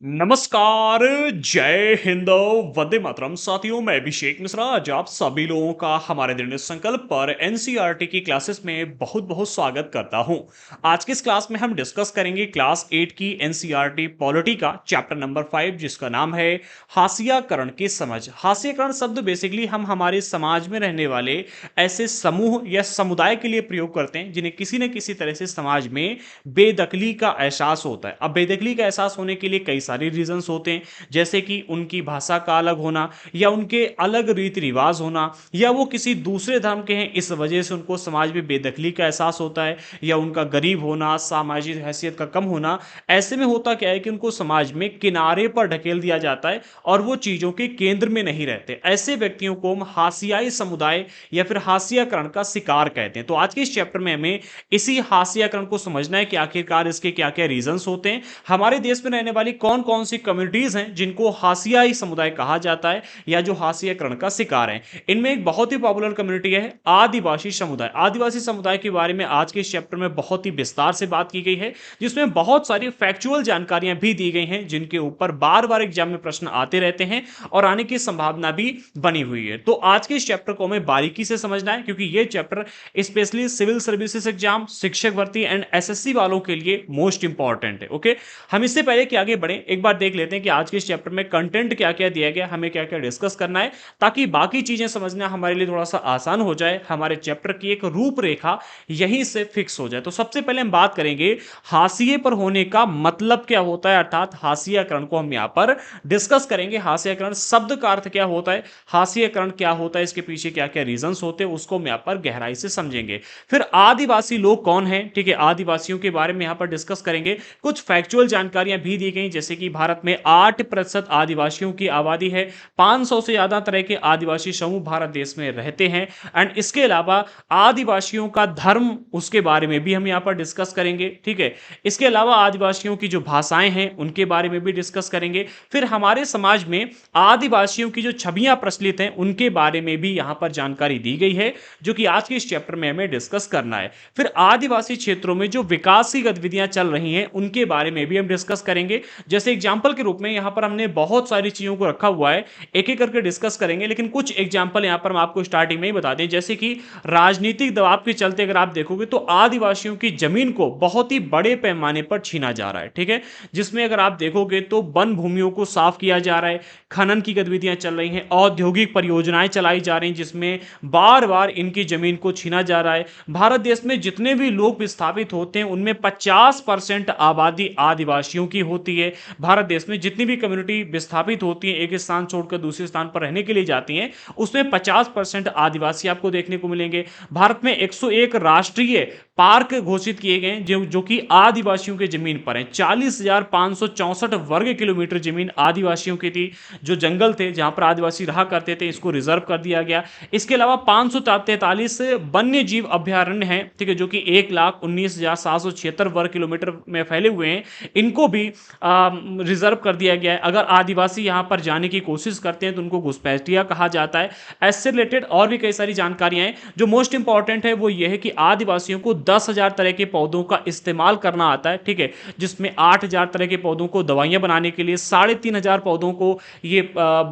नमस्कार, जय हिंद, वंदे मातरम। साथियों, मैं अभिषेक मिश्रा आज आप सभी लोगों का हमारे दृढ़ संकल्प पर एनसीईआरटी की क्लासेस में बहुत बहुत स्वागत करता हूं। आज की इस क्लास में हम डिस्कस करेंगे क्लास 8 की एनसीईआरटी पॉलिटी का चैप्टर नंबर 5, जिसका नाम है हास्याकरण की समझ। हास्याकरण शब्द बेसिकली हम हमारे समाज में रहने वाले ऐसे समूह या समुदाय के लिए प्रयोग करते हैं जिन्हें किसी न किसी तरह से समाज में बेदखली का एहसास होता है। अब बेदखली का एहसास होने के लिए कई सारे रीजंस होते हैं, जैसे कि उनकी भाषा का अलग होना, या उनके अलग रीति रिवाज होना, या वो किसी दूसरे धर्म के हैं इस वजह से उनको समाज में बेदखली का एहसास होता है, या उनका गरीब होना, सामाजिक हैसियत का कम होना। ऐसे में होता क्या है कि उनको समाज में किनारे पर ढकेल दिया जाता है और वो चीजों के केंद्र में नहीं रहते। ऐसे व्यक्तियों को हम हाशियाई समुदाय या फिर हास्याकरण का शिकार कहते हैं। तो आज के इस चैप्टर में हमें इसी हास्याकरण को समझना है कि आखिरकार इसके क्या क्या रीजंस होते हैं, हमारे देश में रहने वाली कौन कौन सी कम्युनिटीज हैं जिनको हाशियाई समुदाय कहा जाता है या जो हास्याकरण का शिकार है। इनमें एक बहुत ही पॉपुलर कम्युनिटी है आदिवासी समुदाय। आदिवासी समुदाय के बारे में आज के इस चैप्टर में बहुत ही विस्तार से बात की गई है, जिसमें बहुत सारी फैक्चुअल जानकारियां भी दी गई हैं जिनके ऊपर बार बार एग्जाम में प्रश्न आते रहते हैं और आने की संभावना भी बनी हुई है। तो आज के इस चैप्टर को हमें बारीकी से समझना है, क्योंकि यह chapter specially civil services exam, शिक्षक भर्ती एंड एसएससी वालों के लिए मोस्ट इंपॉर्टेंट है। ओके, हम इससे पहले कि आगे बढ़े एक बार देख लेते हैं कि आज के इस चैप्टर में कंटेंट क्या क्या दिया गया, हमें क्या क्या डिस्कस करना है, ताकि बाकी चीजें समझना हमारे लिए थोड़ा सा आसान हो जाए, हमारे चैप्टर की एक रूपरेखा यहीं से फिक्स हो जाए। तो सबसे पहले हम बात करेंगे हाशिए पर होने का मतलब क्या होता है, अर्थात हास्याकरण को हम यहां पर डिस्कस करेंगे। हास्याकरण शब्द का अर्थ क्या होता है, हास्याकरण क्या होता है, इसके पीछे क्या क्या रीजंस होते हैं, उसको हम यहां पर गहराई से समझेंगे। फिर आदिवासी लोग कौन हैं, ठीक है, आदिवासियों के बारे में यहां पर डिस्कस करेंगे। कुछ फैक्चुअल जानकारियां भी दी गई, जैसे कि भारत में 8% आदिवासियों की आबादी है, 500 से ज्यादा तरह के आदिवासी समूह भारत देश में रहते हैं। एंड इसके अलावा आदिवासियों का धर्म, उसके बारे में भी हम यहां पर डिस्कस करेंगे, ठीक है। इसके अलावा आदिवासियों की जो भाषाएं हैं उनके बारे में भी डिस्कस करेंगे। फिर हमारे समाज में आदिवासियों की जो छवियां प्रचलित हैं उनके बारे में भी यहां पर जानकारी दी गई है, जो कि आज के इस चैप्टर में हमें डिस्कस करना है। फिर आदिवासी क्षेत्रों में जो विकास की गतिविधियां चल रही हैं उनके बारे में भी हम डिस्कस करेंगे। जैसे एग्जांपल के रूप में यहां पर हमने बहुत सारी चीजों को रखा हुआ है, एक एक करके डिस्कस करेंगे, लेकिन कुछ एग्जांपल यहां पर हम आपको स्टार्टिंग में ही बता दें। जैसे कि राजनीतिक दबाव के चलते अगर आप देखोगे तो आदिवासियों की जमीन को बहुत ही बड़े पैमाने पर छीना जा रहा है, ठीक है, जिसमें अगर आप देखोगे तो वन भूमियों को साफ किया जा रहा है, खनन की गतिविधियां चल रही हैं, औद्योगिक परियोजनाएं चलाई जा रही हैं जिसमें बार बार इनकी जमीन को छीना जा रहा है। भारत देश में जितने भी लोग विस्थापित होते हैं उनमें 50% आबादी आदिवासियों की होती है। भारत देश में जितनी भी कम्युनिटी विस्थापित होती है, एक स्थान छोड़कर दूसरे स्थान पर रहने के लिए जाती हैं, उसमें 50% आदिवासी आपको देखने को मिलेंगे। भारत में 101 राष्ट्रीय पार्क घोषित किए गए जो कि आदिवासियों के जमीन पर हैं। 40,564 वर्ग किलोमीटर जमीन आदिवासियों की थी। जो जंगल थे जहां पर आदिवासी रहा करते थे, इसको रिजर्व कर दिया गया। इसके अलावा 543 वन्य जीव अभ्यारण्य हैं, ठीक है, जो कि 1,19,776 वर्ग किलोमीटर में फैले हुए हैं, इनको भी रिजर्व कर दिया गया है। अगर आदिवासी यहां पर जाने की कोशिश करते हैं तो उनको घुसपैठिया कहा जाता है। ऐसे रिलेटेड और भी कई सारी जानकारियां हैं। जो मोस्ट इंपॉर्टेंट है वो ये है कि आदिवासियों को 10,000 तरह के पौधों का इस्तेमाल करना आता है, ठीक है, जिसमें 8,000 तरह के पौधों को दवाइयां बनाने के लिए, 3,500 पौधों को ये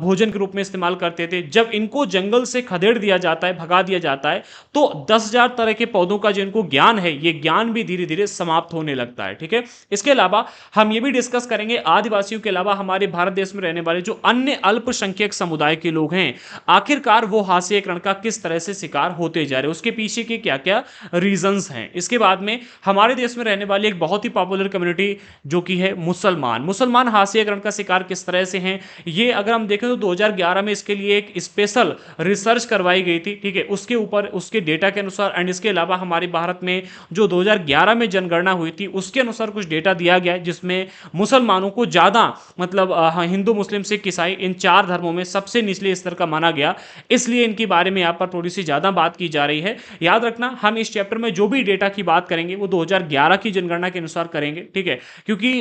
भोजन के रूप में इस्तेमाल करते थे। जब इनको जंगल से खदेड़ दिया जाता है, भगा दिया जाता है, तो 10,000 तरह के पौधों का जो इनको ज्ञान है, ये ज्ञान भी धीरे धीरे समाप्त होने लगता है, ठीक है। इसके अलावा हम ये भी डिस्कस करेंगे आदिवासियों के अलावा हमारे भारत देश में रहने वाले जो अन्य अल्पसंख्यक समुदाय के लोग हैं, आखिरकार वो हास्यकरण का किस तरह से शिकार होते जा रहे हैं, उसके पीछे के क्या क्या रीजंस हैं। इसके बाद में हमारे देश में रहने वाली एक बहुत ही पॉपुलर कम्युनिटी जो कि है मुसलमान। मुसलमान हास्यकरण का शिकार किस तरह से हैं, ये अगर हम देखें तो 2011 में इसके लिए एक स्पेशल रिसर्च करवाई गई थी, ठीक है, उसके ऊपर उसके डेटा के अनुसार। एंड इसके अलावा हमारे भारत में जो 2011 में जनगणना हुई थी उसके अनुसार कुछ डेटा दिया गया है, जिसमें मुसलमानों को ज्यादा मतलब हिंदू मुस्लिम सिख ईसाई इन 4 धर्मों में सबसे निचले स्तर का माना गया, इसलिए इनके बारे में यहाँ पर थोड़ी सी ज्यादा बात की जा रही है। याद रखना, हम इस चैप्टर में जो भी डेटा की बात करेंगे वो 2011 की जनगणना के अनुसार करेंगे, ठीक है, क्योंकि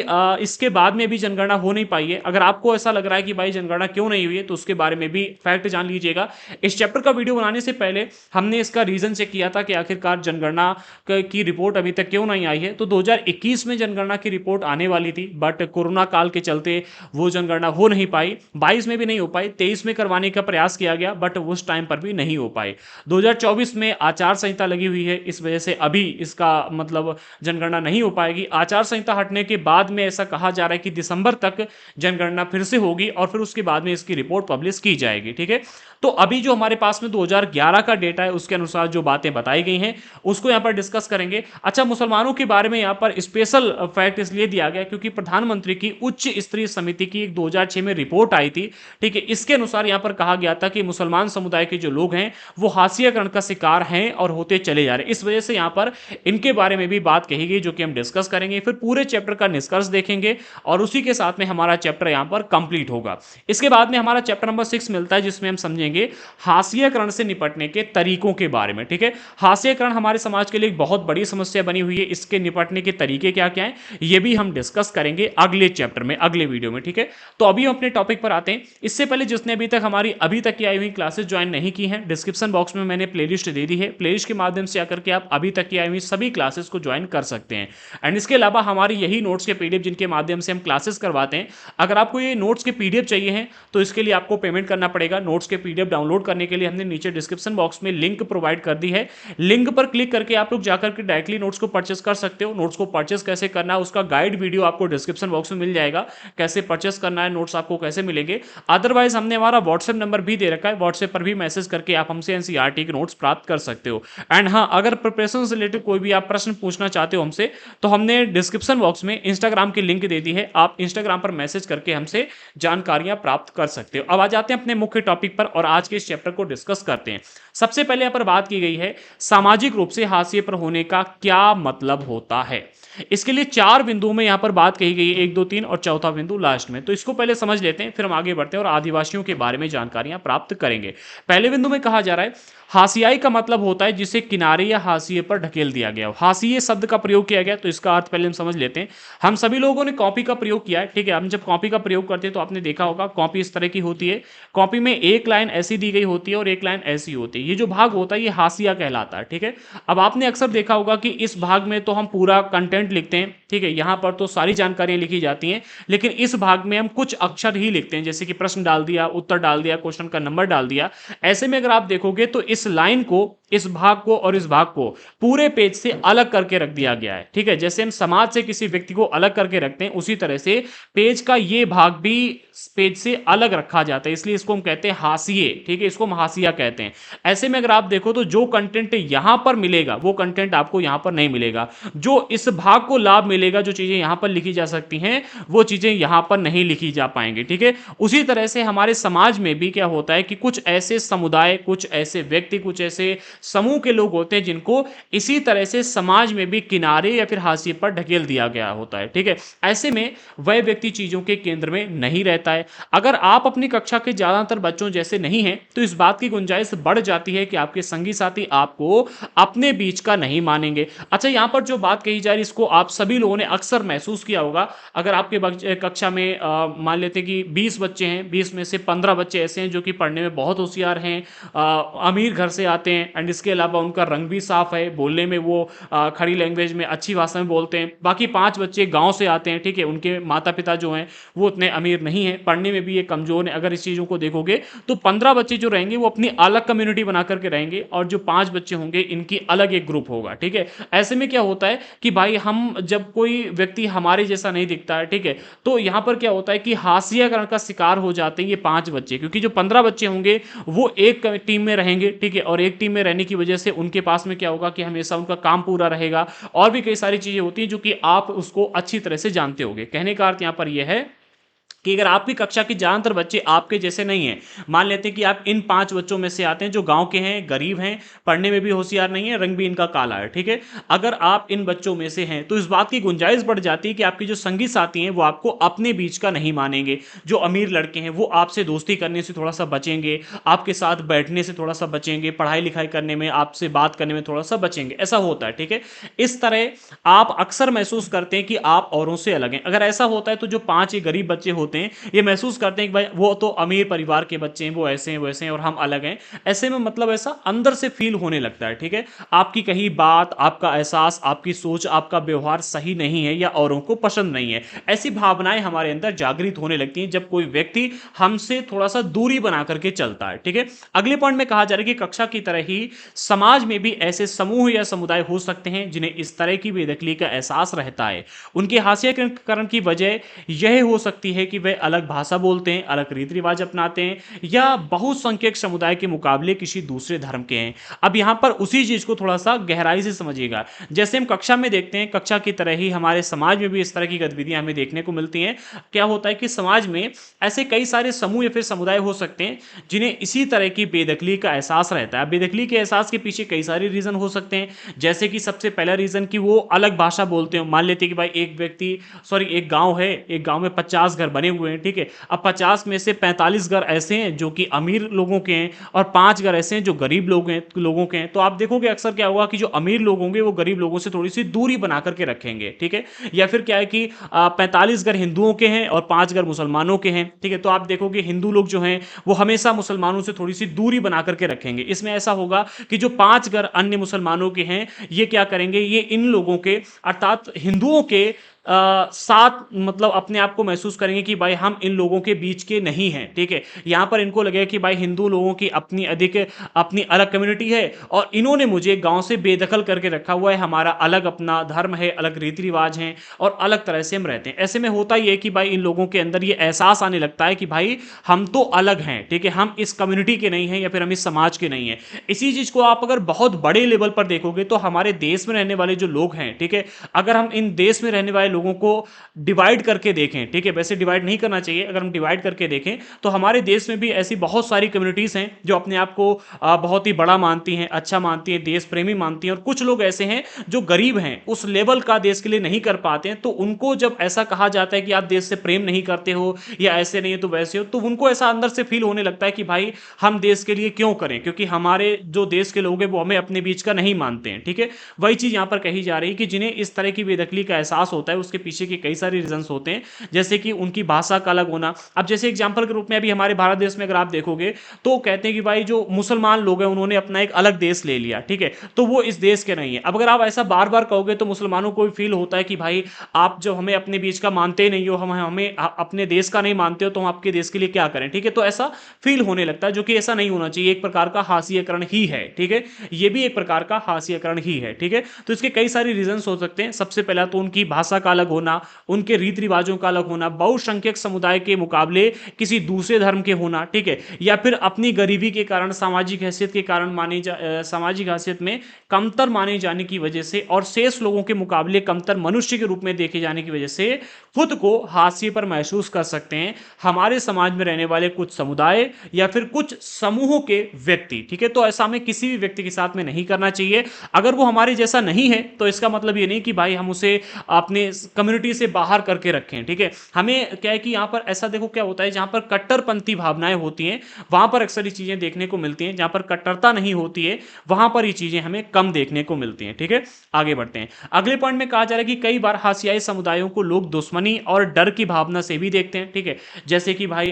इसके बाद में भी जनगणना हो नहीं पाई है। अगर आपको ऐसा लग रहा है कि भाई जनगणना क्यों नहीं हुई है तो उसके बारे में भी फैक्ट जान लीजिएगा। इस चैप्टर का वीडियो बनाने से पहले हमने इसका रीजन चेक किया था कि आखिरकार जनगणना की रिपोर्ट अभी तक क्यों नहीं आई है। तो 2021 में जनगणना की रिपोर्ट आने वाली थी, बट कोरोना काल के चलते वो जनगणना हो नहीं पाई, 22 में भी नहीं हो पाई, 23 में करवाने का प्रयास किया गया बट उस टाइम पर भी नहीं हो पाए। 2024 में आचार संहिता लगी हुई है, इस वजह से अभी इसका मतलब जनगणना नहीं हो पाएगी। आचार संहिता हटने के बाद में ऐसा कहा जा रहा है कि दिसंबर तक जनगणना फिर से होगी और फिर उसके बाद में इसकी रिपोर्ट पब्लिश की जाएगी, ठीक है। तो अभी जो हमारे पास में 2011 का डेटा है उसके अनुसार जो बातें बताई गई हैं उसको यहां पर डिस्कस करेंगे। अच्छा, मुसलमानों के बारे में यहां पर स्पेशल फैक्ट इसलिए दिया गया क्योंकि प्रधानमंत्री की उच्च स्तरीय समिति की एक 2006 में रिपोर्ट आई थी, ठीक है। इसके अनुसार यहां पर कहा गया था कि मुसलमान समुदाय के जो लोग हैं वो हाशियाकरण का शिकार हैं और होते चले जा रहे हैं। इस वजह से यहां पर इनके बारे में भी बात कही गई जो कि हम डिस्कस करेंगे, फिर पूरे चैप्टर का निष्कर्ष देखेंगे और उसी के साथ में हमारा चैप्टर यहां पर कंप्लीट होगा। इसके बाद में हमारा चैप्टर नंबर 6 मिलता है जिसमें हम समझेंगे हाशियाकरण से निपटने के तरीकों के बारे में, ठीक है। हाशियाकरण हमारे समाज के लिए एक बहुत बड़ी समस्या बनी हुई है, इसके निपटने के तरीके क्या क्या हैं ये भी हम डिस्कस करेंगे अगले चैप्टर में, अगले वीडियो में, ठीक है। तो अभी हम अपने टॉपिक पर आते हैं। इससे पहले जिसने अभी तक की आई हुई क्लासेस ज्वाइन नहीं की हैं, डिस्क्रिप्शन बॉक्स में मैंने प्लेलिस्ट दे दी है, प्लेलिस्ट के माध्यम से आकर के आप अभी तक की आई हुई सभी क्लासेस को ज्वाइन कर सकते हैं। एंड इसके अलावा हमारी यही नोट्स के पीडीएफ जिनके माध्यम से हम क्लासेस करवाते हैं, अगर आपको ये नोट्स के पीडीएफ चाहिए हैं तो इसके लिए आपको पेमेंट करना पड़ेगा। नोट्स के पीडीएफ डाउनलोड करने के लिए हमने नीचे डिस्क्रिप्शन बॉक्स में लिंक प्रोवाइड कर दी है, लिंक पर क्लिक करके आप लोग जाकर के डायरेक्टली नोट्स को परचेस कर सकते हो। नोट्स को परचेस कैसे करना है उसका गाइड वीडियो आपको डिस्क्रिप्शन बॉक्स में मिल जाएगा, कैसे परचेस करना है, नोट्स आपको कैसे मिलेंगे। अदरवाइज हमने हमारा व्हाट्सएप नंबर भी दे रखा है, व्हाट्सएप पर भी मैसेज करके आप हमसे एनसीईआरटी के नोट्स प्राप्त कर सकते हो। एंड हाँ, अगर प्रिपरेशन से रिलेटेड कोई भी आप प्रश्न पूछना चाहते हो हमसे तो हमने डिस्क्रिप्शन बॉक्स में इंस्टाग्राम की लिंक दे दी है, आप इंस्टाग्राम पर मैसेज करके हमसे जानकारियां प्राप्त कर सकते हो। अब आ जाते हैं अपने मुख्य टॉपिक पर और आज के इस चैप्टर को डिस्कस करते हैं। सबसे पहले यहां पर बात की गई है सामाजिक रूप से हाशिए पर होने का क्या मतलब होता है। इसके लिए 4 बिंदुओं में यहां पर बात कही गई है, 1 2 3 और चौथा बिंदु लास्ट में। तो इसको पहले समझ लेते हैं फिर हम आगे बढ़ते हैं और आदिवासियों के बारे में जानकारियां प्राप्त करेंगे। पहले बिंदु में कहा जा रहा है हाशियाई का मतलब होता है जिसे किनारे या हाशिए पर ढकेल दिया गया हो। हाशिए शब्द का प्रयोग किया गया तो इसका अर्थ पहले हम समझ लेते हैं। हम सभी लोगों ने कॉपी का प्रयोग किया है, ठीक है। हम जब कॉपी का प्रयोग करते हैं तो आपने देखा होगा कॉपी इस तरह की होती है, कॉपी में एक लाइन ऐसी दी गई होती है और एक लाइन ऐसी होती है, ये जो भाग होता है ये हाशिया कहलाता है, ठीक है। अब आपने अक्सर देखा होगा कि इस भाग में तो हम पूरा कंटेंट लिखते हैं, ठीक है, यहां पर तो सारी जानकारियां लिखी जाती हैं, लेकिन इस भाग में हम कुछ अक्षर ही लिखते हैं, जैसे कि प्रश्न डाल दिया, उत्तर डाल दिया, क्वेश्चन का नंबर डाल दिया। ऐसे में अगर आप देखोगे तो इस लाइन को, इस भाग को और इस भाग को पूरे पेज से अलग करके रख दिया गया है, ठीक है। जैसे हम समाज से किसी व्यक्ति को अलग करके रखते हैं उसी तरह से पेज का ये भाग भी पेज से अलग रखा जाता है, इसलिए इसको हम कहते हैं हाशिए, ठीक है, इसको हम हाशिया कहते हैं। ऐसे में अगर आप देखो तो जो कंटेंट यहां पर मिलेगा वो कंटेंट आपको यहां पर नहीं मिलेगा, जो इस भाग को लाभ मिलेगा, जो चीजें यहां पर लिखी जा सकती हैं वो चीजें यहां पर नहीं लिखी जा पाएंगी, ठीक है। उसी तरह से हमारे समाज में भी क्या होता है कि कुछ ऐसे समुदाय, कुछ ऐसे व्यक्ति, कुछ ऐसे समूह के लोग होते हैं जिनको इसी तरह से समाज में भी किनारे या फिर हाशिए पर ढकेल दिया गया होता है, ठीक है। ऐसे में वह व्यक्ति चीजों के केंद्र में नहीं रहता है। अगर आप अपनी कक्षा के ज्यादातर बच्चों जैसे नहीं हैं तो इस बात की गुंजाइश बढ़ जाती है कि आपके संगी साथी आपको अपने बीच का नहीं मानेंगे। अच्छा, यहां पर जो बात कही जा रही है इसको आप सभी लोगों ने अक्सर महसूस किया होगा। अगर आपके कक्षा में मान लेते हैं कि 20 बच्चे हैं, 20 में से 15 बच्चे ऐसे हैं जो कि पढ़ने में बहुत होशियार हैं, अमीर घर से आते हैं, एंड इसके अलावा उनका रंग भी साफ है, बोलने में वो खड़ी लैंग्वेज में अच्छी भाषा में बोलते हैं। बाकी 5 बच्चे गांव से आते हैं, ठीक है, उनके माता पिता जो हैं वो उतने अमीर नहीं है, पढ़ने में भी ये कमजोर है। अगर इस चीज़ों को देखोगे तो 15 बच्चे जो रहेंगे वो अपनी अलग कम्युनिटी बना करके रहेंगे और जो 5 बच्चे होंगे इनकी अलग एक ग्रुप होगा, ठीक है। ऐसे में क्या होता है कि भाई हम जब कोई व्यक्ति हमारे जैसा नहीं दिखता है, ठीक है, तो यहां पर क्या होता है कि हाशियाकरण का शिकार हो जाते हैं ये 5 बच्चे, क्योंकि जो 15 बच्चे होंगे वो एक टीम में रहेंगे, ठीक है, और एक टीम में रहने की वजह से उनके पास में क्या होगा कि हमेशा उनका काम पूरा रहेगा और भी कई सारी चीजें होती हैं जो कि आप उसको अच्छी तरह से जानते होंगे। कहने का अर्थ यहां पर यह है कि अगर आपकी कक्षा के ज़्यादातर बच्चे आपके जैसे नहीं हैं, मान लेते हैं कि आप इन 5 बच्चों में से आते हैं जो गाँव के हैं, गरीब हैं, पढ़ने में भी होशियार नहीं है, रंग भी इनका काला है, ठीक है? अगर आप इन बच्चों में से हैं, तो इस बात की गुंजाइश बढ़ जाती है कि आपके जो संगी साथी हैं, वो आपको अपने बीच का नहीं मानेंगे। जो अमीर लड़के हैं, वो आपसे दोस्ती करने से थोड़ा-सा बचेंगे, आपके साथ बैठने से थोड़ा-सा बचेंगे, पढ़ाई-लिखाई करने में, आपसे बात करने में थोड़ा-सा बचेंगे, ऐसा होता है, ठीक है? इस तरह आप अक्सर महसूस करते हैं कि आप औरों से अलग हैं। अगर ऐसा होता है तो जो 5 ये गरीब बच्चे होते हैं, ये महसूस करते हैं कि भाई वो तो अमीर परिवार के बच्चे हैं, वो ऐसे हैं, वैसे हैं और हम अलग हैं। ऐसे में मतलब ऐसा अंदर से फ़ील होने लगता है, ठीक है? आपकी कही बात, आपका एहसास, आपकी सोच, आपका व्यवहार सही नहीं है या औरों को पसंद नहीं है। ऐसी भावनाएँ हमारे अंदर जागृत होने लगती हैं जब कोई व्यक्ति हमसे थोड़ा-सा दूरी बना कर के चलता है, ठीक है? अगले पॉइंट में कहा जा रहा है कि कक्षा की तरह ही समाज में भी ऐसे समूह या समुदाय हो सकते हैं जिन्हें इस तरह की बेदखली का एहसास रहता है। उनके हास्यकरण की वजह यह हो सकती है कि वे अलग भाषा बोलते हैं, अलग रीति-रिवाज अपनाते हैं या बहुसंख्यक समुदाय के मुकाबले किसी दूसरे धर्म के हैं। अब यहाँ पर उसी चीज़ को थोड़ा-सा गहराई से समझिएगा। जैसे हम कक्षा में देखते हैं, कक्षा की तरह ही हमारे समाज में भी इस तरह की गतिविधियाँ हमें देखने को मिलती हैं। क्या होता है कि समाज में ऐसे कई सारे समूह या फिर समुदाय हो सकते हैं, जिन्हें इसी तरह की बेदखली का एहसास रहता है। बेदखली के एहसास के पीछे कई सारे रीज़न हो सकते हैं, जैसे कि सबसे पहला रीज़न कि वो अलग भाषा बोलते हो। मान लेते हैं कि भाई एक गाँव है, एक गाँव में 50 घर बने हुए हैं, ठीक है? अब 50 में से 45 घर ऐसे हैं जो कि अमीर लोगों के हैं और 5 घर ऐसे हैं जो गरीब लोगों के हैं। तो आप देखोगे अक्सर क्या होगा कि जो अमीर लोग होंगे वो गरीब लोगों से थोड़ी-सी दूरी बना कर के रखेंगे, ठीक है? या फिर क्या है कि 45 घर हिंदुओं के हैं और 5 घर मुसलमानों के हैं, ठीक है? तो आप देखोगे हिंदू लोग जो हैं वो हमेशा मुसलमानों से थोड़ी-सी दूरी बना कर के रखेंगे। इसमें ऐसा होगा कि जो 5 घर अन्य मुसलमानों के हैं, ये क्या करेंगे, ये इन लोगों के अर्थात हिंदुओं के साथ मतलब अपने आप को महसूस करेंगे कि भाई हम इन लोगों के बीच के नहीं हैं, ठीक है? यहाँ पर इनको लगेगा कि भाई हिंदू लोगों की अपनी अलग कम्युनिटी है और इन्होंने मुझे गाँव से बेदखल करके रखा हुआ है, हमारा अलग अपना धर्म है, अलग रीति-रिवाज हैं और अलग तरह से हम रहते हैं। ऐसे में होता ये है कि भाई इन लोगों के अंदर ये एहसास आने लगता है कि भाई हम तो अलग हैं, ठीक है? हम इस कम्युनिटी के नहीं हैं या फिर हम इस समाज के नहीं हैं। इसी चीज़ को आप अगर बहुत बड़े लेवल पर देखोगे तो हमारे देश में रहने वाले जो लोग हैं, ठीक है? अगर हम इन देश में रहने वाले लोगों को डिवाइड करके देखें, ठीक है? वैसे डिवाइड नहीं करना चाहिए, अगर हम डिवाइड करके देखें तो हमारे देश में भी ऐसी बहुत सारी कम्युनिटीज़ हैं जो अपने आप को बहुत ही बड़ा मानती हैं, अच्छा मानती हैं, देश प्रेमी मानती हैं और कुछ लोग ऐसे हैं जो गरीब हैं, उस लेवल का देश के लिए नहीं कर पाते हैं, तो उनको जब ऐसा कहा जाता है कि आप देश से प्रेम नहीं करते हो या ऐसे नहीं है तो वैसे हो, तो उनको ऐसा अंदर से फील होने लगता है कि भाई हम देश के लिए क्यों करें, क्योंकि हमारे जो देश के लोग हैं वो हमें अपने बीच का नहीं मानते हैं, ठीक है? वही चीज़ यहाँ पर कही जा रही है कि जिन्हें इस तरह की बेदखली का एहसास होता है उसके पीछे के कई सारे रीजंस होते हैं, जैसे कि उनकी भाषा का अलग होना। अब जैसे एग्जाम्पल के रूप में अभी हमारे भारत देश में अगर आप देखोगे तो कहते हैं कि भाई जो मुसलमान लोग हैं उन्होंने अपना एक अलग देश ले लिया, ठीक है? तो वो इस देश के नहीं है। अब अगर आप ऐसा बार बार कहोगे तो मुसलमानों को भी फील होता है कि भाई आप जो हमें अपने बीच का मानते ही नहीं हो, हम हमें अपने देश का नहीं मानते हो, तो हम आपके देश के लिए क्या करें, ठीक है? तो ऐसा फील होने लगता है, जो कि ऐसा नहीं होना चाहिए, एक प्रकार का हास्यकरण ही है, ठीक है? ये भी एक प्रकार का हास्यकरण ही है, ठीक है? तो इसके कई सारे रीजंस हो सकते हैं। सबसे पहला तो उनकी भाषा का अलग होना, उनके रीति रिवाजों का अलग होना, बहुसंख्यक समुदाय के मुकाबले किसी दूसरे धर्म के होना, ठीक है? या फिर अपनी गरीबी के कारण, सामाजिक हैसियत के कारण सामाजिक हैसियत में कमतर माने जाने की वजह से और शेष लोगों के मुकाबले कमतर मनुष्य के रूप में देखे जाने की वजह से खुद को हाशिए पर महसूस कर सकते हैं हमारे समाज में रहने वाले कुछ समुदाय या फिर कुछ समूहों के व्यक्ति, ठीक है? तो ऐसा हमें किसी भी व्यक्ति के साथ में नहीं करना चाहिए। अगर वो हमारे जैसा नहीं है तो इसका मतलब ये नहीं कि भाई हम उसे अपने कम्युनिटी से बाहर करके रखें, ठीक है? हमें क्या है कि यहाँ पर ऐसा देखो क्या होता है, जहाँ पर कट्टरपंथी भावनाएं होती हैं वहां पर अक्सर ये चीजें देखने को मिलती हैं, जहाँ पर कट्टरता नहीं होती है वहां पर ये चीजें हमें कम देखने को मिलती हैं, ठीक है? आगे बढ़ते हैं। अगले पॉइंट में कहा जा रहा है कि कई बार हाशियाई समुदायों को लोग दुश्मनी और डर की भावना से भी देखते हैं, ठीक है? जैसे कि भाई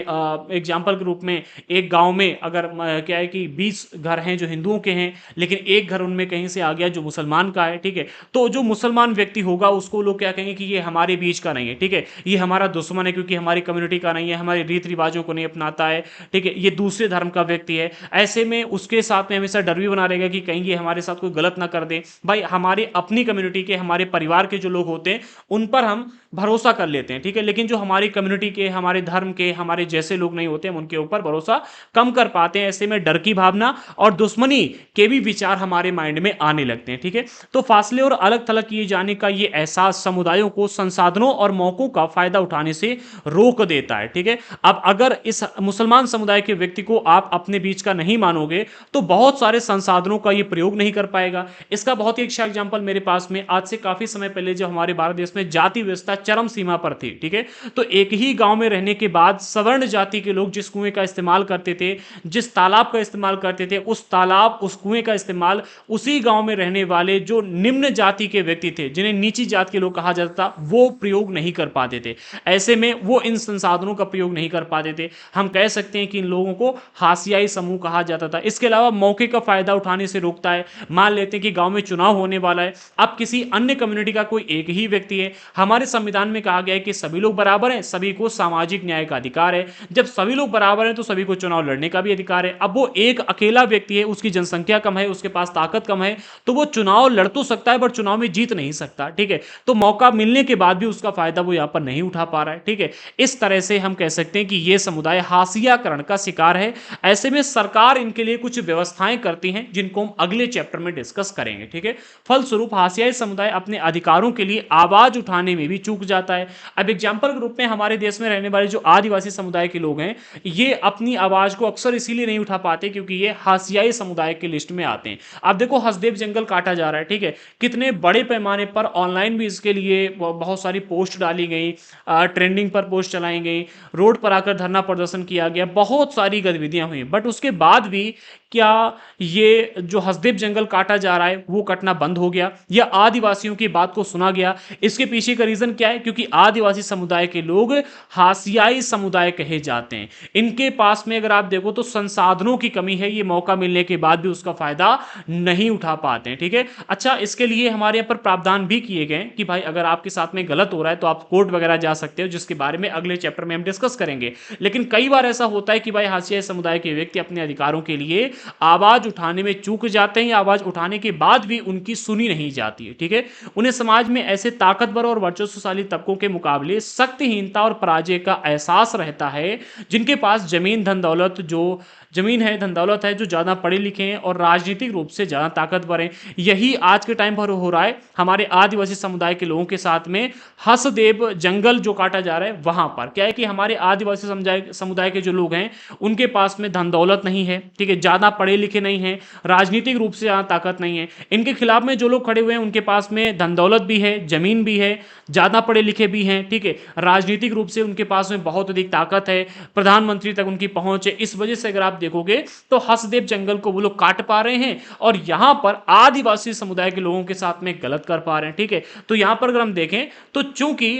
एग्जाम्पल के रूप में एक गांव में अगर क्या है कि 20 घर हैं जो हिंदुओं के हैं, लेकिन एक घर उनमें कहीं से आ गया जो मुसलमान का है, ठीक है? तो जो मुसलमान व्यक्ति होगा उसको लोग क्या कहेंगे कि ये हमारे बीच का नहीं है, ठीक है? ये हमारा दुश्मन है क्योंकि हमारी कम्युनिटी का नहीं है, हमारे रीति रिवाजों को नहीं अपनाता है, ठीक है? ये दूसरे धर्म का व्यक्ति है। ऐसे में उसके साथ में हमेशा डर भी बना रहेगा कि कहीं ये हमारे साथ कोई गलत ना कर दे। भाई हमारे अपनी कम्युनिटी के, हमारे परिवार के जो लोग होते हैं उन पर हम भरोसा कर लेते हैं, ठीक है? लेकिन जो हमारी कम्युनिटी के, हमारे धर्म के, हमारे जैसे लोग नहीं होते, हम उनके ऊपर भरोसा कम कर पाते हैं। ऐसे में डर की भावना और दुश्मनी के भी विचार हमारे माइंड में आने लगते हैं, ठीक है? तो फासले और अलग थलग किए जाने का ये एहसास समुदायों वालों को संसाधनों और मौकों का फायदा उठाने से रोक देता है। ठीक है, अब अगर इस मुसलमान समुदाय के व्यक्ति को आप अपने बीच का नहीं मानोगे तो बहुत सारे संसाधनों का ये प्रयोग नहीं कर पाएगा। इसका बहुत ही अच्छा एग्जाम्पल मेरे पास में आज से काफी समय पहले जब हमारे भारत देश में जाति व्यवस्था चरम सीमा पर थी, ठीक है, तो एक ही गांव में रहने के बाद सवर्ण जाति के लोग जिस कुएं का इस्तेमाल करते थे, जिस तालाब का इस्तेमाल करते थे, उस तालाब उस कुएं का इस्तेमाल उसी गांव में रहने वाले जो निम्न जाति के व्यक्ति थे, जिन्हें नीची जात के लोग कहा जाता था, वो प्रयोग नहीं कर पाते थे। ऐसे में वो इन संसाधनों का प्रयोग नहीं कर पाते थे। हम कह सकते हैं कि इन लोगों को हाशियाई समूह कहा जाता था। इसके अलावा मौके का फायदा उठाने से रोकता है। मान लेते हैं कि गांव में चुनाव होने वाला है, अब किसी अन्य कम्युनिटी का कोई एक ही व्यक्ति है। हमारे संविधान में कहा गया है कि सभी लोग बराबर हैं, सभी को सामाजिक न्याय का अधिकार है। जब सभी लोग बराबर हैं तो सभी को चुनाव लड़ने का भी अधिकार है। अब वो एक अकेला व्यक्ति है, उसकी जनसंख्या कम है, उसके पास ताकत कम है, तो वो चुनाव लड़ तो सकता है बट चुनाव में जीत नहीं सकता। ठीक है, तो मौका मिलने के बाद भी उसका फायदा वो यहां पर नहीं उठा पा रहा है। ठीक है, इस तरह से हम कह सकते हैं कि ये समुदाय हाशियाकरण का शिकार है। ऐसे में सरकार इनके लिए कुछ व्यवस्थाएं करती हैं जिनको हम अगले चैप्टर में डिस्कस करेंगे। ठीक है, फलस्वरूप हाशियाई समुदाय अपने अधिकारों के लिए आवाज उठाने में भी चूक जाता है। अब एग्जाम्पल के रूप में हमारे देश में रहने वाले जो आदिवासी समुदाय के लोग हैं, ये अपनी आवाज को अक्सर इसीलिए नहीं उठा पाते क्योंकि ये हाशियाई समुदाय के लिस्ट में आते हैं। अब देखो, हसदेव जंगल काटा जा रहा है, ठीक है, कितने बड़े पैमाने पर ऑनलाइन भी इसके लिए बहुत सारी पोस्ट डाली गई, ट्रेंडिंग पर पोस्ट चलाई गई, रोड पर आकर धरना प्रदर्शन किया गया, बहुत सारी गतिविधियां हुई, बट उसके बाद भी क्या ये जो हसदेव जंगल काटा जा रहा है वो कटना बंद हो गया या आदिवासियों की बात को सुना गया? इसके पीछे का रीजन क्या है? क्योंकि आदिवासी समुदाय के लोग हाशियाई समुदाय कहे जाते हैं। इनके पास में अगर आप देखो तो संसाधनों की कमी है, ये मौका मिलने के बाद भी उसका फायदा नहीं उठा पाते हैं। ठीक है, अच्छा, इसके लिए हमारे यहाँ पर प्रावधान भी किए गए कि भाई अगर आपके साथ में गलत हो रहा है तो आप कोर्ट वगैरह जा सकते हो, जिसके बारे में अगले चैप्टर में हम डिस्कस करेंगे। लेकिन कई बार ऐसा होता है कि भाई हाशियाई समुदाय के व्यक्ति अपने अधिकारों के लिए आवाज उठाने में चूक जाते हैं या आवाज उठाने के बाद भी उनकी सुनी नहीं जाती है। ठीक है, उन्हें समाज में ऐसे ताकतवर और वर्चस्वशाली तबकों के मुकाबले शक्तिहीनता और पराजय का एहसास रहता है, जिनके पास जमीन धन दौलत जो जमीन है, धन दौलत है, जो ज्यादा पढ़े लिखे हैं और राजनीतिक रूप से ज्यादा ताकतवर हैं। यही आज के टाइम पर हो रहा है हमारे आदिवासी समुदाय के लोगों के साथ में। हसदेव जंगल जो काटा जा रहा है वहां पर क्या है कि हमारे आदिवासी समुदाय के जो लोग हैं उनके पास में धन दौलत नहीं है, ठीक है, ज्यादा पढ़े लिखे नहीं है, राजनीतिक रूप से ज्यादा ताकत नहीं है। इनके खिलाफ में जो लोग खड़े हुए हैं उनके पास में धन दौलत भी है, जमीन भी है, ज्यादा पढ़े लिखे भी हैं, ठीक है, राजनीतिक रूप से उनके पास में बहुत अधिक ताकत है, प्रधानमंत्री तक उनकी पहुंच है। इस वजह से अगर आप देखोगे तो हसदेव जंगल को वो लोग काट पा रहे हैं और यहां पर आदिवासी समुदाय के लोगों के साथ में गलत कर पा रहे हैं। ठीक है, तो यहां पर अगर हम देखें तो चूंकि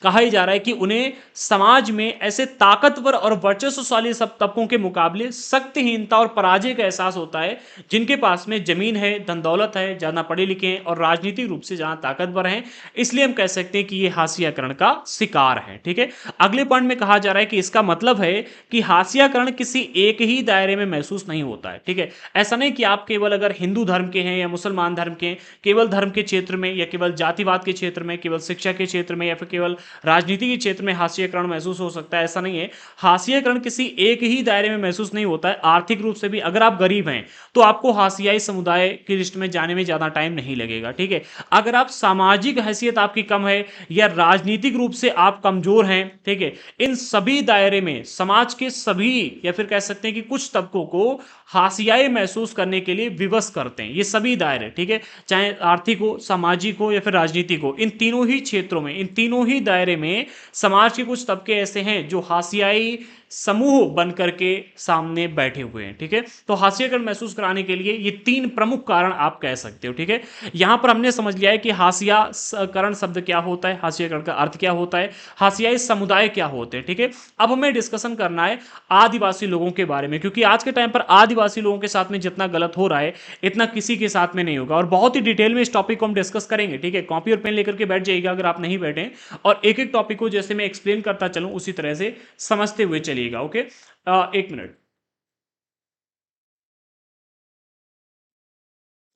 कहा ही जा रहा है कि उन्हें समाज में ऐसे ताकतवर और वर्चस्वशाली सब तबकों के मुकाबले शक्तिहीनता और पराजय का एहसास होता है, जिनके पास में जमीन है, धन दौलत है, ज्यादा पढ़े लिखे हैं और राजनीतिक रूप से ज्यादा ताकतवर हैं। इसलिए हम कह सकते हैं कि ये हाशियाकरण का शिकार है। ठीक है, अगले पॉइंट में कहा जा रहा है कि इसका मतलब है कि हाशियाकरण किसी एक ही दायरे में महसूस नहीं होता है। ठीक है, ऐसा नहीं कि आप केवल अगर हिंदू धर्म के हैं या मुसलमान धर्म के, केवल धर्म के क्षेत्र में या केवल जातिवाद के क्षेत्र में, केवल शिक्षा के क्षेत्र में या फिर केवल राजनीति के क्षेत्र में हाशियाकरण महसूस हो सकता है, ऐसा नहीं है। हाशियाकरण किसी एक ही दायरे में महसूस नहीं होता है। आर्थिक रूप से भी अगर आप गरीब हैं तो आपको हाशियाई समुदाय की लिस्ट में जाने में ज्यादा टाइम नहीं लगेगा। ठीक है, अगर आप सामाजिक हैसियत आपकी कम है या राजनीतिक रूप से आप कमजोर हैं, ठीक है, इन सभी दायरे में समाज के सभी या फिर कह सकते हैं कि कुछ तबकों को हाशियाई महसूस करने के लिए विवश करते हैं ये सभी दायरे। ठीक है, चाहे आर्थिक हो, सामाजिक हो या फिर राजनीतिक हो, इन तीनों ही क्षेत्रों में, इन तीनों ही दायरे में समाज के कुछ तबके ऐसे हैं जो हाशियाई समूह बन करके सामने बैठे हुए हैं। ठीक है, तो हाशियाकरण महसूस कराने के लिए ये तीन प्रमुख कारण आप कह सकते हो। ठीक है, यहां पर हमने समझ लिया है कि हाशियाकरण शब्द क्या होता है, हाशियाकरण का अर्थ क्या होता है, हाशियाई समुदाय क्या होते हैं। ठीक है, अब हमें डिस्कशन करना है आदिवासी लोगों के बारे में, क्योंकि आज के टाइम पर आदिवासी लोगों के साथ में जितना गलत हो रहा है इतना किसी के साथ में नहीं होगा और बहुत ही डिटेल में इस टॉपिक को हम डिस्कस करेंगे। ठीक है, कॉपी और पेन लेकर के बैठ जाइएगा अगर आप नहीं बैठे, और एक एक टॉपिक को जैसे मैं एक्सप्लेन करता चलूं उसी तरह से समझते हुए चलिएगा। ओके, एक मिनट।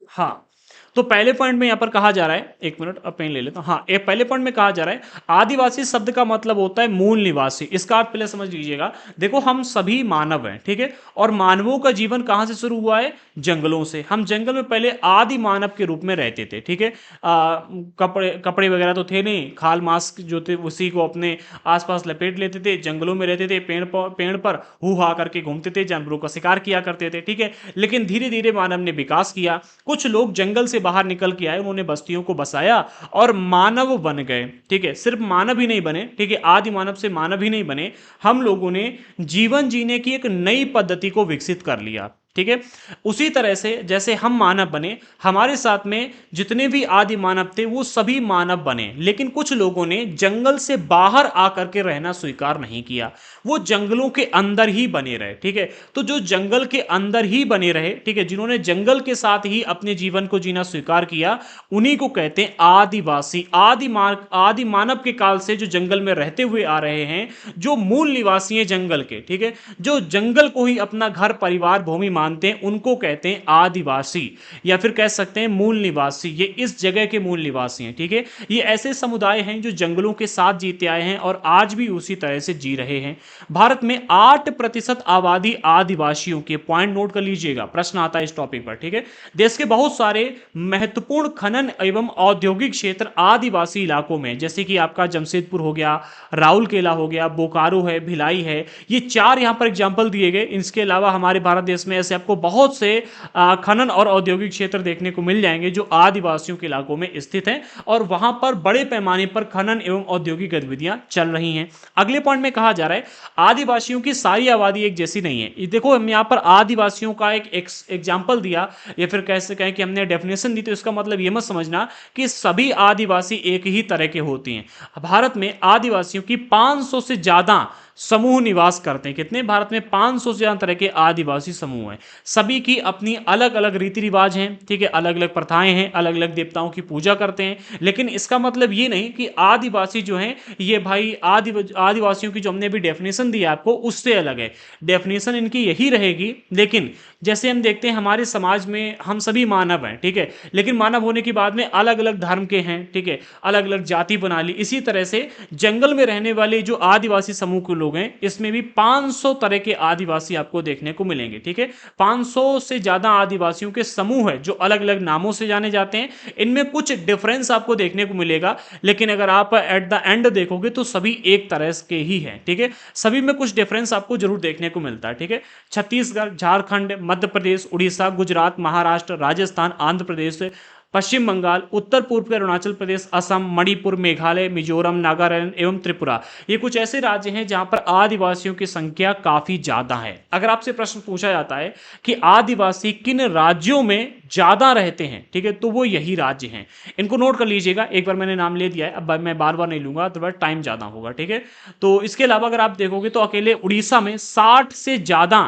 हाँ, तो पहले पॉइंट में यहां पर कहा जा रहा है, एक मिनट अब पेन ले लेता हूं। हाँ, एक पहले पॉइंट में कहा जा रहा है आदिवासी शब्द का मतलब होता है मूल निवासी। इसका आप पहले समझ लीजिएगा। देखो हम सभी मानव हैं, ठीक है, और मानवों का जीवन कहां से शुरू हुआ है? जंगलों से। हम जंगल में पहले आदि मानव के रूप में रहते थे, ठीक है। कपड़े कपड़े वगैरह तो थे नहीं, खाल मास्क जो थे उसी को अपने आसपास लपेट लेते थे, जंगलों में रहते थे, पेड़ पर हु हा करके घूमते थे, जानवरों का शिकार किया करते थे, ठीक है। लेकिन धीरे धीरे मानव ने विकास किया, कुछ लोग जंगल से बाहर निकल के आए, उन्होंने बस्तियों को बसाया और मानव बन गए, ठीक है। सिर्फ मानव ही नहीं बने, ठीक है, आदि मानव से मानव ही नहीं बने, हम लोगों ने जीवन जीने की एक नई पद्धति को विकसित कर लिया, ठीक है। उसी तरह से जैसे हम मानव बने, हमारे साथ में जितने भी आदि मानव थे वो सभी मानव बने, लेकिन कुछ लोगों ने जंगल से बाहर आकर के रहना स्वीकार नहीं किया, वो जंगलों के अंदर ही बने रहे, ठीक है। तो जो जंगल के अंदर ही बने रहे, ठीक है, जिन्होंने जंगल के साथ ही अपने जीवन को जीना स्वीकार किया, उन्हीं को कहते हैं आदिवासी। आदि मानव के काल से जो जंगल में रहते हुए आ रहे हैं, जो मूल निवासी हैं जंगल के, ठीक है, जो जंगल को ही अपना घर परिवार भूमि मानते हैं, उनको कहते हैं आदिवासी, या फिर कह सकते हैं मूल निवासी। ये इस जगह के मूल निवासी हैं, ठीक है। ये ऐसे समुदाय हैं जो जंगलों के साथ जीते आए हैं और आज भी उसी तरह से जी रहे हैं। भारत में 8% आबादी आदिवासियों के, पॉइंट नोट कर लीजिएगा, प्रश्न आता है इस टॉपिक पर, ठीक है। देश के बहुत सारे महत्वपूर्ण खनन एवं औद्योगिक क्षेत्र आदिवासी इलाकों में, जैसे कि आपका जमशेदपुर हो गया, राउरकेला हो गया, बोकारो है, भिलाई है, ये 4 यहां पर एग्जाम्पल दिए गए। इसके अलावा हमारे भारत देश में ऐसे आपको बहुत से खनन और औद्योगिक क्षेत्र देखने को मिल जाएंगे जो आदिवासियों के इलाकों में स्थित हैं और वहां पर बड़े पैमाने पर खनन एवं औद्योगिक गतिविधियां चल रही हैं। अगले पॉइंट में कहा जा रहा है आदिवासियों की सारी आबादी एक जैसी नहीं है। ये देखो, हम यहां पर आदिवासियों का एक एग्जाम्पल दिया, या फिर कैसे कहें कि हमने डेफिनेशन दी, तो इसका मतलब यह मत समझना कि सभी आदिवासी एक ही तरह के होते हैं। भारत में आदिवासियों की 500 से ज्यादा समूह निवास करते हैं। कितने? भारत में 500 से ज्यादा तरह के आदिवासी समूह हैं। सभी की अपनी अलग अलग रीति रिवाज हैं, ठीक है, अलग अलग प्रथाएं हैं, अलग अलग देवताओं की पूजा करते हैं। लेकिन इसका मतलब ये नहीं कि आदिवासी जो हैं ये भाई आदिवासियों की जो हमने भी डेफिनेशन दी आपको उससे अलग है। डेफिनेशन इनकी यही रहेगी, लेकिन जैसे हम देखते हैं हमारे समाज में हम सभी मानव हैं, ठीक है, लेकिन मानव होने के बाद में अलग अलग धर्म के हैं, ठीक है, अलग अलग जाति बना ली। इसी तरह से जंगल में रहने वाले जो आदिवासी समूह के लोग हैं, इसमें भी 500 तरह के आदिवासी आपको देखने को मिलेंगे, ठीक है। 500 से ज्यादा आदिवासियों के समूह है जो अलग अलग नामों से जाने जाते हैं। इनमें कुछ डिफरेंस आपको देखने को मिलेगा, लेकिन अगर आप एट द एंड देखोगे तो सभी एक तरह के ही हैं, ठीक है। सभी में कुछ डिफरेंस आपको जरूर देखने को मिलता है, ठीक है। छत्तीसगढ़, झारखंड, मध्य प्रदेश, उड़ीसा, गुजरात, महाराष्ट्र, राजस्थान, आंध्र प्रदेश, पश्चिम बंगाल, उत्तर पूर्व अरुणाचल प्रदेश, असम, मणिपुर, मेघालय, मिजोरम, नागालैंड एवं त्रिपुरा, ये कुछ ऐसे राज्य हैं जहां पर आदिवासियों की संख्या काफी ज्यादा है। अगर आपसे प्रश्न पूछा जाता है कि आदिवासी किन राज्यों में ज्यादा रहते हैं, ठीक है, तो वो यही राज्य हैं। इनको नोट कर लीजिएगा, एक बार मैंने नाम ले दिया है, अब मैं बार बार नहीं लूंगा, तो टाइम ज्यादा होगा, ठीक है। तो इसके अलावा अगर आप देखोगे तो अकेले उड़ीसा में 60 से ज्यादा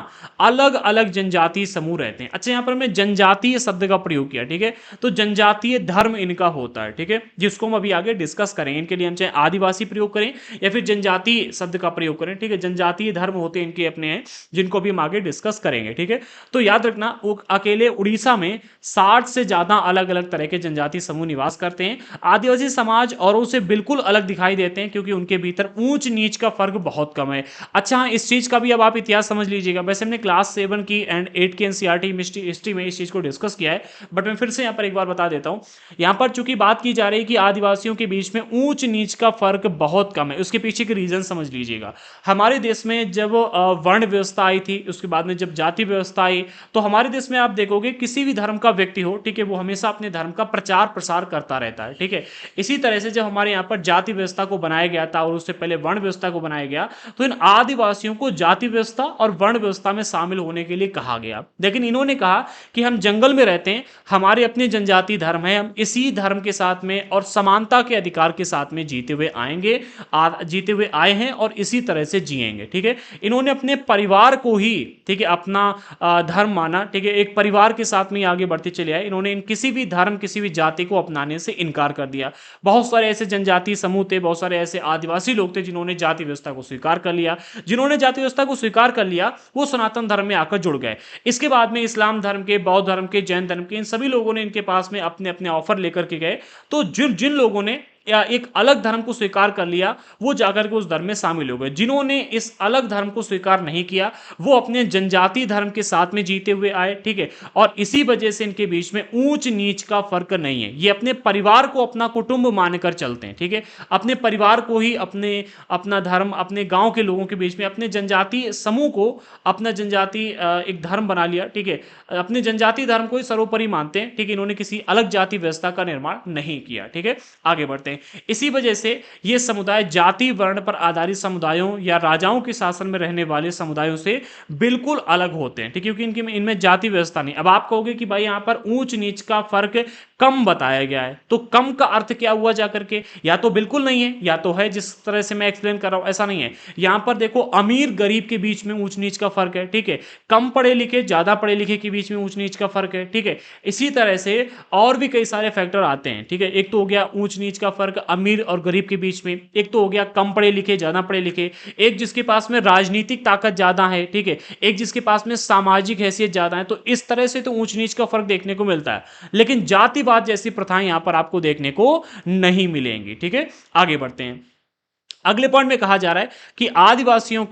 अलग अलग जनजातीय समूह रहते हैं। अच्छा, यहां पर मैं जनजातीय शब्द का प्रयोग किया, ठीक है, तो जनजातीय धर्म इनका होता है, ठीक है, जिसको हम अभी आगे डिस्कस करेंगे। इनके लिए हम चाहे आदिवासी प्रयोग करें या फिर जनजातीय शब्द का प्रयोग करें, ठीक है, जनजातीय धर्म होते हैं इनके अपने हैं, जिनको भी हम आगे डिस्कस करेंगे, ठीक है। तो याद रखना, वो अकेले उड़ीसा में 60 से ज्यादा अलग अलग तरह के जनजातीय समूह निवास करते हैं। आदिवासी समाज औरों से बिल्कुल अलग दिखाई देते हैं क्योंकि उनके भीतर ऊंच नीच का फर्क बहुत कम है। अच्छा हाँ, इस चीज का भी अब आप इतिहास समझ लीजिएगा। वैसे हमने क्लास 7 की एंड 8 की एनसीईआरटी हिस्ट्री में इस चीज को डिस्कस किया है, बट मैं फिर से यहाँ पर एक बार बता देता हूं। यहां पर चूंकि बात की जा रही है कि आदिवासियों के बीच में ऊंच नीच का फर्क बहुत कम है, उसके पीछे के रीजन समझ लीजिएगा। हमारे देश में जब वर्ण व्यवस्था आई थी, उसके बाद में जब जाति व्यवस्था आई, तो हमारे देश में आप देखोगे किसी भी धर्म का व्यक्ति हो, ठीक है, वो हमेशा अपने धर्म का प्रचार प्रसार करता रहता है, ठीक है। इसी तरह से जब हमारे यहाँ पर जाति व्यवस्था को बनाया गया था और उससे पहले वर्ण व्यवस्था को बनाया गया, तो इन आदिवासियों को जाति व्यवस्था और वर्ण व्यवस्था में शामिल होने के लिए कहा गया। लेकिन इन्होंने कहा कि हम जंगल में रहते हैं, हमारे अपने जनजाति धर्म है, हम इसी धर्म के साथ में और समानता के अधिकार के साथ में जीते हुए आएंगे, जीते हुए आए हैं और इसी तरह से जिएंगे, ठीक है। इन्होंने अपने परिवार को ही, ठीक है, अपना धर्म माना, ठीक है, एक परिवार के साथ में आगे बढ़ते चले आए, इन्होंने इन किसी भी धर्म, किसी भी जाति को अपनाने से इनकार कर दिया। बहुत सारे ऐसे जनजातीय समूह थे, बहुत सारे ऐसे आदिवासी लोग थे जिन्होंने जाति व्यवस्था को स्वीकार कर लिया। जिन्होंने जाति व्यवस्था को स्वीकार कर लिया वो सनातन धर्म में आकर जुड़ गए। इसके बाद में इस्लाम धर्म के, बौद्ध धर्म के, जैन धर्म के, इन सभी लोगों ने इनके पास में अपने अपने ऑफर लेकर के गए। तो जिन जिन लोगों ने या एक अलग धर्म को स्वीकार कर लिया वो जाकर के उस धर्म में शामिल हो गए। जिन्होंने इस अलग धर्म को स्वीकार नहीं किया वो अपने जनजातीय धर्म के साथ में जीते हुए आए, ठीक है। और इसी वजह से इनके बीच में ऊंच नीच का फर्क नहीं है। ये अपने परिवार को अपना कुटुंब मानकर चलते हैं, ठीक है। अपने परिवार को ही अपना धर्म, अपने गांव के लोगों के बीच में अपने जनजातीय समूह को अपना जनजातीय एक धर्म बना लिया, ठीक है। अपने जनजातीय धर्म को ही सर्वोपरि मानते हैं, ठीक है। इन्होंने किसी अलग जाति व्यवस्था का निर्माण नहीं किया, ठीक है। आगे बढ़ते हैं। इसी वजह से ये समुदाय जाति वर्ण पर आधारित समुदायों या राजाओं के शासन में रहने वाले समुदायों से बिल्कुल अलग होते हैं, ठीक है, क्योंकि इनमें जाति व्यवस्था नहीं। अब आप कहोगे कि भाई यहां पर ऊंच नीच का फर्क कम बताया गया है, तो कम का अर्थ क्या हुआ जाकर के? या तो बिल्कुल नहीं है या तो है, जिस तरह से मैं एक्सप्लेन कर रहा हूं ऐसा नहीं है। यहां पर देखो अमीर गरीब के बीच में ऊंच नीच का फर्क है, ठीक है। कम पढ़े लिखे ज्यादा पढ़े लिखे के बीच में ऊंच नीच का फर्क है, ठीक है। इसी तरह से और भी कई सारे फैक्टर आते हैं, ठीक है। एक तो हो गया ऊंच नीच का फर्क अमीर और गरीब के बीच में, एक तो हो गया कम पढ़े लिखे ज्यादा पढ़े लिखे, एक जिसके पास में राजनीतिक ताकत ज्यादा है, ठीक है, एक जिसके पास में सामाजिक हैसियत ज्यादा है। तो इस तरह से तो ऊंच नीच का फर्क देखने को मिलता है, लेकिन जातिवाद जैसी प्रथाएं यहां पर आपको देखने को नहीं मिलेंगी, ठीक है। आगे बढ़ते हैं। अगले पॉइंट में कहा जा रहा है कि आदिवासियों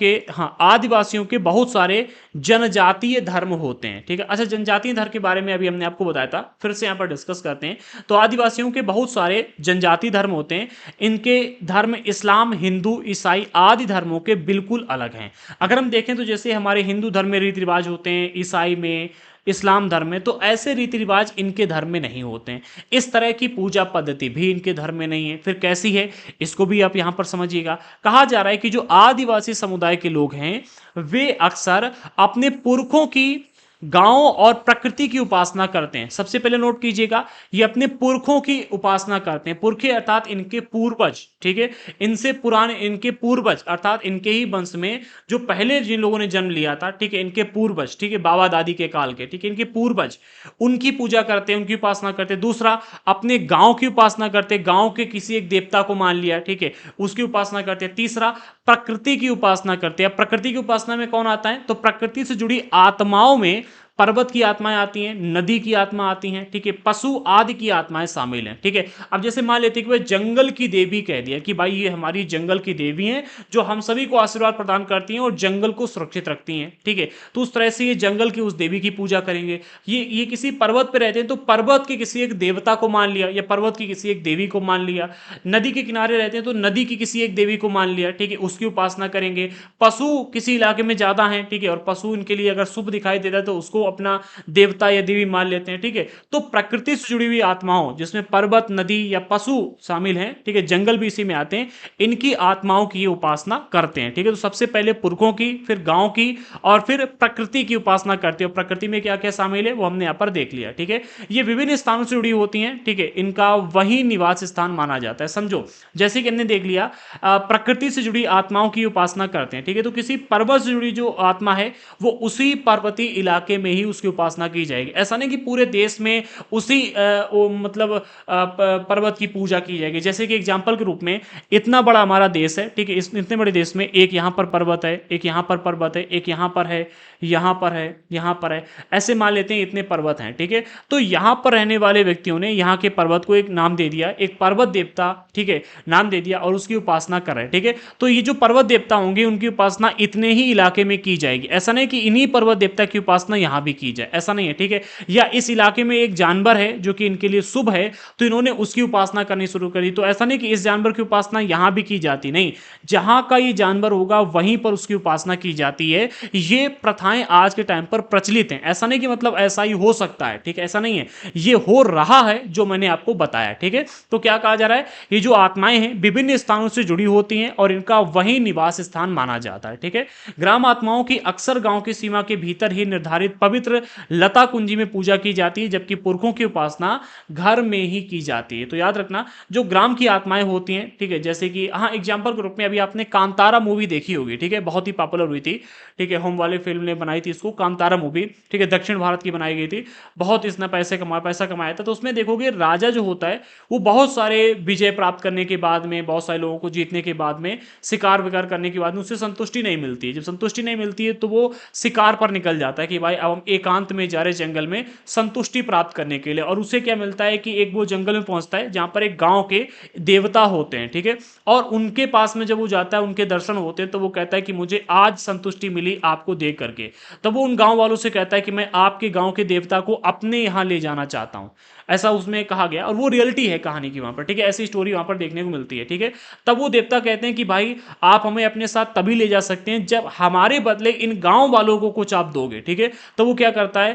के बहुत सारे जनजातीय धर्म होते हैं, ठीक है। अच्छा, जनजातीय धर्म के बारे में अभी हमने आपको बताया था, फिर से यहां पर डिस्कस करते हैं। तो आदिवासियों के बहुत सारे जनजातीय धर्म होते हैं। इनके धर्म इस्लाम, हिंदू, ईसाई आदि धर्मों के बिल्कुल अलग हैं। अगर हम देखें तो जैसे हमारे हिंदू धर्म में रीति रिवाज होते हैं, ईसाई में, इस्लाम धर्म में, तो ऐसे रीति रिवाज इनके धर्म में नहीं होते हैं। इस तरह की पूजा पद्धति भी इनके धर्म में नहीं है। फिर कैसी है इसको भी आप यहां पर समझिएगा। कहा जा रहा है कि जो आदिवासी समुदाय के लोग हैं वे अक्सर अपने पुरखों की गांव और प्रकृति की उपासना करते हैं। सबसे पहले नोट कीजिएगा, ये अपने पुरखों की उपासना करते हैं। पुरखे अर्थात इनके पूर्वज, ठीक है। इनसे पुराने इनके पूर्वज अर्थात इनके ही वंश में जो पहले जिन लोगों ने जन्म लिया था, ठीक है, इनके पूर्वज, ठीक है, बाबा दादी के काल के, ठीक है, इनके पूर्वज उनकी पूजा करते हैं, उनकी उपासना करते हैं। दूसरा, अपने गांव की उपासना करते हैं, गांव के किसी एक देवता को मान लिया, ठीक है, उसकी उपासना करते हैं। तीसरा, प्रकृति की उपासना करते हैं। प्रकृति की उपासना में कौन आता है? तो प्रकृति से जुड़ी आत्माओं में पर्वत की आत्माएं आती हैं, नदी की आत्मा आती हैं, ठीक है, पशु आदि की आत्माएं शामिल हैं, ठीक है। अब जैसे मान लेते हैं कि वह जंगल की देवी कह दिया कि भाई ये हमारी जंगल की देवी हैं जो हम सभी को आशीर्वाद प्रदान करती हैं और जंगल को सुरक्षित रखती हैं, ठीक है। तो उस तरह से ये जंगल की उस देवी की पूजा करेंगे। ये किसी पर्वत पर रहते हैं तो पर्वत के किसी एक देवता को मान लिया या पर्वत की किसी एक देवी को मान लिया। नदी के किनारे रहते हैं तो नदी की किसी एक देवी को मान लिया, ठीक है, उसकी उपासना करेंगे। पशु किसी इलाके में ज्यादा हैं, ठीक है, और पशु इनके लिए अगर शुभ दिखाई देता है तो उसको अपना देवता या देवी मान लेते हैं, ठीक है। तो प्रकृति से जुड़ी हुई आत्माओं जिसमें पर्वत, नदी या पशु शामिल हैं, ठीक है, जंगल भी इसी में आते हैं, इनकी आत्माओं की उपासना करते हैं, ठीक है। तो सबसे पहले पुरखों की, फिर गांव की और फिर प्रकृति की उपासना करते हैं। प्रकृति में क्या क्या शामिल है वो हमने यहां पर देख लिया, ठीक है। ये विभिन्न स्थानों से जुड़ी होती हैं, ठीक है, इनका वही निवास स्थान माना जाता है। समझो, जैसे कि हमने देख लिया प्रकृति से जुड़ी आत्माओं की उपासना करते हैं, ठीक है। तो किसी पर्वत से जुड़ी जो आत्मा है वो उसी पर्वतीय इलाके में ही उसकी उपासना की जाएगी। ऐसा नहीं कि पूरे देश में उसी पर्वत की पूजा की जाएगी। जैसे कि एग्जांपल के रूप में इतना बड़ा हमारा देश है, ठीक है, इस इतने बड़े देश में एक यहां पर पर्वत है, एक यहां पर पर्वत है, एक यहां पर है, यहां पर है, यहां पर है, ऐसे मान लेते हैं इतने पर्वत हैं, ठीक है। तो यहां पर रहने वाले व्यक्तियों ने यहां के पर्वत को एक नाम दे दिया, एक पर्वत देवता, ठीक है, नाम दे दिया और उसकी उपासना कर रहे हैं, ठीक है। तो ये जो पर्वत देवता होंगे उनकी उपासना इतने ही इलाके में की जाएगी। ऐसा नहीं कि इन्हीं पर्वत देवता की उपासना यहां भी की जाए, ऐसा नहीं है, ठीक है। या इस इलाके में एक जानवर है जो कि इनके लिए शुभ है तो इन्होंने उसकी उपासना करनी शुरू करी। तो ऐसा नहीं कि इस जानवर की उपासना यहां भी की जाती, नहीं, जहां का ये जानवर होगा वहीं पर उसकी उपासना की जाती है। ये प्रथाएं आज के टाइम पर प्रचलित हैं। ऐसा नहीं कि मतलब ऐसा ही हो सकता है, ठीक है, ऐसा नहीं है, ये हो रहा है जो मैंने आपको बताया, ठीक है। तो क्या कहा जा रहा है, ये जो आत्माएं हैं विभिन्न स्थानों से जुड़ी होती हैं और इनका वही निवास स्थान माना जाता है, ठीक है। ग्राम आत्माओं की अक्सर गांव की सीमा के भीतर ही निर्धारित पवित्र लता कुंजी में पूजा की जाती है, जबकि पुरखों की उपासना घर में ही की जाती है। तो याद रखना, जो ग्राम की आत्माएं होती हैं, ठीक है, जैसे कि हाँ, एग्जाम्पल के रूप में अभी आपने कांतारा मूवी देखी होगी, ठीक है, बहुत ही पॉपुलर हुई थी, ठीक है, होम वाले फिल्म ने बनाई थी इसको, कांतारा मूवी, ठीक है, दक्षिण भारत की बनाई गई थी, बहुत इसने पैसा कमाया था। तो उसमें देखोगे राजा जो होता है वो बहुत सारे विजय प्राप्त करने के बाद में, बहुत सारे लोगों को जीतने के बाद में, शिकार विकार करने के बाद में उसे संतुष्टि नहीं मिलती है। जब संतुष्टि नहीं मिलती है तो वो शिकार पर निकल जाता है कि भाई अब हम एकांत में जा रहे जंगल में संतुष्टि प्राप्त करने के लिए। और उसे क्या मिलता है कि एक वो जंगल में पहुंचता है जहां पर एक गांव के देवता होते हैं, ठीक है, और उनके पास में जब वो जाता है, उनके दर्शन होते हैं, तो वो कहता है कि मुझे आज संतुष्टि मिली आपको देख करके। तब वो उन गांव वालों से कहता है कि मैं आपके गांव के देवता को अपने यहां ले जाना चाहता हूं, ऐसा उसमें कहा गया, और वो रियलिटी है कहानी की वहां पर, ठीक है, ऐसी स्टोरी वहां पर देखने को मिलती है, ठीक है। तब वो देवता कहते हैं कि भाई आप हमें अपने साथ तभी ले जा सकते हैं जब हमारे बदले इन गांव वालों को कुछ आप दोगे, ठीक है। तो वो क्या करता है,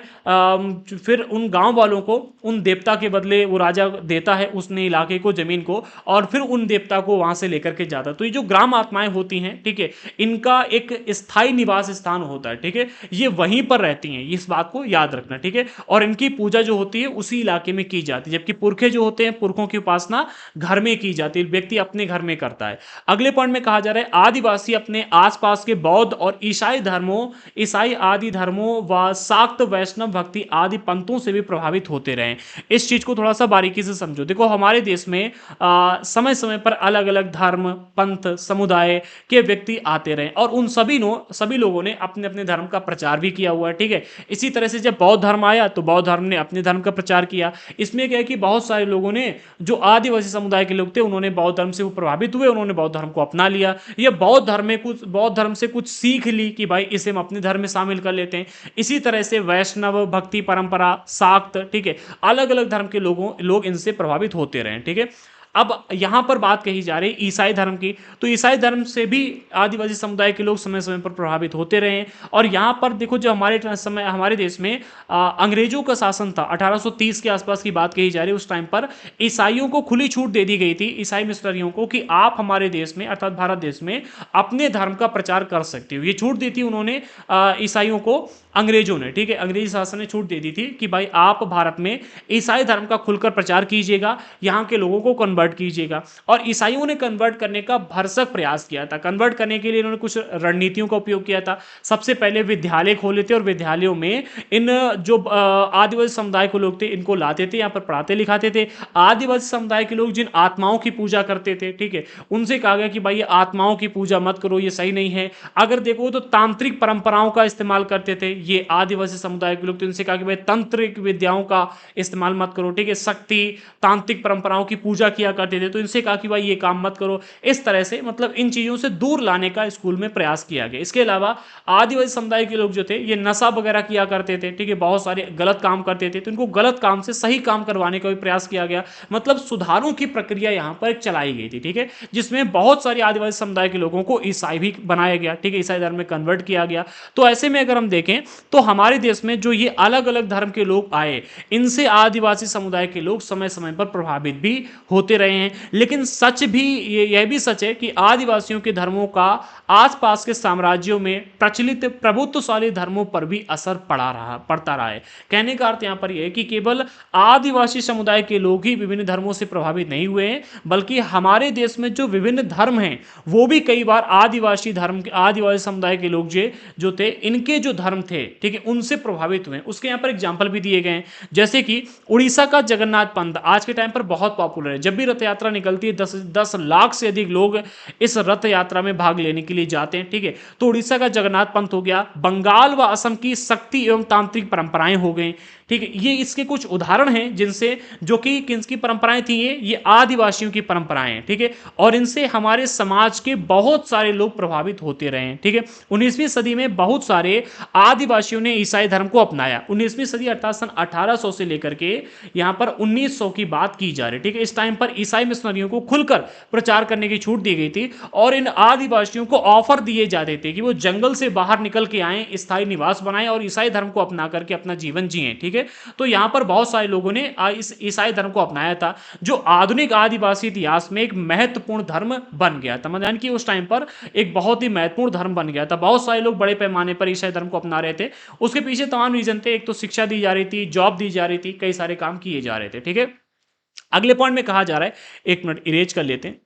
फिर उन गांव वालों को उन देवता के बदले वो राजा देता है उसने इलाके को, जमीन को, और फिर उन देवता को वहां से लेकर के जाता है। तो ये जो ग्राम आत्माएं होती हैं, ठीक है, इनका एक स्थायी निवास स्थान होता है, ठीक है, ये वहीं पर रहती हैं, इस बात को याद रखना, ठीक है। और इनकी पूजा जो होती है उसी इलाके में की जाती है, जबकि पुरखे जो होते हैं, पुरखों की उपासना घर में की जाती है, व्यक्ति अपने घर में करता है। अगले पॉइंट में कहा जा रहा है आदिवासी अपने आसपास के बौद्ध और ईसाई आदि धर्मों व शाक्त वैष्णव भक्ति आदि पंथों से भी प्रभावित होते रहे। इस चीज को थोड़ा सा बारीकी से समझो। देखो हमारे देश में समय समय पर अलग अलग धर्म, पंथ, समुदाय के व्यक्ति आते रहे, और उन सभी लोगों ने अपने अपने धर्म का प्रचार भी किया हुआ है, ठीक है। इसी तरह से जब बौद्ध धर्म आया तो बौद्ध धर्म ने अपने धर्म का प्रचार किया। इसमें क्या है कि बहुत सारे लोगों ने, जो आदिवासी समुदाय के लोग थे, उन्होंने बौद्ध धर्म से वो प्रभावित हुए, उन्होंने बौद्ध धर्म को अपना लिया, या बौद्ध धर्म से कुछ सीख ली कि भाई इसे हम अपने धर्म में शामिल कर लेते हैं। इसी तरह से वैष्णव भक्ति परंपरा, शाक्त, ठीक है, अलग अलग धर्म के लोग इनसे प्रभावित होते रहे, ठीक है। अब यहां पर बात कही जा रही है ईसाई धर्म की, तो ईसाई धर्म से भी आदिवासी समुदाय के लोग समय समय पर प्रभावित होते रहे हैं। और यहां पर देखो, जो हमारे देश में अंग्रेजों का शासन था, 1830 के आसपास की बात कही जा रही है, उस टाइम पर ईसाइयों को खुली छूट दे दी गई थी, ईसाई मिशनरियों को, कि आप हमारे देश में अर्थात भारत देश में अपने धर्म का प्रचार कर सकते हो। ये छूट दी थी उन्होंने ईसाइयों को, अंग्रेजों ने, ठीक है, अंग्रेजी शासन ने छूट दे दी थी कि भाई आप भारत में ईसाई धर्म का खुलकर प्रचार कीजिएगा, यहाँ के लोगों को कन्वर्ट कीजिएगा। और ईसाइयों ने कन्वर्ट करने का भरसक प्रयास किया था। कन्वर्ट करने के लिए इन्होंने कुछ रणनीतियों का उपयोग किया था। सबसे पहले विद्यालय खोले थे, और विद्यालयों में इन जो आदिवासी समुदाय के लोग थे इनको लाते थे, यहाँ पर पढ़ाते लिखाते थे। आदिवासी समुदाय के लोग जिन आत्माओं की पूजा करते थे, ठीक है, उनसे कहा गया कि भाई ये आत्माओं की पूजा मत करो, ये सही नहीं है। अगर देखो तो तांत्रिक परंपराओं का इस्तेमाल करते थे ये आदिवासी समुदाय के लोग, तो इनसे कहा कि भाई तंत्रिक विद्याओं का इस्तेमाल मत करो, ठीक है, शक्ति तांत्रिक परंपराओं की पूजा किया करते थे, तो इनसे कहा कि भाई ये काम मत करो। इस तरह से मतलब इन चीजों से दूर लाने का स्कूल में प्रयास किया गया। इसके अलावा आदिवासी समुदाय के लोग जो थे ये नशा वगैरह किया करते थे, ठीक है, बहुत सारे गलत काम करते थे, तो इनको गलत काम से सही काम करवाने का भी प्रयास किया गया। मतलब सुधारों की प्रक्रिया यहां पर चलाई गई थी, ठीक है, जिसमें बहुत सारे आदिवासी समुदाय के लोगों को ईसाई भी बनाया गया, ठीक है, ईसाई धर्म में कन्वर्ट किया गया। तो ऐसे में अगर हम देखें तो हमारे देश में जो ये अलग अलग धर्म के लोग आए, इनसे आदिवासी समुदाय के लोग समय समय पर प्रभावित भी होते रहे हैं। लेकिन सच भी यह भी सच है कि आदिवासियों के धर्मों का आसपास के साम्राज्यों में प्रचलित प्रभुत्वशाली धर्मों पर भी असर पड़ता रहा है। कहने का अर्थ यहां पर यह है कि केवल आदिवासी समुदाय के लोग ही विभिन्न धर्मों से प्रभावित नहीं हुए हैं, बल्कि हमारे देश में जो विभिन्न धर्म हैं वो भी कई बार आदिवासी समुदाय के लोग जो थे, इनके जो धर्म थे, ठीक है, उनसे प्रभावित हुए। उसके यहां पर एग्जाम्पल भी दिए गए हैं, जैसे कि उड़ीसा का जगन्नाथ पंथ आज के टाइम पर बहुत पॉपुलर है। जब भी रथ यात्रा निकलती है 10 लाख से अधिक लोग इस रथ यात्रा में भाग लेने के लिए जाते हैं, ठीक है। तो उड़ीसा का जगन्नाथ पंथ हो गया, बंगाल व असम की शक्ति एवं तांत्रिक परंपराएं हो गई, ठीक है। ये इसके कुछ उदाहरण हैं जिनसे, जो कि किसकी परंपराएं थी, ये आदिवासियों की परंपराएं हैं, ठीक है, और इनसे हमारे समाज के बहुत सारे लोग प्रभावित होते रहे हैं, ठीक है। 19वीं सदी में बहुत सारे आदिवासियों ने ईसाई धर्म को अपनाया। 19वीं सदी अर्थात सन 1800 से लेकर के यहां पर 1900 की बात की जा रही है, ठीक है। इस टाइम पर ईसाई मिशनरियों को खुलकर प्रचार करने की छूट दी गई थी, और इन आदिवासियों को ऑफर दिए जाते थे कि वो जंगल से बाहर निकल के आए, स्थायी निवास बनाएं और ईसाई धर्म को अपना करके अपना जीवन जिए, ठीक है। ठीक है। तो यहाँ पर बहुत सारे लोगों ने इस ईसाई धर्म को अपनाया था, जो आधुनिक आदिवासी इतिहास में एक महत्वपूर्ण धर्म बन गया था। मतलब यानी कि उस टाइम पर एक बहुत ही महत्वपूर्ण धर्म बन गया था। बहुत सारे लोग बड़े पैमाने पर ईसाई धर्म को अपना रहे थे। उसके पीछे तमाम रीजन थे। एक तो शिक्षा दी जा रही थी, जॉब दी जा रही थी, कई सारे काम किए जा रहे थे, ठीक है। अगले पॉइंट में कहा जा रहा है, एक मिनट इरेज कर लेते हैं।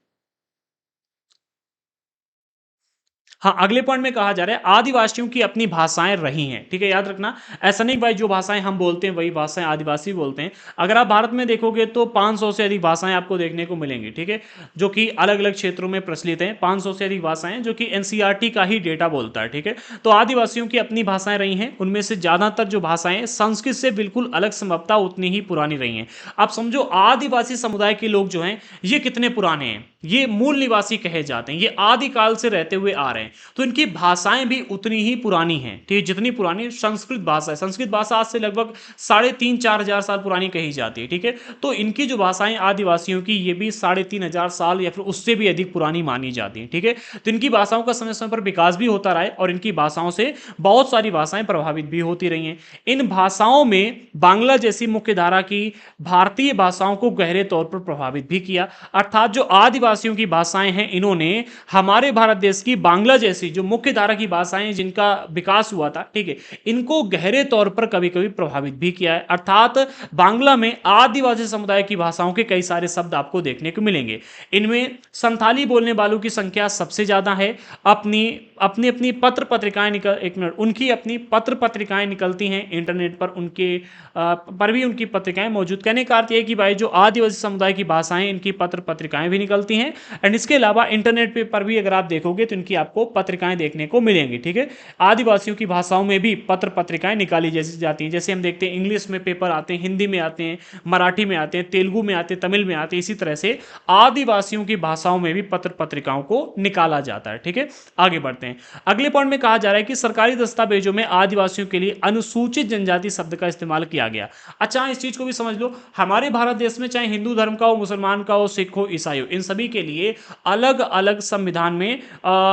हाँ, अगले पॉइंट में कहा जा रहा है आदिवासियों की अपनी भाषाएं रही हैं, ठीक है, याद रखना। ऐसा नहीं भाई जो भाषाएं हम बोलते हैं वही भाषाएं आदिवासी बोलते हैं। अगर आप भारत में देखोगे तो 500 से अधिक भाषाएं आपको देखने को मिलेंगी, ठीक है, जो कि अलग अलग क्षेत्रों में प्रचलित हैं। 500 से अधिक भाषाएं जो कि एनसीईआरटी का ही डेटा बोलता है, ठीक है। तो आदिवासियों की अपनी भाषाएं रही हैं, उनमें से ज्यादातर जो भाषाएं संस्कृत से बिल्कुल अलग, संभवतः उतनी ही पुरानी रही हैं। आप समझो आदिवासी समुदाय के लोग जो हैं ये कितने पुराने हैं, ये मूल निवासी कहे जाते हैं, ये आदिकाल से रहते हुए आ रहे हैं। तो इनकी भाषाएं भी उतनी ही पुरानी हैं, ठीक है, जितनी पुरानी संस्कृत भाषा है। संस्कृत भाषा आज से लगभग 3,500-4,000 साल पुरानी कही जाती है, ठीक है। तो इनकी जो भाषाएं आदिवासियों की, ये भी 3,500 साल या फिर उससे भी अधिक पुरानी मानी जाती है, ठीक है। तो इनकी भाषाओं का समय समय पर विकास भी होता रहा है और इनकी भाषाओं से बहुत सारी भाषाएं प्रभावित भी होती रही हैं। इन भाषाओं में बांग्ला जैसी मुख्य धारा की भारतीय भाषाओं को गहरे तौर पर प्रभावित भी किया। अर्थात जो आदिवासियों की भाषाएं हैं, इन्होंने हमारे भारत देश की बांग्ला जैसी जो मुख्य धारा की भाषाएं जिनका विकास हुआ था, ठीक है, इनको गहरे तौर पर कभी कभी प्रभावित भी किया है। अर्थात बांग्ला में आदिवासी समुदाय की भाषाओं के कई सारे शब्द आपको देखने को मिलेंगे। इनमें संथाली बोलने वालों की संख्या सबसे ज्यादा है। अपनी अपनी अपनी पत्र पत्रिकाएं निकल एक मिनट उनकी अपनी पत्र पत्रिकाएं निकलती हैं इंटरनेट पर, उनके पर भी उनकी पत्रिकाएं मौजूद। कहने का अर्थ यह कि भाई जो आदिवासी समुदाय की भाषाएं, इनकी पत्र पत्रिकाएं भी निकलती हैं। एंड इसके अलावा इंटरनेट पे पर भी अगर आप देखोगे तो इनकी आपको पत्रिकाएं देखने को मिलेंगी, ठीक है। आदिवासियों की भाषाओं में भी पत्र पत्रिकाएं निकाली जैसी जाती हैं। जैसे हम देखते हैं इंग्लिश में पेपर आते हैं, हिंदी में आते हैं, मराठी में आते हैं, तेलुगु में आते हैं, तमिल में आते हैं। इसी तरह से आदिवासियों की भाषाओं में भी पत्र पत्रिकाओं को निकाला जाता है, ठीक है। आगे बढ़ते हैं। अगले पॉइंट में कहा जा रहा है कि सरकारी दस्तावेजों में आदिवासियों के लिए अनुसूचित जनजाति शब्द का इस्तेमाल किया गया। अच्छा, इस चीज को भी समझ लो, हमारे भारत देश में चाहे हिंदू धर्म का हो, मुसलमान का हो, सिख हो, ईसाई हो, इन सभी के लिए अलग अलग संविधान में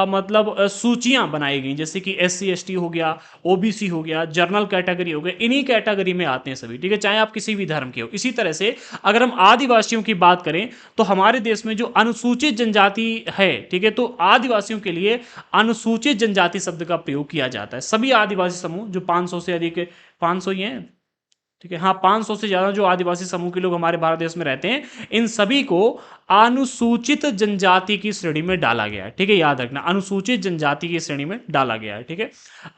मतलब सूचियां बनाई गई। जैसे कि SC ST हो गया, OBC हो गया, जनरल कैटेगरी हो गया, इन्हीं कैटेगरी में आते हैं सभी, ठीक है, चाहे आप किसी भी धर्म के हो। इसी तरह से अगर हम आदिवासियों की बात करें तो हमारे देश में जो अनुसूचित जनजाति है, ठीक है, तो आदिवासियों के लिए अनुसूचित जनजाति शब्द का प्रयोग किया जाता है। सभी आदिवासी समूह जो 500 से अधिक, 500 ही हैं, ठीक है, हाँ, 500 से ज्यादा जो आदिवासी समूह के लोग हमारे भारत देश में रहते हैं, इन सभी को अनुसूचित जनजाति की श्रेणी में डाला गया है, ठीक है, याद रखना, अनुसूचित जनजाति की श्रेणी में डाला गया है, ठीक है।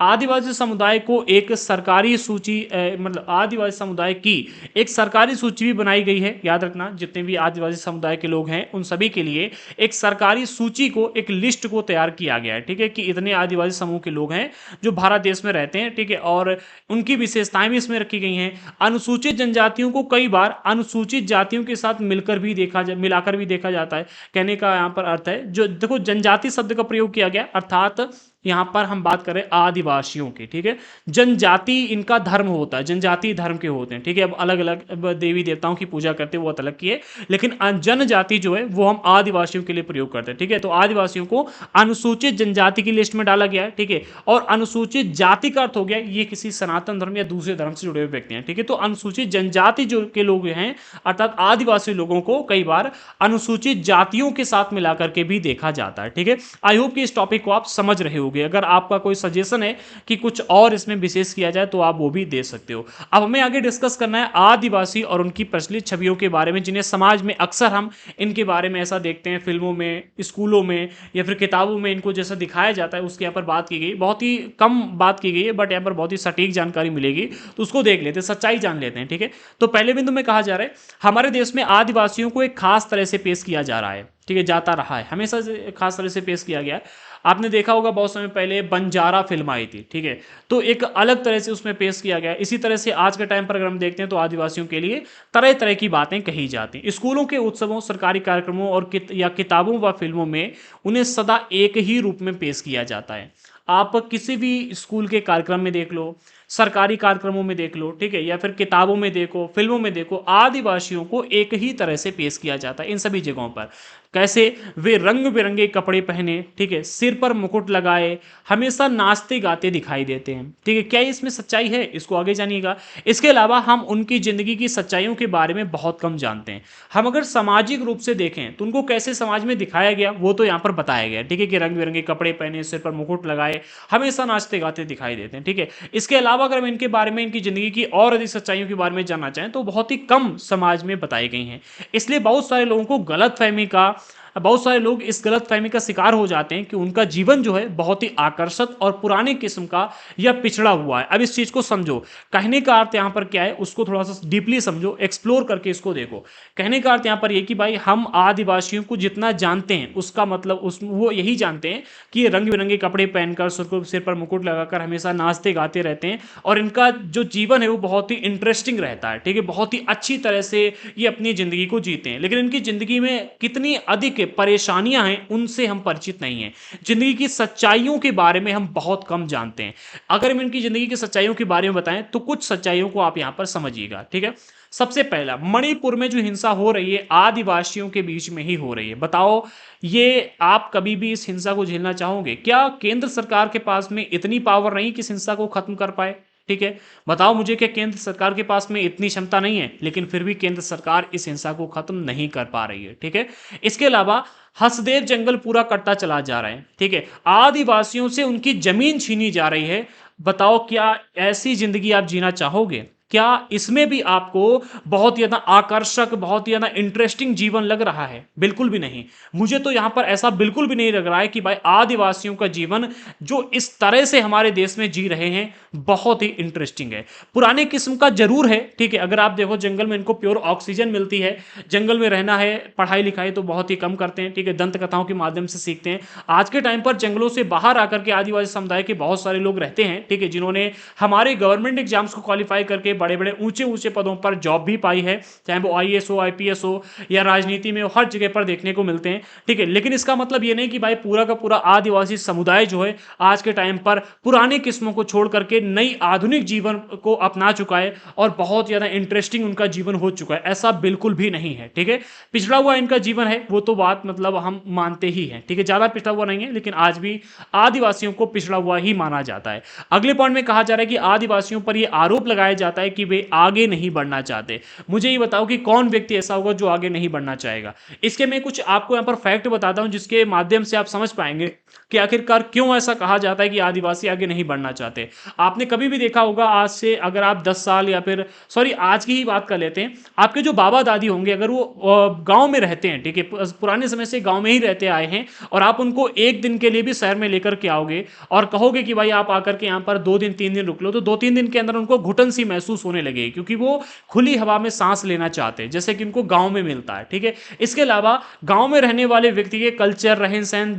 आदिवासी समुदाय को एक सरकारी सूची मतलब आदिवासी समुदाय की एक सरकारी सूची भी बनाई गई है। याद रखना, जितने भी आदिवासी समुदाय के लोग हैं उन सभी के लिए एक सरकारी सूची को, एक लिस्ट को तैयार किया गया है, ठीक है, कि इतने आदिवासी समूह के लोग हैं जो भारत देश में रहते हैं, ठीक है, और उनकी विशेषताएं भी इसमें रखी गई हैं। अनुसूचित जनजातियों को कई बार अनुसूचित जातियों के साथ मिलाकर भी देखा जाता है। कहने का यहां पर अर्थ है, जो देखो जनजाति शब्द का प्रयोग किया गया, अर्थात यहां पर हम बात करें आदिवासियों की, ठीक है। जनजाति इनका धर्म होता है, जनजाति धर्म के होते हैं, ठीक है। अब अलग अलग देवी देवताओं की पूजा करते हैं, वो अलग की है, लेकिन जनजाति जो है वो हम आदिवासियों के लिए प्रयोग करते हैं, ठीक है। तो आदिवासियों को अनुसूचित जनजाति की लिस्ट में डाला गया है, ठीक है। और अनुसूचित जाति का अर्थ हो गया ये किसी सनातन धर्म या दूसरे धर्म से जुड़े हुए व्यक्ति हैं, ठीक है। तो अनुसूचित जनजाति जो के लोग हैं, अर्थात आदिवासी लोगों को कई बार अनुसूचित जातियों के साथ मिलाकर के भी देखा जाता है, ठीक है। आई होप कि इस टॉपिक को आप समझ रहे होंगे। अगर आपका कोई सजेशन है कि कुछ और इसमें विशेष किया जाए तो आप वो भी दे सकते हो। अब हमें आगे डिस्कस करना है आदिवासी और उनकी प्रचलित छवियों के बारे में, जिन्हें समाज में अक्सर हम इनके बारे में ऐसा देखते हैं, फिल्मों में, स्कूलों में या फिर किताबों में इनको जैसा दिखाया जाता है, उसके यहाँ पर बात की गई, बहुत ही कम बात की गई है, बट यहाँ पर बहुत ही सटीक जानकारी मिलेगी, तो उसको देख लेते हैं, सच्चाई जान लेते हैं, ठीक है। तो पहले बिंदु में कहा जा रहा है हमारे देश में आदिवासियों को एक खास तरह से पेश किया जा रहा है, ठीक है, जाता रहा है, हमेशा से खास तरह से पेश किया गया है। आपने देखा होगा बहुत समय पहले बंजारा फिल्म आई थी, ठीक है, तो एक अलग तरह से उसमें पेश किया गया। इसी तरह से आज के टाइम पर अगर हम देखते हैं तो आदिवासियों के लिए तरह तरह की बातें कही जाती हैं। स्कूलों के उत्सवों, सरकारी कार्यक्रमों और या किताबों व फिल्मों में उन्हें सदा एक ही रूप में पेश किया जाता है। आप किसी भी स्कूल के कार्यक्रम में देख लो, सरकारी कार्यक्रमों में देख लो, ठीक है, या फिर किताबों में देखो, फिल्मों में देखो, आदिवासियों को एक ही तरह से पेश किया जाता है इन सभी जगहों पर। कैसे? वे रंग बिरंगे कपड़े पहने, ठीक है, सिर पर मुकुट लगाए, हमेशा नाचते गाते दिखाई देते हैं, ठीक है। क्या इसमें सच्चाई है? इसको आगे जानिएगा। इसके अलावा हम उनकी जिंदगी की सच्चाइयों के बारे में बहुत कम जानते हैं। हम अगर सामाजिक रूप से देखें तो उनको कैसे समाज में दिखाया गया वो तो यहाँ पर बताया गया, ठीक है, कि रंग बिरंगे कपड़े पहने, सिर पर मुकुट लगाए, हमेशा नाचते गाते दिखाई देते हैं, ठीक है। इसके अलावा अगर हम इनके बारे में, इनकी जिंदगी की और अधिक सच्चाइयों के बारे में जानना चाहें तो बहुत ही कम समाज में बताई गई हैं। इसलिए बहुत सारे लोगों को बहुत सारे लोग इस गलतफहमी का शिकार हो जाते हैं कि उनका जीवन जो है बहुत ही आकर्षक और पुराने किस्म का या पिछड़ा हुआ है। अब इस चीज को समझो। कहने का अर्थ यहां पर क्या है उसको थोड़ा सा डीपली समझो, एक्सप्लोर करके इसको देखो। कहने का अर्थ यहां पर यह कि भाई हम आदिवासियों को जितना जानते हैं उसका मतलब वो यही जानते हैं कि ये रंग बिरंगे कपड़े पहनकर, सिर पर मुकुट लगाकर हमेशा नाचते गाते रहते हैं और इनका जो जीवन है वो बहुत ही इंटरेस्टिंग रहता है, ठीक है, बहुत ही अच्छी तरह से ये अपनी जिंदगी को जीते हैं। लेकिन इनकी जिंदगी में कितनी अधिक परेशानियां हैं उनसे हम परिचित नहीं हैं। जिंदगी की सच्चाइयों के बारे में हम बहुत कम जानते हैं। अगर हम इनकी जिंदगी की सच्चाइयों के बारे में बताएं तो कुछ सच्चाइयों को आप यहां पर समझिएगा, ठीक है। सबसे पहला, मणिपुर में जो हिंसा हो रही है आदिवासियों के बीच में ही हो रही है। बताओ, ये आप कभी भी इस हिंसा को झेलना चाहोगे? क्या केंद्र सरकार के पास में इतनी पावर नहीं कि इस हिंसा को खत्म कर पाए? ठीक है, बताओ मुझे, क्या केंद्र सरकार के पास में इतनी क्षमता नहीं है? लेकिन फिर भी केंद्र सरकार इस हिंसा को खत्म नहीं कर पा रही है, ठीक है। इसके अलावा हसदेव जंगल पूरा कटता चला जा रहा है, ठीक है, आदिवासियों से उनकी जमीन छीनी जा रही है। बताओ, क्या ऐसी जिंदगी आप जीना चाहोगे? क्या इसमें भी आपको बहुत ज्यादा आकर्षक, बहुत ज्यादा इंटरेस्टिंग जीवन लग रहा है? बिल्कुल भी नहीं। मुझे तो यहां पर ऐसा बिल्कुल भी नहीं लग रहा है कि भाई आदिवासियों का जीवन जो इस तरह से हमारे देश में जी रहे हैं बहुत ही इंटरेस्टिंग है। पुराने किस्म का जरूर है, ठीक है। अगर आप देखो, जंगल में इनको प्योर ऑक्सीजन मिलती है, जंगल में रहना है, पढ़ाई लिखाई तो बहुत ही कम करते हैं, ठीक है, दंत कथाओं के माध्यम से सीखते हैं। आज के टाइम पर जंगलों से बाहर आकर के आदिवासी समुदाय के बहुत सारे लोग रहते हैं, ठीक है, जिन्होंने हमारे गवर्नमेंट एग्जाम्स को क्वालिफाई करके बड़े बड़े ऊंचे ऊंचे पदों पर जॉब भी पाई है, चाहे वो आईएएस हो, आईपीएस हो, या राजनीति में हो, हर जगह पर देखने को मिलते हैं, ठीक है। लेकिन इसका मतलब ये नहीं कि भाई पूरा का पूरा आदिवासी समुदाय जो है आज के टाइम पर पुरानी किस्मों को छोड़ करके नई आधुनिक जीवन को अपना चुका है और बहुत ज्यादा इंटरेस्टिंग उनका जीवन हो चुका है। ऐसा बिल्कुल भी नहीं है, ठीक है। पिछड़ा हुआ इनका जीवन है वो तो बात मतलब हम मानते ही हैं, ठीक है, ज्यादा पिछड़ा हुआ नहीं है, लेकिन आज भी आदिवासियों को पिछड़ा हुआ ही माना जाता है। अगले पॉइंट में कहा जा रहा है कि आदिवासियों पर यह आरोप लगाया जाता है कि वे आगे नहीं बढ़ना चाहते। मुझे ये बताओ कि कौन व्यक्ति ऐसा होगा जो आगे नहीं बढ़ना चाहेगा? इसके मैं कुछ आपको यहां पर फैक्ट बताता हूं जिसके माध्यम से आप समझ पाएंगे कि आखिरकार क्यों ऐसा कहा जाता है कि आदिवासी आगे नहीं बढ़ना चाहते। आपने कभी भी देखा होगा, आज से अगर आप 10 साल या फिर सॉरी आज की ही बात कर लेते हैं, आपके जो बाबा दादी होंगे अगर वो गांव में रहते हैं, ठीक है, पुराने समय से गांव में ही रहते आए हैं, और आप उनको एक दिन के लिए भी शहर में लेकर के आओगे और कहोगे कि भाई आप आकर के यहाँ पर 2 दिन 3 दिन रुक लो, तो 2-3 दिन के अंदर उनको घुटन सी महसूस होने लगेगी, क्योंकि वो खुली हवा में सांस लेना चाहते हैं जैसे कि उनको गांव में मिलता है, ठीक है। इसके अलावा गांव में रहने वाले व्यक्ति के कल्चर, रहन सहन,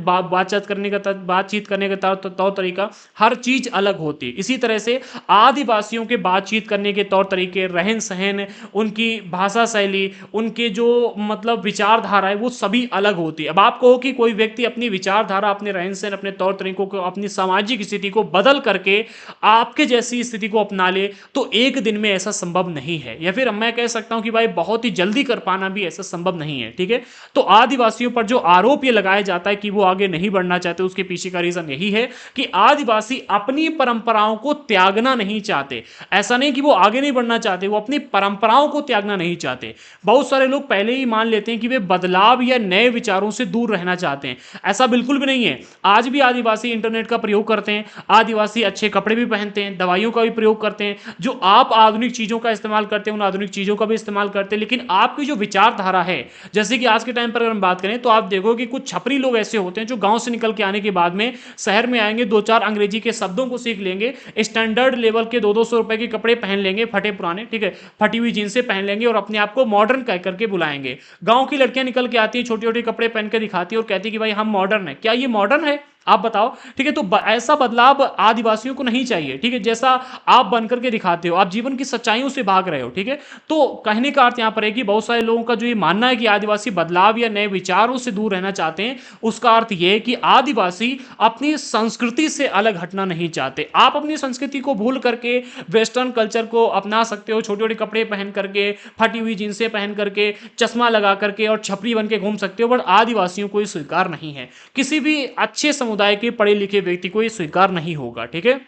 बातचीत करने का तौर तरीका, हर चीज अलग होती है। इसी तरह से आदिवासियों के बातचीत करने के तौर तरीके, रहन सहन, उनकी भाषा शैली, उनके जो मतलब विचारधारा है वो सभी अलग होती है। अब आप कहो कि कोई व्यक्ति अपनी विचारधारा, अपने रहन सहन, अपने तौर तरीकों को, अपनी सामाजिक स्थिति को बदल करके आपके जैसी स्थिति को अपना ले, तो एक दिन में ऐसा संभव नहीं है, या फिर मैं कह सकता हूं कि भाई बहुत ही जल्दी कर पाना भी ऐसा संभव नहीं है, ठीक है। तो आदिवासियों पर जो आरोप ये लगाया जाता है कि वो आगे नहीं बढ़ना चाहते, उसके पीछे का रीजन यही है कि आदिवासी अपनी परंपराओं को त्यागना नहीं चाहते। ऐसा नहीं कि वो आगे नहीं बढ़ना चाहते, वो अपनी परंपराओं को त्यागना नहीं चाहते। बहुत सारे लोग पहले ही मान लेते हैं कि वे बदलाव या नए विचारों से दूर रहना चाहते हैं। ऐसा बिल्कुल भी नहीं है। आज भी आदिवासी इंटरनेट का प्रयोग करते हैं, आदिवासी अच्छे कपड़े भी पहनते हैं, दवाइयों का भी प्रयोग करते हैं। जो आप आधुनिक चीजों का इस्तेमाल करते हैं उन आधुनिक चीजों का भी इस्तेमाल करते हैं, लेकिन आपकी जो विचारधारा है, जैसे कि आज के टाइम पर अगर हम बात करें तो आप देखोगे कि कुछ छपरी लोग ऐसे होते हैं जो गांव से निकल के आने के बाद में शहर में आएंगे, 2-4 अंग्रेजी के शब्दों को सीख लेंगे, स्टैंडर्ड लेवल के 200-200 रुपए के कपड़े पहन लेंगे, फटे पुराने, ठीक है, फटी हुई जींसें पहन लेंगे और अपने आप को मॉडर्न कह करके बुलाएंगे। गांव की लड़कियां निकल के आती है, छोटे छोटे कपड़े पहन के दिखाती है और कहती है कि भाई हम मॉडर्न है। क्या ये मॉडर्न है? आप बताओ, ठीक है? तो ऐसा बदलाव आदिवासियों को नहीं चाहिए, ठीक है? जैसा आप बन करके दिखाते हो, आप जीवन की सच्चाइयों से भाग रहे हो, ठीक है? तो कहने का अर्थ यहाँ पर है कि बहुत सारे लोगों का जो ये मानना है कि आदिवासी बदलाव या नए विचारों से दूर रहना चाहते हैं, उसका अर्थ ये है कि आदिवासी अपनी संस्कृति से अलग हटना नहीं चाहते। आप अपनी संस्कृति को भूल करके वेस्टर्न कल्चर को अपना सकते हो, छोटे छोटे कपड़े पहन करके, फटी हुई जींसें पहन करके, चश्मा लगा करके और छपरी बन के घूम सकते हो, बट आदिवासियों को ये स्वीकार नहीं है। किसी भी अच्छे समुदाय के पढ़े लिखे व्यक्ति को ये स्वीकार नहीं होगा, ठीक है?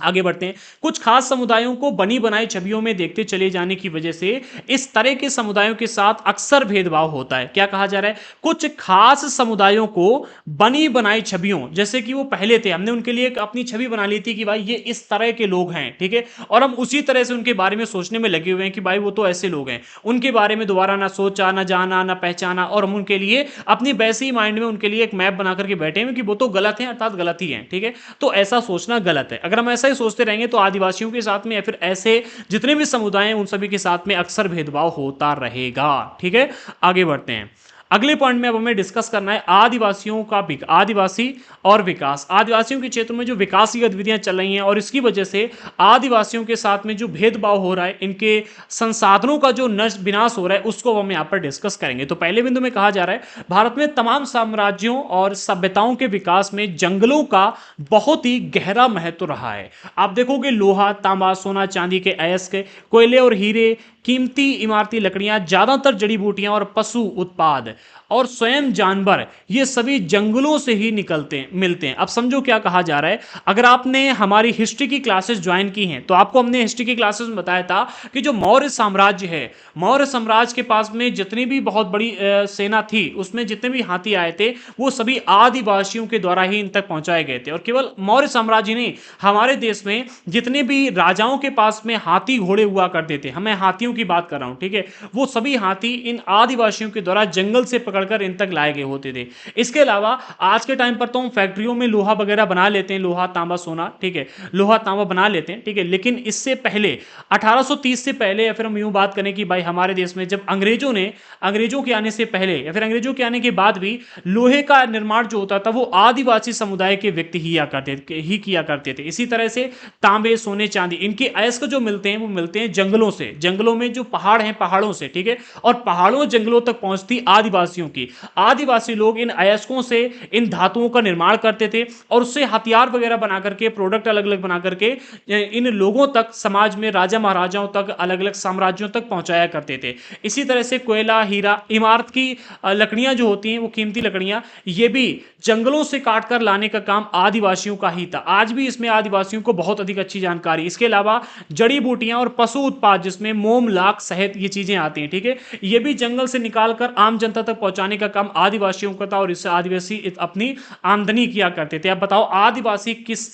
आगे बढ़ते हैं। कुछ खास समुदायों को बनी बनाई छवियों में देखते चले जाने की वजह से इस तरह के समुदायों के साथ अक्सर भेदभाव होता है। क्या कहा जा रहा है? कुछ खास समुदायों को बनी बनाई छवियों, जैसे कि वो पहले थे, हमने उनके लिए एक अपनी छवि बना ली थी कि भाई ये इस तरह के लोग हैं, ठीक है? और हम उसी तरह से उनके बारे में सोचने में लगे हुए हैं कि भाई वो तो ऐसे लोग हैं। उनके बारे में दोबारा ना सोचा, ना जाना, ना पहचाना, और हम उनके लिए अपनी वैसे ही माइंड में उनके लिए एक मैप बना करके बैठे हैं कि वो तो गलत है, अर्थात गलत ही है, ठीक है? तो ऐसा सोचना गलत है। अगर हम ऐसा ही सोचते रहेंगे तो आदिवासियों के साथ में या फिर ऐसे जितने भी समुदाय हैं उन सभी के साथ में अक्सर भेदभाव होता रहेगा, ठीक है? आगे बढ़ते हैं। अगले पॉइंट में अब हमें डिस्कस करना है आदिवासियों का आदिवासी और विकास। आदिवासियों के क्षेत्र में जो विकास की गतिविधियां चल रही हैं और इसकी वजह से आदिवासियों के साथ में जो भेदभाव हो रहा है, इनके संसाधनों का जो नष्ट विनाश हो रहा है, उसको हम यहाँ पर डिस्कस करेंगे। तो पहले बिंदु में कहा जा रहा है भारत में तमाम साम्राज्यों और सभ्यताओं के विकास में जंगलों का बहुत ही गहरा महत्व रहा है। आप देखोगे लोहा, तांबा, सोना, चांदी के अयस्क, कोयले और हीरे, कीमती इमारती लकड़ियां, ज्यादातर जड़ी बूटियां और पशु उत्पाद और स्वयं जानवर, ये सभी जंगलों से ही निकलते हैं, मिलते हैं। अब समझो क्या कहा जा रहा है। अगर आपने हमारी हिस्ट्री की क्लासेस ज्वाइन की हैं तो आपको हमने हिस्ट्री की क्लासेस में बताया था कि जो मौर्य साम्राज्य है, मौर्य साम्राज्य के पास में जितनी भी बहुत बड़ी सेना थी, उसमें जितने भी हाथी आए थे वो सभी आदिवासियों के द्वारा ही इन तक पहुंचाए गए थे। और केवल मौर्य साम्राज्य नहीं, हमारे देश में जितने भी राजाओं के पास में हाथी घोड़े हुआ करते थे, हमें हाथियों की बात कर रहा हूं, ठीक है? वो सभी हाथी इन आदिवासियों के द्वारा जंगल से पकड़कर इन तक लाए गए होते थे। इसके अलावा आज के टाइम पर तो हम फैक्ट्रियों में लोहा वगैरह बना लेते हैं, लोहा, तांबा, सोना, ठीक है? लोहा, तांबा बना लेते हैं, ठीक है? लेकिन इससे पहले 1830 से पहले, या फिर हम यूं बात करें कि भाई हमारे देश में जब अंग्रेजों के आने से पहले या फिर अंग्रेजों के आने के बाद भी लोहे का निर्माण जो होता था वो आदिवासी समुदाय के व्यक्ति ही किया करते थे। इसी तरह से तांबे, सोने, चांदी, इनके अयस्क जो मिलते हैं वो मिलते हैं जंगलों से, जंगलों में जो पहाड़ हैं, पहाड़ों से, ठीक है? और पहाड़ों जंगलों तक पहुंचती आदिवासियों की। आदिवासी लोग इन अयस्कों से इन धातुओं का निर्माण करते थे और उससे हथियार वगैरह बना करके, प्रोडक्ट अलग अलग बना करके इन लोगों तक, समाज में राजा महाराजाओं तक, अलग अलग साम्राज्यों तक पहुंचाया करते थे। इसी तरह से कोयला, हीरा, इमारत की लकड़ियां जो होती हैं, वो कीमती लकड़ियां, ये भी जंगलों से काट कर लाने का काम आदिवासियों का ही था। आज भी इसमें आदिवासियों को बहुत अधिक अच्छी जानकारी। इसके अलावा जड़ी बूटियां और पशु उत्पाद, जिसमें मोम, लाख, शहद, ये चीजें आती हैं, ठीक है? ये भी जंगल से निकालकर आम जनता तक पहुंचाने का काम आदिवासियों का था और इससे आदिवासी अपनी आमदनी किया करते थे। अब बताओ आदिवासी किस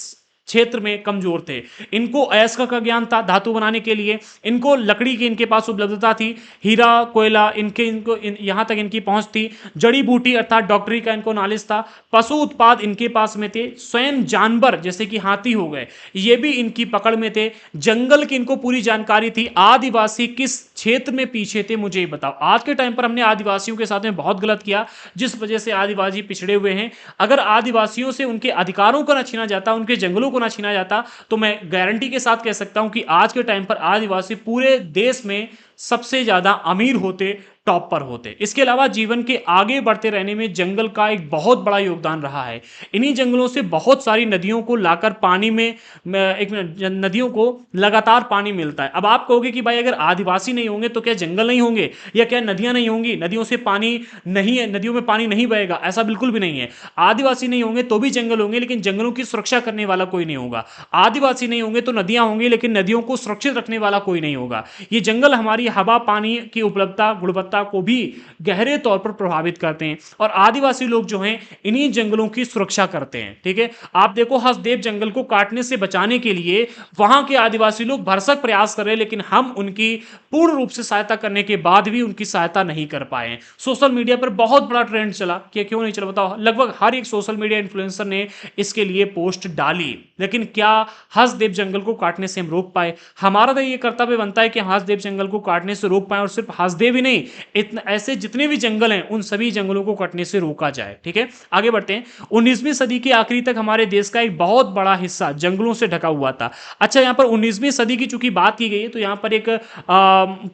क्षेत्र में कमजोर थे? इनको अयस्क का ज्ञान था धातु बनाने के लिए, इनको लकड़ी की इनके पास उपलब्धता थी, हीरा, कोयला, यहां तक इनकी पहुंच थी, जड़ी बूटी अर्थात डॉक्टरी का इनको नॉलेज था, पशु उत्पाद इनके पास में थे, स्वयं जानवर जैसे कि हाथी हो गए, ये भी इनकी पकड़ में थे, जंगल की इनको पूरी जानकारी थी। आदिवासी किस क्षेत्र में पीछे थे, मुझे बताओ। आज के टाइम पर हमने आदिवासियों के साथ में बहुत गलत किया, जिस वजह से आदिवासी पिछड़े हुए हैं। अगर आदिवासियों से उनके अधिकारों को न छीना जाता, उनके जंगलों को ना छीना जाता, तो मैं गारंटी के साथ कह सकता हूं कि आज के टाइम पर आदिवासी पूरे देश में सबसे ज्यादा अमीर होते, टॉप पर होते। इसके अलावा जीवन के आगे बढ़ते रहने में जंगल का एक बहुत बड़ा योगदान रहा है। इन्हीं जंगलों से बहुत सारी नदियों को लाकर पानी में, नदियों को लगातार पानी मिलता है। अब आप कहोगे कि भाई अगर आदिवासी नहीं होंगे तो क्या जंगल नहीं होंगे, या क्या नदियां नहीं होंगी, नदियों से पानी नहीं है, नदियों में पानी नहीं बहेगा? ऐसा बिल्कुल भी नहीं है। आदिवासी नहीं होंगे तो भी जंगल होंगे, लेकिन जंगलों की सुरक्षा करने वाला कोई नहीं होगा। आदिवासी नहीं होंगे तो नदियां होंगी, लेकिन नदियों को सुरक्षित रखने वाला कोई नहीं होगा। ये जंगल हमारी हवा, पानी की उपलब्धता, गुणवत्ता को भी गहरे तौर पर प्रभावित करते हैं और आदिवासी लोग जो हैं इन्हीं जंगलों की सुरक्षा करते हैं, ठीक है? आप देखो हसदेव जंगल को काटने से बचाने के लिए वहां के आदिवासी लोग भरसक प्रयास कर रहे हैं, लेकिन हम उनकी पूर्ण रूप से सहायता करने के बाद भी उनकी सहायता नहीं कर पाए। सोशल मीडिया पर बहुत बड़ा ट्रेंड चला कि क्यों नहीं चला बताओ, लगभग हर एक सोशल मीडिया इन्फ्लुएंसर ने इसके लिए पोस्ट डाली, लेकिन क्या हंसदेव जंगल को काटने से हम रोक पाए? हमारा तो ये कर्तव्य बनता है कि हंसदेव जंगल को काटने से रोक पाए, और सिर्फ हंसदेव ही नहीं, इतने ऐसे जितने भी जंगल हैं उन सभी जंगलों को कटने से रोका जाए। ठीक है, आगे बढ़ते हैं। 19वीं सदी के आखिरी तक हमारे देश का एक बहुत बड़ा हिस्सा जंगलों से ढका हुआ था। अच्छा, यहाँ पर 19वीं सदी की चूंकि बात की गई है, तो यहाँ पर एक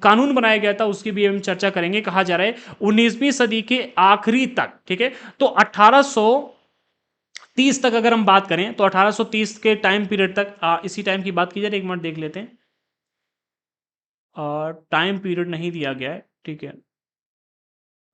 कानून बनाया गया था, उसकी भी हम चर्चा करेंगे। कहा जा रहा है 19वीं सदी के आखिरी तक, ठीक है, तो 1830 तक अगर हम बात करें, तो 1830 के टाइम पीरियड तक, इसी टाइम की बात की जाए, एक मिनट देख लेते हैं। टाइम पीरियड नहीं दिया गया है, ठीक है।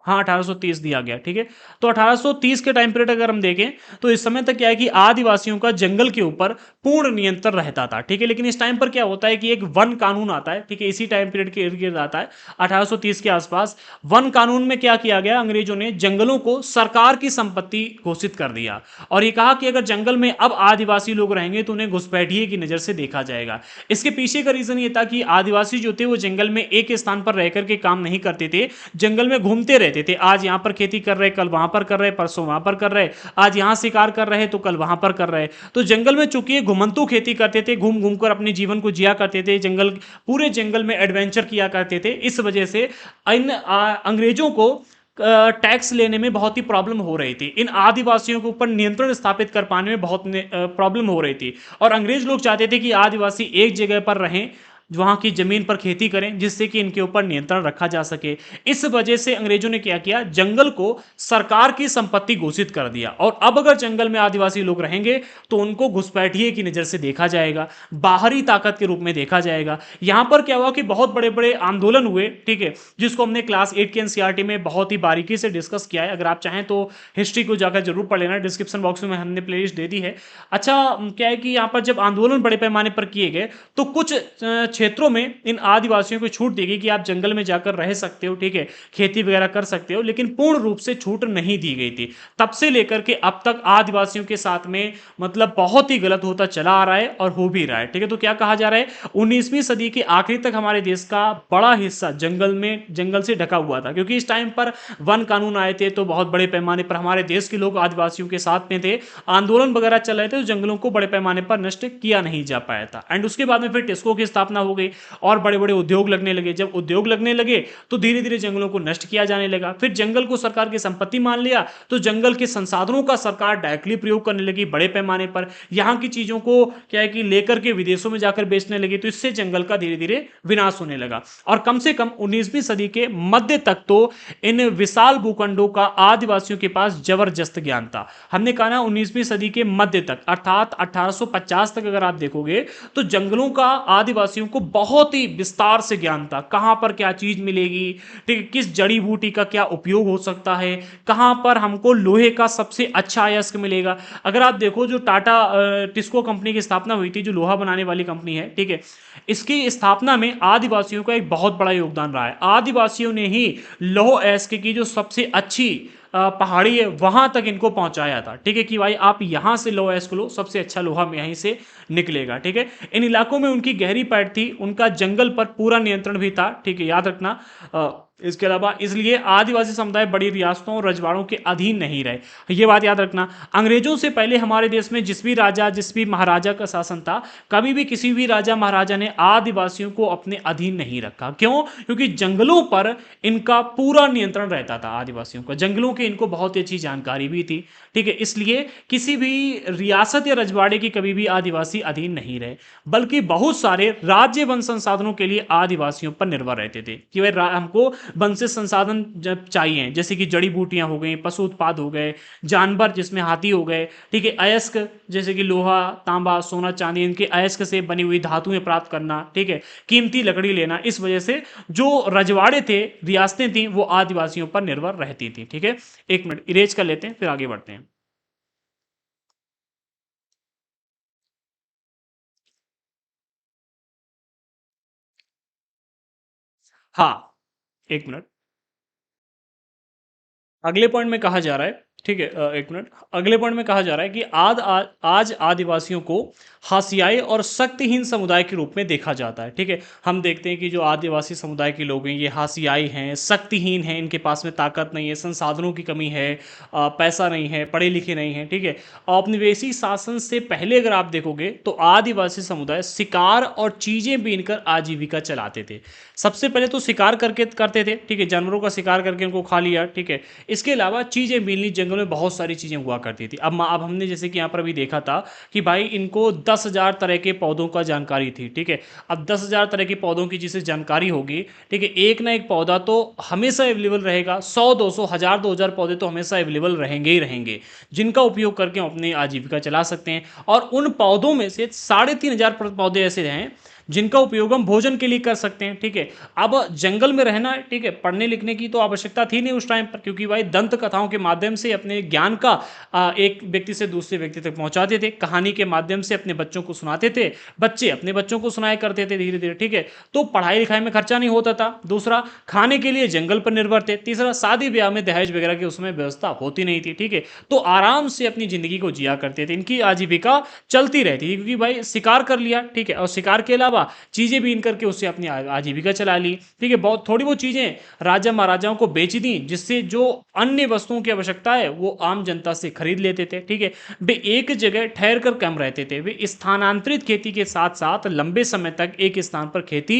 हाँ, 1830 दिया गया, ठीक है। तो 1830 के टाइम पीरियड अगर हम देखें, तो इस समय तक क्या है कि आदिवासियों का जंगल के ऊपर पूर्ण नियंत्रण रहता था, ठीक है। लेकिन इस टाइम पर क्या होता है कि एक वन कानून आता है, ठीक है, इसी टाइम पीरियड के इर्द गिर्द आता है, 1830 के आसपास। वन कानून में क्या किया गया, अंग्रेजों ने जंगलों को सरकार की संपत्ति घोषित कर दिया, और ये कहा कि अगर जंगल में अब आदिवासी लोग रहेंगे तो उन्हें घुसपैठिए की नजर से देखा जाएगा। इसके पीछे का रीजन ये था कि आदिवासी जो थे वो जंगल में एक स्थान पर रह करके काम नहीं करते थे, जंगल में घूमते रहते थे। आज यहां पर खेती कर रहे, कल वहां पर कर रहे, परसों वहां पर कर रहे, आज यहां शिकार कर रहे तो कल वहां पर कर रहे। तो जंगल में चूंकि घुमंतू खेती करते थे, घूम घूम कर अपने जीवन को जिया करते थे, जंगल, पूरे जंगल में एडवेंचर किया करते थे, इस वजह से इन अंग्रेजों को टैक्स लेने में बहुत ही प्रॉब्लम हो रही थी, इन आदिवासियों के ऊपर नियंत्रण स्थापित कर पाने में बहुत प्रॉब्लम हो रही थी। और अंग्रेज लोग चाहते थे कि आदिवासी एक जगह पर रहें, वहां की जमीन पर खेती करें, जिससे कि इनके ऊपर नियंत्रण रखा जा सके। इस वजह से अंग्रेजों ने क्या किया, जंगल को सरकार की संपत्ति घोषित कर दिया, और अब अगर जंगल में आदिवासी लोग रहेंगे तो उनको घुसपैठिए की नजर से देखा जाएगा, बाहरी ताकत के रूप में देखा जाएगा। यहां पर क्या हुआ कि बहुत बड़े बड़े आंदोलन हुए, ठीक है, जिसको हमने क्लास 8 के एनसीईआरटी में बहुत ही बारीकी से डिस्कस किया है। अगर आप चाहें तो हिस्ट्री को जाकर जरूर पढ़ लेना, डिस्क्रिप्शन बॉक्स में हमने प्लेलिस्ट दे दी है। अच्छा, क्या है कि यहाँ पर जब आंदोलन बड़े पैमाने पर किए गए, तो कुछ क्षेत्रों में इन आदिवासियों को छूट दी गई कि आप जंगल में जाकर रह सकते हो, ठीक है, खेती वगैरह कर सकते हो, लेकिन पूर्ण रूप से छूट नहीं दी गई थी। तब से लेकर के अब तक आदिवासियों के साथ में मतलब बहुत ही गलत होता चला आ रहा है, और हो भी रहा है, ठीक है। तो क्या कहा जा रहा है, 19वीं सदी के आखिरी तक हमारे देश का बड़ा हिस्सा जंगल से ढका हुआ था, क्योंकि इस टाइम पर वन कानून आए थे, तो बहुत बड़े पैमाने पर हमारे देश के लोग आदिवासियों के साथ में थे, आंदोलन वगैरह चल रहे थे, तो जंगलों को बड़े पैमाने पर नष्ट किया नहीं जा पाया था। एंड उसके बाद में फिर टिस्को की स्थापना हो गई, और बड़े बड़े उद्योग लगने लगे। जब उद्योग लगने लगे तो धीरे धीरे जंगलों को नष्ट किया जाने लगा। फिर जंगल को सरकार की संपत्ति मान लिया, तो जंगल के संसाधनों का सरकार डायरेक्टली प्रयोग करने लगी बड़े पैमाने पर, यहां की चीजों को क्या है कि लेकर के विदेशों में जाकर बेचने लगी, तो इससे जंगल का धीरे धीरे विनाश होने लगा। और कम से कम 19वीं सदी के मध्य तक तो इन विशाल भूखंडों का आदिवासियों के पास जबरदस्त ज्ञान था। हमने कहा ना, 19वीं सदी के मध्य तक अर्थात 1850 तक अगर आप देखोगे, तो जंगलों का आदिवासियों को बहुत ही विस्तार से ज्ञान था। कहां पर क्या चीज मिलेगी, ठीक है, किस जड़ी बूटी का क्या उपयोग हो सकता है, कहां पर हमको लोहे का सबसे अच्छा अयस्क मिलेगा। अगर आप देखो, जो टाटा टिस्को कंपनी की स्थापना हुई थी, जो लोहा बनाने वाली कंपनी है, ठीक है, इसकी स्थापना में आदिवासियों का एक बहुत बड़ा योगदान रहा है। आदिवासियों ने ही लौह अयस्क की जो सबसे अच्छी पहाड़ी है वहां तक इनको पहुंचाया था, ठीक है, कि भाई आप यहां से लोहा अयस्क लो, सबसे अच्छा लोहा यहीं से निकलेगा, ठीक है। इन इलाकों में उनकी गहरी पैठ थी, उनका जंगल पर पूरा नियंत्रण भी था, ठीक है, याद रखना। इसके अलावा इसलिए आदिवासी समुदाय बड़ी रियासतों और रजवाड़ों के अधीन नहीं रहे, ये बात याद रखना। अंग्रेजों से पहले हमारे देश में जिस भी राजा, जिस भी महाराजा का शासन था, कभी भी किसी भी राजा महाराजा ने आदिवासियों को अपने अधीन नहीं रखा। क्यों? क्योंकि जंगलों पर इनका पूरा नियंत्रण रहता था, आदिवासियों का, जंगलों की इनको बहुत ही अच्छी जानकारी भी थी, ठीक है। इसलिए किसी भी रियासत या रजवाड़े की कभी भी आदिवासी अधीन नहीं रहे, बल्कि बहुत सारे राज्य वन संसाधनों के लिए आदिवासियों पर निर्भर रहते थे, कि भाई हमको वन से संसाधन जब चाहिए, जैसे कि जड़ी बूटियां हो गई, पशु उत्पाद हो गए, जानवर जिसमें हाथी हो गए, ठीक है, अयस्क जैसे कि लोहा, तांबा, सोना, चांदी, इनके अयस्क से बनी हुई धातुएं प्राप्त करना, ठीक है, कीमती लकड़ी लेना। इस वजह से जो रजवाड़े थे, रियासतें थी, वो आदिवासियों पर निर्भर रहती थी, ठीक है। एक मिनट इरेज कर लेते हैं, फिर आगे बढ़ते हैं। हाँ, एक मिनट। अगले पॉइंट में कहा जा रहा है ठीक है, एक मिनट। अगले पॉइंट में कहा जा रहा है कि आज आदिवासियों को हाशियाई और शक्तिहीन समुदाय के रूप में देखा जाता है। ठीक है, हम देखते हैं कि जो आदिवासी समुदाय के लोग हैं ये हाशियाई हैं, शक्तिहीन हैं, इनके पास में ताकत नहीं है, संसाधनों की कमी है, पैसा नहीं है, पढ़े लिखे नहीं हैं। ठीक है, औपनिवेशिक शासन से पहले अगर आप देखोगे तो आदिवासी समुदाय शिकार और चीजें बीनकर आजीविका चलाते थे। सबसे पहले तो शिकार करके करते थे। ठीक है, जानवरों का शिकार करके उनको खा लिया। ठीक है, इसके अलावा चीज़ें मिलनी, जंगल में बहुत सारी चीज़ें हुआ करती थी। अब हमने जैसे कि यहाँ पर अभी देखा था कि भाई इनको 10,000 तरह के पौधों का जानकारी थी। ठीक है, अब 10,000 तरह के पौधों की जिसे जानकारी होगी, ठीक है, एक ना एक पौधा तो हमेशा अवेलेबल रहेगा। 100, 200, 1000, 2000 पौधे तो हमेशा अवेलेबल रहेंगे ही रहेंगे, जिनका उपयोग करके हम अपनी आजीविका चला सकते हैं। और उन पौधों में से 3,500 पौधे ऐसे हैं जिनका उपयोग हम भोजन के लिए कर सकते हैं। ठीक है, अब जंगल में रहना, ठीक है, पढ़ने लिखने की तो आवश्यकता थी नहीं उस टाइम पर, क्योंकि भाई दंत कथाओं के माध्यम से अपने ज्ञान का एक व्यक्ति से दूसरे व्यक्ति तक पहुंचाते थे, कहानी के माध्यम से अपने बच्चों को सुनाते थे, बच्चे अपने बच्चों को सुनाया करते थे धीरे धीरे। ठीक है, तो पढ़ाई लिखाई में खर्चा नहीं होता था। दूसरा, खाने के लिए जंगल पर निर्भर थे। तीसरा, शादी ब्याह में दहेज वगैरह की उसमें व्यवस्था होती नहीं थी। ठीक है, तो आराम से अपनी जिंदगी को जिया करते थे, इनकी आजीविका चलती रहती थी, क्योंकि भाई शिकार कर लिया। ठीक है, और शिकार के अलावा चीजें बीन करके उससे अपनी आजीविका चला ली। ठीक है, बहुत थोड़ी बहुत चीजें राजा महाराजाओं को बेच दी, जिससे जो अन्य वस्तुओं की आवश्यकता है वो आम जनता से खरीद लेते थे। ठीक है, वे एक जगह ठहर कर कम रहते थे। वे स्थानांतरित खेती के साथ साथ लंबे समय तक एक स्थान पर खेती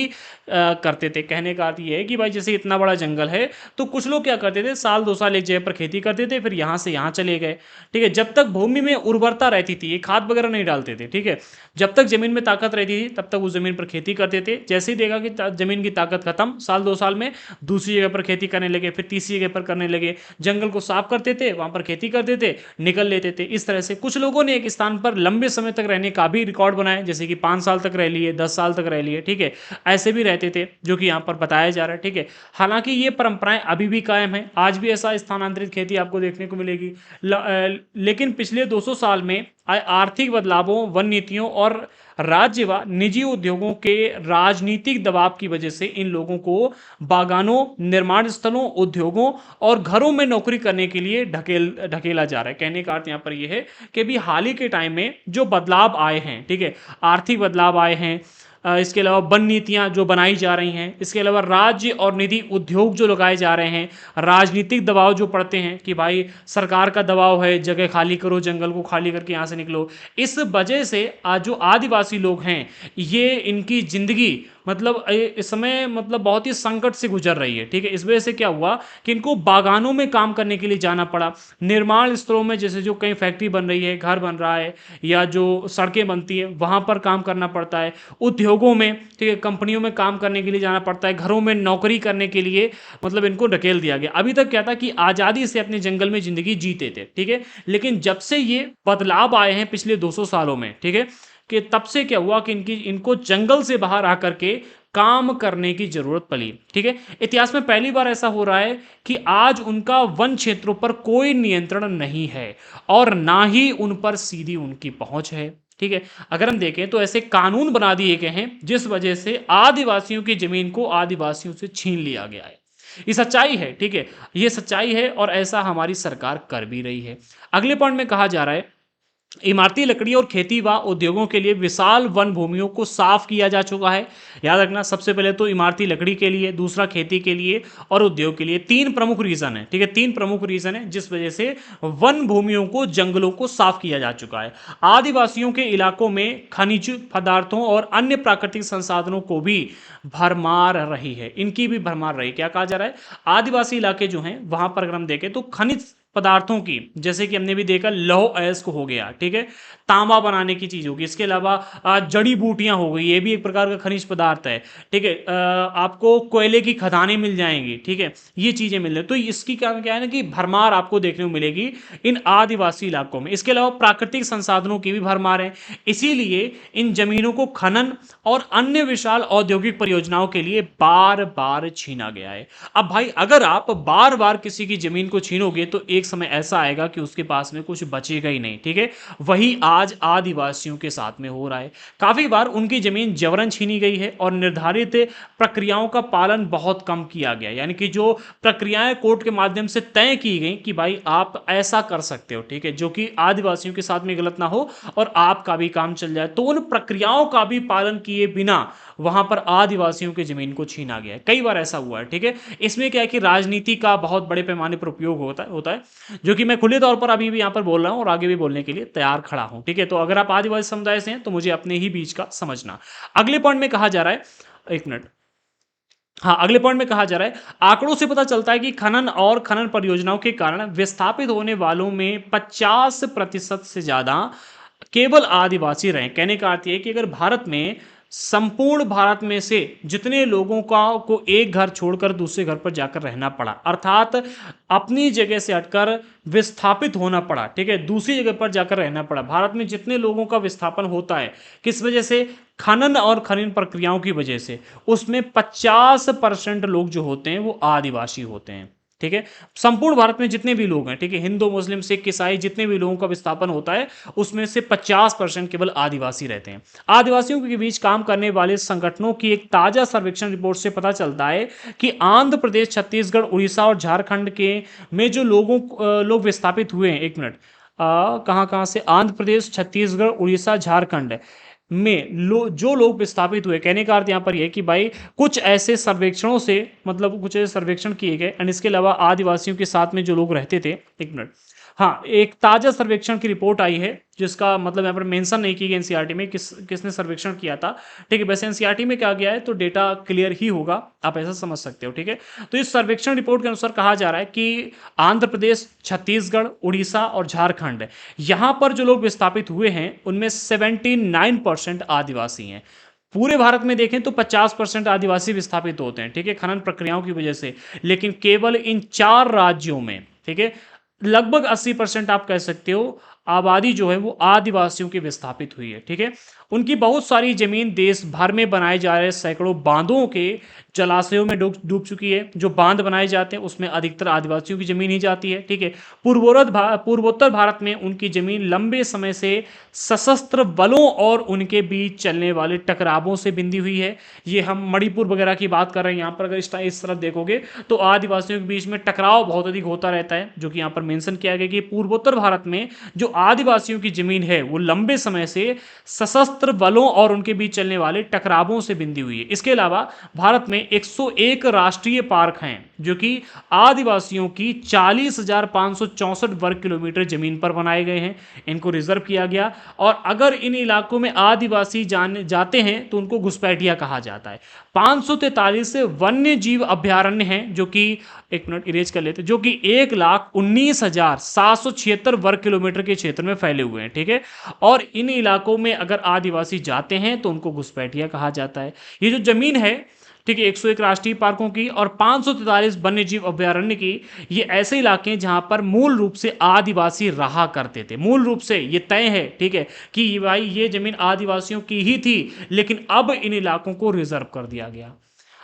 करते थे। कहने का अर्थ ये है कि भाई जैसे इतना बड़ा जंगल है तो कुछ लोग क्या करते थे, साल 2 साल एक जगह पर खेती करते थे, फिर यहां से यहां चले गए। ठीक है, जब तक भूमि में उर्वरता रहती थी, ये खाद वगैरह नहीं डालते थे। ठीक है, जब तक जमीन में ताकत रहती थी तब तक उस जमीन पर खेती करते थे। जैसे ही देखा कि जमीन की ताकत खत्म, साल 2 साल में दूसरी जगह पर खेती करने लगे, फिर तीसरी जगह पर करने लगे। जंगल को साफ करते थे, वहां पर खेती करते थे, निकल लेते थे। इस तरह से कुछ लोगों ने एक स्थान पर लंबे समय तक रहने का भी रिकॉर्ड बनाया, जैसे कि 5 साल तक रह लिए, 10 साल तक रह लिए। ठीक है, ऐसे भी रहते थे, जो कि यहाँ पर बताया जा रहा है। ठीक है, हालांकि ये परंपराएं अभी भी कायम है, आज भी ऐसा स्थानांतरित खेती आपको देखने को मिलेगी। लेकिन पिछले 200 साल में आर्थिक बदलावों, वन नीतियों और राज्य व निजी उद्योगों के राजनीतिक दबाव की वजह से इन लोगों को बागानों, निर्माण स्थलों, उद्योगों और घरों में नौकरी करने के लिए ढकेला जा रहा है। कहने का अर्थ यहाँ पर यह है कि भी हाल ही के टाइम में जो बदलाव आए हैं, ठीक है, आर्थिक बदलाव आए हैं, इसके अलावा वन नीतियां जो बनाई जा रही हैं, इसके अलावा राज्य और निधि उद्योग जो लगाए जा रहे हैं, राजनीतिक दबाव जो पड़ते हैं कि भाई सरकार का दबाव है, जगह खाली करो, जंगल को खाली करके यहाँ से निकलो। इस वजह से आज जो आदिवासी लोग हैं, ये इनकी जिंदगी मतलब इस समय मतलब बहुत ही संकट से गुजर रही है। ठीक है, इस वजह से क्या हुआ कि इनको बागानों में काम करने के लिए जाना पड़ा, निर्माण स्थलों में, जैसे जो कहीं फैक्ट्री बन रही है, घर बन रहा है, या जो सड़कें बनती है वहां पर काम करना पड़ता है, उद्योगों में, ठीक है, कंपनियों में काम करने के लिए जाना पड़ता है, घरों में नौकरी करने के लिए मतलब इनको ढकेल दिया गया। अभी तक क्या था कि आज़ादी से अपने जंगल में जिंदगी जीते थे। ठीक है, लेकिन जब से ये बदलाव आए हैं पिछले 200 सालों में, ठीक है, कि तब से क्या हुआ कि इनको जंगल से बाहर आकर के काम करने की जरूरत पड़ी। ठीक है, इतिहास में पहली बार ऐसा हो रहा है कि आज उनका वन क्षेत्रों पर कोई नियंत्रण नहीं है और ना ही उन पर सीधी उनकी पहुंच है। ठीक है, अगर हम देखें तो ऐसे कानून बना दिए गए हैं जिस वजह से आदिवासियों की जमीन को आदिवासियों से छीन लिया गया है। ये सच्चाई है। ठीक है, ये सच्चाई है और ऐसा हमारी सरकार कर भी रही है। अगले पॉइंट में कहा जा रहा है, इमारती लकड़ी और खेती व उद्योगों के लिए विशाल वन भूमियों को साफ किया जा चुका है। याद रखना, सबसे पहले तो इमारती लकड़ी के लिए, दूसरा खेती के लिए और उद्योग के लिए। 3 प्रमुख रीजन है। ठीक है, 3 प्रमुख रीजन है जिस वजह से वन भूमियों को, जंगलों को साफ किया जा चुका है। आदिवासियों के इलाकों में खनिज पदार्थों और अन्य प्राकृतिक संसाधनों को भी भरमार रही है, इनकी भी भरमार रही। क्या कहा जा रहा है, आदिवासी इलाके जो हैं वहां पर अगर हम देखें तो खनिज पदार्थों की, जैसे कि हमने भी देखा लौह अयस्क हो गया, ठीक है, तांबा बनाने की चीज होगी, इसके अलावा जड़ी बूटियां हो गई, ये भी एक प्रकार का खनिज पदार्थ है। ठीक है, आपको कोयले की खदानें मिल जाएंगी। ठीक है, ये चीजें मिल रही, तो इसकी क्या है ना कि भरमार आपको देखने को मिलेगी इन आदिवासी इलाकों में। इसके अलावा प्राकृतिक संसाधनों की भी भरमार है, इसीलिए इन जमीनों को खनन और अन्य विशाल औद्योगिक परियोजनाओं के लिए बार बार छीना गया है। अब भाई अगर आप बार बार किसी की जमीन को छीनोगे तो एक एक समय ऐसा आएगा कि उसके पास में कुछ बचेगा ही नहीं, ठीक है। वही आज आदिवासियों के साथ में हो रहा है। काफी बार उनकी जमीन जबरन छीनी गई है और निर्धारित प्रक्रियाओं का पालन बहुत कम किया गया, यानी कि जो प्रक्रियाएं कोर्ट के माध्यम से तय की गई कि भाई आप ऐसा कर सकते हो, ठीक है, जो कि आदिवासियों के साथ में गलत ना हो और आपका भी काम चल जाए, तो उन प्रक्रियाओं का भी पालन किए बिना वहां पर आदिवासियों की जमीन को छीना गया है। कई बार ऐसा हुआ है, ठीक है। इसमें क्या है कि राजनीति का बहुत बड़े पैमाने पर उपयोग होता है, जो कि मैं खुले तौर पर अभी भी यहां पर बोल रहा हूं और आगे भी बोलने के लिए तैयार खड़ा हूं, ठीक है। तो अगर आप आदिवासी समुदाय से हैं तो मुझे अपने ही बीच का समझना। अगले पॉइंट में कहा जा रहा है, एक मिनट, हाँ, अगले पॉइंट में कहा जा रहा है, आंकड़ों से पता चलता है कि खनन और खनन परियोजनाओं के कारण विस्थापित होने वालों में 50% से ज्यादा केवल आदिवासी रहे। कहने का अर्थ यह है कि अगर भारत में संपूर्ण भारत में से जितने लोगों को एक घर छोड़कर दूसरे घर पर जाकर रहना पड़ा, अर्थात अपनी जगह से हटकर विस्थापित होना पड़ा, ठीक है, दूसरी जगह पर जाकर रहना पड़ा, भारत में जितने लोगों का विस्थापन होता है किस वजह से, खनन और खनन प्रक्रियाओं की वजह से, उसमें 50% लोग जो होते हैं वो आदिवासी होते हैं, ठीक है। संपूर्ण भारत में जितने भी लोग हैं, ठीक है, हिंदू मुस्लिम सिख ईसाई जितने भी लोगों का विस्थापन होता है उसमें से 50% केवल आदिवासी रहते हैं। आदिवासियों के बीच काम करने वाले संगठनों की एक ताजा सर्वेक्षण रिपोर्ट से पता चलता है कि आंध्र प्रदेश, छत्तीसगढ़, उड़ीसा और झारखंड के में जो लोग विस्थापित हुए हैं, एक मिनट, कहाँ कहाँ से, आंध्र प्रदेश, छत्तीसगढ़, उड़ीसा, झारखंड में जो लोग विस्थापित हुए, कहने का अर्थ यहां पर यह कि भाई कुछ ऐसे सर्वेक्षणों से, मतलब कुछ ऐसे सर्वेक्षण किए गए एंड इसके अलावा आदिवासियों के साथ में जो लोग रहते थे, एक मिनट, हाँ, एक ताजा सर्वेक्षण की रिपोर्ट आई है जिसका मतलब यहाँ पर मेंशन नहीं की गई एनसीईआरटी में किसने सर्वेक्षण किया था, ठीक है। वैसे एनसीईआरटी में क्या गया है तो डेटा क्लियर ही होगा, आप ऐसा समझ सकते हो, ठीक है। तो इस सर्वेक्षण रिपोर्ट के अनुसार कहा जा रहा है कि आंध्र प्रदेश, छत्तीसगढ़, उड़ीसा और झारखंड, यहां पर जो लोग विस्थापित हुए हैं उनमें 79% आदिवासी हैं। पूरे भारत में देखें तो 50% आदिवासी विस्थापित होते हैं, ठीक है, खनन प्रक्रियाओं की वजह से, लेकिन केवल इन 4 राज्यों में, ठीक है, लगभग 80% आप कह सकते हो आबादी जो है वो आदिवासियों की विस्थापित हुई है, ठीक है। उनकी बहुत सारी जमीन देश भर में बनाए जा रहे सैकड़ों बांधों के जलाशयों में डूब चुकी है। जो बांध बनाए जाते हैं उसमें अधिकतर आदिवासियों की जमीन ही जाती है, ठीक है। पूर्वोत्तर भारत में उनकी जमीन लंबे समय से सशस्त्र बलों और उनके बीच चलने वाले टकरावों से बिंदी हुई है। ये हम मणिपुर वगैरह की बात कर रहे हैं, यहाँ पर अगर इस तरफ देखोगे तो आदिवासियों के बीच में टकराव बहुत अधिक होता रहता है, जो कि यहाँ पर मेंशन किया गया कि पूर्वोत्तर भारत में जो आदिवासियों की जमीन है वो लंबे समय से सशस्त्र बलों और उनके बीच चलने वाले टकरावों से बिंदी हुई है। इसके अलावा भारत में 101 राष्ट्रीय पार्क हैं जो कि आदिवासियों की 40,564 वर्ग किलोमीटर जमीन पर बनाए गए हैं, इनको रिजर्व किया गया। और अगर इन इलाकों में आदिवासी जाते हैं तो उनको घुसपैठिया कहा जाता है। 543 वन्य जीव अभ्यारण्य हैं जो कि, एक मिनट इरेज कर लेते, जो कि 1,19,776 वर्ग किलोमीटर के क्षेत्र में फैले हुए हैं, ठीक है। और इन इलाकों में अगर आदिवासी जाते हैं तो उनको घुसपैठिया कहा जाता है। ये जो जमीन है, ठीक है, 101 राष्ट्रीय पार्कों की और 543 वन्य जीव अभ्यारण्य की, ये ऐसे इलाके हैं जहां पर मूल रूप से आदिवासी रहा करते थे। मूल रूप से ये तय है, ठीक है, कि भाई ये जमीन आदिवासियों की ही थी, लेकिन अब इन इलाकों को रिजर्व कर दिया गया,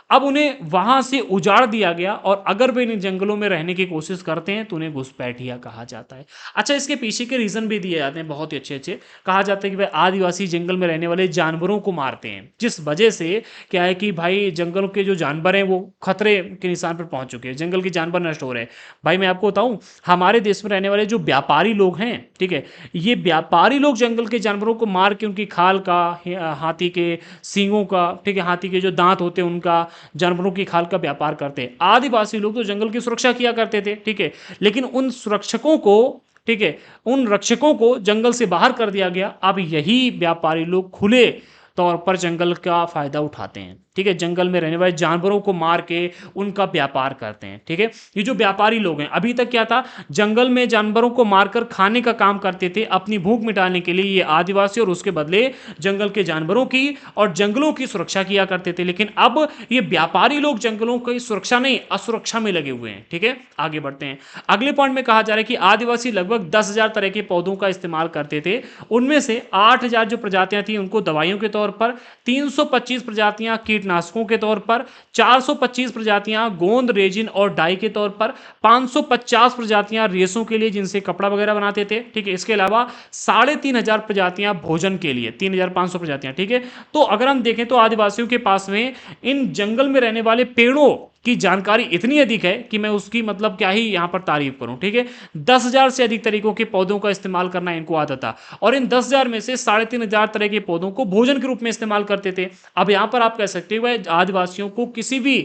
अब उन्हें वहां से उजाड़ दिया गया और अगर वे इन जंगलों में रहने की कोशिश करते हैं तो उन्हें घुसपैठिया कहा जाता है। अच्छा, इसके पीछे के रीजन भी दिए जाते हैं बहुत ही अच्छे अच्छे। कहा जाता है कि भाई आदिवासी जंगल में रहने वाले जानवरों को मारते हैं, जिस वजह से क्या है कि भाई जंगलों के जो जानवर हैं वो खतरे के निशान पर पहुंच चुके हैं, जंगल के जानवर नष्ट हो रहे हैं। भाई मैं आपको बताऊं, हमारे देश में रहने वाले जो व्यापारी लोग हैं, ठीक है, ये व्यापारी लोग जंगल के जानवरों को मार के उनकी खाल का, हाथी के सींगों का, ठीक है, हाथी के जो दांत होते हैं उनका, जानवरों की खाल का व्यापार करते हैं। आदिवासी लोग तो जंगल की सुरक्षा किया करते थे, ठीक है, लेकिन उन सुरक्षकों को, ठीक है, उन रक्षकों को जंगल से बाहर कर दिया गया। अब यही व्यापारी लोग खुले तौर पर जंगल का फायदा उठाते हैं, ठीक है, जंगल में रहने वाले जानवरों को मार के उनका व्यापार करते हैं, ठीक है। ये जो व्यापारी लोग हैं, अभी तक क्या था, जंगल में जानवरों को मारकर खाने का काम करते थे अपनी भूख मिटाने के लिए ये आदिवासी, और उसके बदले जंगल के जानवरों की और जंगलों की सुरक्षा किया करते थे। लेकिन अब ये व्यापारी लोग जंगलों की सुरक्षा नहीं, असुरक्षा में लगे हुए हैं, ठीक है। आगे बढ़ते हैं, अगले पॉइंट में कहा जा रहा है कि आदिवासी लगभग 10,000 तरह के पौधों का इस्तेमाल करते थे। उनमें से 8,000 जो प्रजातियां थी उनको दवाइयों के तौर पर, 325 प्रजातियां कीट कीटनाशकों के तौर पर, 425 प्रजातियां गोंद, रेजिन और डाई के तौर पर, 550 प्रजातियां रेशों के लिए जिनसे कपड़ा वगैरह बनाते थे, ठीक है। इसके अलावा 3500 प्रजातियां भोजन के लिए, 3500 प्रजातियां, ठीक है। तो अगर हम देखें तो आदिवासियों के पास में इन जंगल में रहने वाले पेड़ों की जानकारी इतनी अधिक है कि मैं उसकी मतलब क्या ही यहां पर तारीफ करूं, ठीक है। 10,000 से अधिक तरीकों के पौधों का इस्तेमाल करना इनको आदत था, और इन 10,000 में से 3,500 तरह के पौधों को भोजन के रूप में इस्तेमाल करते थे। अब यहां पर आप कह सकते हो आदिवासियों को किसी भी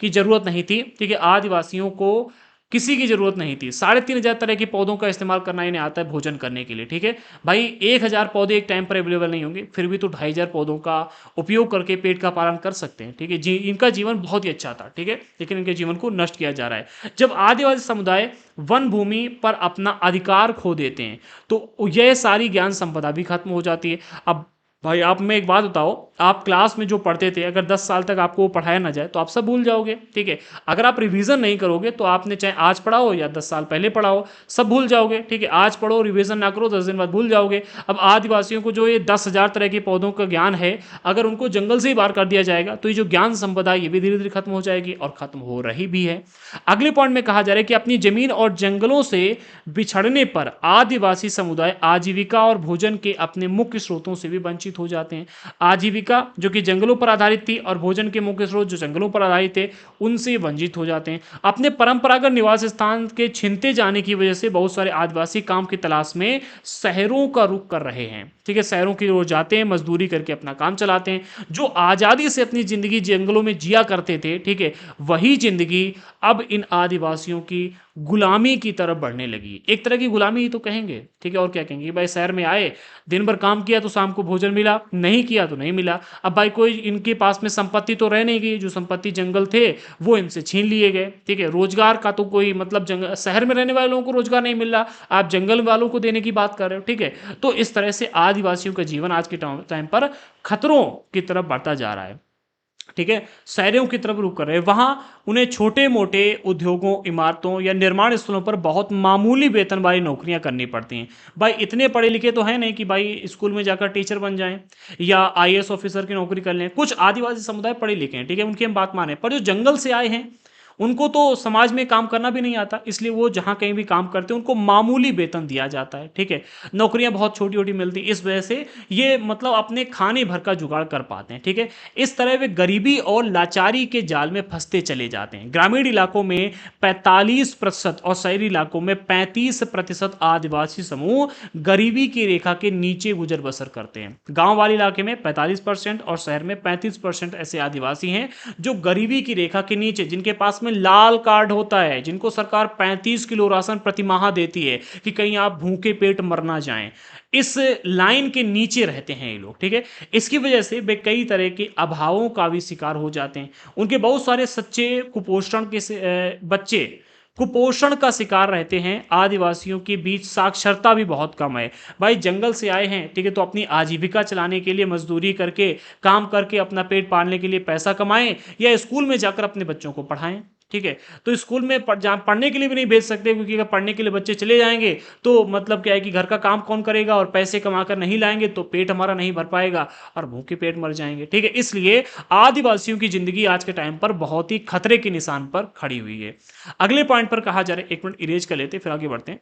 की जरूरत नहीं थी, ठीक है। आदिवासियों को किसी की जरूरत नहीं थी, 3,500 तरह के पौधों का इस्तेमाल करना इन्हें आता है भोजन करने के लिए, ठीक है भाई। 1,000 पौधे एक टाइम पर अवेलेबल नहीं होंगे, फिर भी तो 2,500 पौधों का उपयोग करके पेट का पालन कर सकते हैं, ठीक है जी। इनका जीवन बहुत ही अच्छा था, ठीक है, लेकिन इनके जीवन को नष्ट किया जा रहा है। जब आदिवासी समुदाय वन भूमि पर अपना अधिकार खो देते हैं तो यह सारी ज्ञान संपदा भी खत्म हो जाती है। अब भाई आप मैं एक बात बताओ, आप क्लास में जो पढ़ते थे अगर 10 साल तक आपको वो पढ़ाया ना जाए तो आप सब भूल जाओगे, ठीक है। अगर आप रिवीजन नहीं करोगे तो आपने चाहे आज पढ़ाओ या 10 साल पहले पढ़ाओ, सब भूल जाओगे, ठीक है। आज पढ़ो, रिवीजन ना करो, 10 दिन बाद भूल जाओगे। अब आदिवासियों को जो ये 10,000 तरह के पौधों का ज्ञान है, अगर उनको जंगल से ही बाहर कर दिया जाएगा तो ये जो ज्ञान संपदा ये भी धीरे धीरे खत्म हो जाएगी, और खत्म हो रही भी है। अगले पॉइंट में कहा जा रहा है कि अपनी जमीन और जंगलों से बिछड़ने पर आदिवासी समुदाय आजीविका और भोजन के अपने मुख्य स्रोतों से भी वंचित हो जाते हैं। आजीविका जो कि जंगलों पर आधारित थी और भोजन के मुख्य स्रोत जो जंगलों पर आधारित थे उनसे वंचित हो जाते हैं। अपने परंपरागत निवास स्थान के छिनते जाने की वजह से बहुत सारे आदिवासी काम की तलाश में शहरों का रुख कर रहे हैं, ठीक है। शहरों की ओर जाते हैं, मजदूरी करके अपना काम चलाते हैं। जो आज़ादी से अपनी जिंदगी जंगलों में जिया करते थे, ठीक है, वही जिंदगी अब इन आदिवासियों की गुलामी की तरफ बढ़ने लगी। एक तरह की गुलामी ही तो कहेंगे, ठीक है, और क्या कहेंगे। भाई शहर में आए, दिन भर काम किया तो शाम को भोजन मिला, नहीं किया तो नहीं मिला। अब भाई कोई इनके पास में संपत्ति तो रह नहीं गई, जो संपत्ति जंगल थे वो इनसे छीन लिए गए, ठीक है। रोजगार का तो कोई मतलब शहर में रहने वाले लोगों को रोजगार नहीं मिल रहा, आप जंगल वालों को देने की बात कर रहे हो, ठीक है। तो इस तरह से आदिवासियों का जीवन आज के टाइम पर खतरों की तरफ बढ़ता जा रहा है, ठीक है। शहरों की तरफ रुख कर रहे हैं, वहां उन्हें छोटे मोटे उद्योगों, इमारतों या निर्माण स्थलों पर बहुत मामूली वेतन वाली नौकरियां करनी पड़ती हैं। भाई इतने पढ़े लिखे तो है नहीं कि भाई स्कूल में जाकर टीचर बन जाएं या आईएएस ऑफिसर की नौकरी कर लें। कुछ आदिवासी समुदाय पढ़े लिखे हैं, ठीक है, उनकी हम बात माने, पर जो जंगल से आए हैं उनको तो समाज में काम करना भी नहीं आता, इसलिए वो जहां कहीं भी काम करते हैं उनको मामूली वेतन दिया जाता है, ठीक है। नौकरियां बहुत छोटी छोटी मिलती, इस वजह से ये मतलब अपने खाने भर का जुगाड़ कर पाते हैं, ठीक है। इस तरह वे गरीबी और लाचारी के जाल में फंसते चले जाते हैं। ग्रामीण इलाकों में 45% और शहरी इलाकों में 35% आदिवासी समूह गरीबी की रेखा के नीचे गुजर बसर करते हैं। गांव वाले इलाके में 45% और शहर में 35% ऐसे आदिवासी हैं जो गरीबी की रेखा के नीचे, जिनके पास में लाल कार्ड होता है, जिनको सरकार 35 किलो राशन प्रति माह देती है कि कहीं आप भूखे पेट मर ना जाएं, इस लाइन के नीचे रहते हैं ये लोग, ठीक है। इसकी वजह से वे कई तरह के अभावों का भी शिकार हो जाते हैं। उनके बहुत सारे सच्चे कुपोषण के बच्चे कुपोषण का शिकार रहते हैं। आदिवासियों के बीच साक्षरता भी बहुत कम है। भाई जंगल से आए हैं, ठीक है, तो अपनी आजीविका चलाने के लिए मजदूरी करके, काम करके अपना पेट पालने के लिए पैसा कमाएं या स्कूल में जाकर अपने बच्चों को पढ़ाएं, ठीक है। तो स्कूल में पढ़ने के लिए भी नहीं भेज सकते, क्योंकि अगर पढ़ने के लिए बच्चे चले जाएंगे तो मतलब क्या है कि घर का काम कौन करेगा, और पैसे कमाकर नहीं लाएंगे तो पेट हमारा नहीं भर पाएगा और भूखे पेट मर जाएंगे, ठीक है। इसलिए आदिवासियों की जिंदगी आज के टाइम पर बहुत ही खतरे के निशान पर खड़ी हुई है। अगले पॉइंट पर कहा जा रहा है, एक मिनट इरेज कर लेते फिर आगे बढ़ते हैं।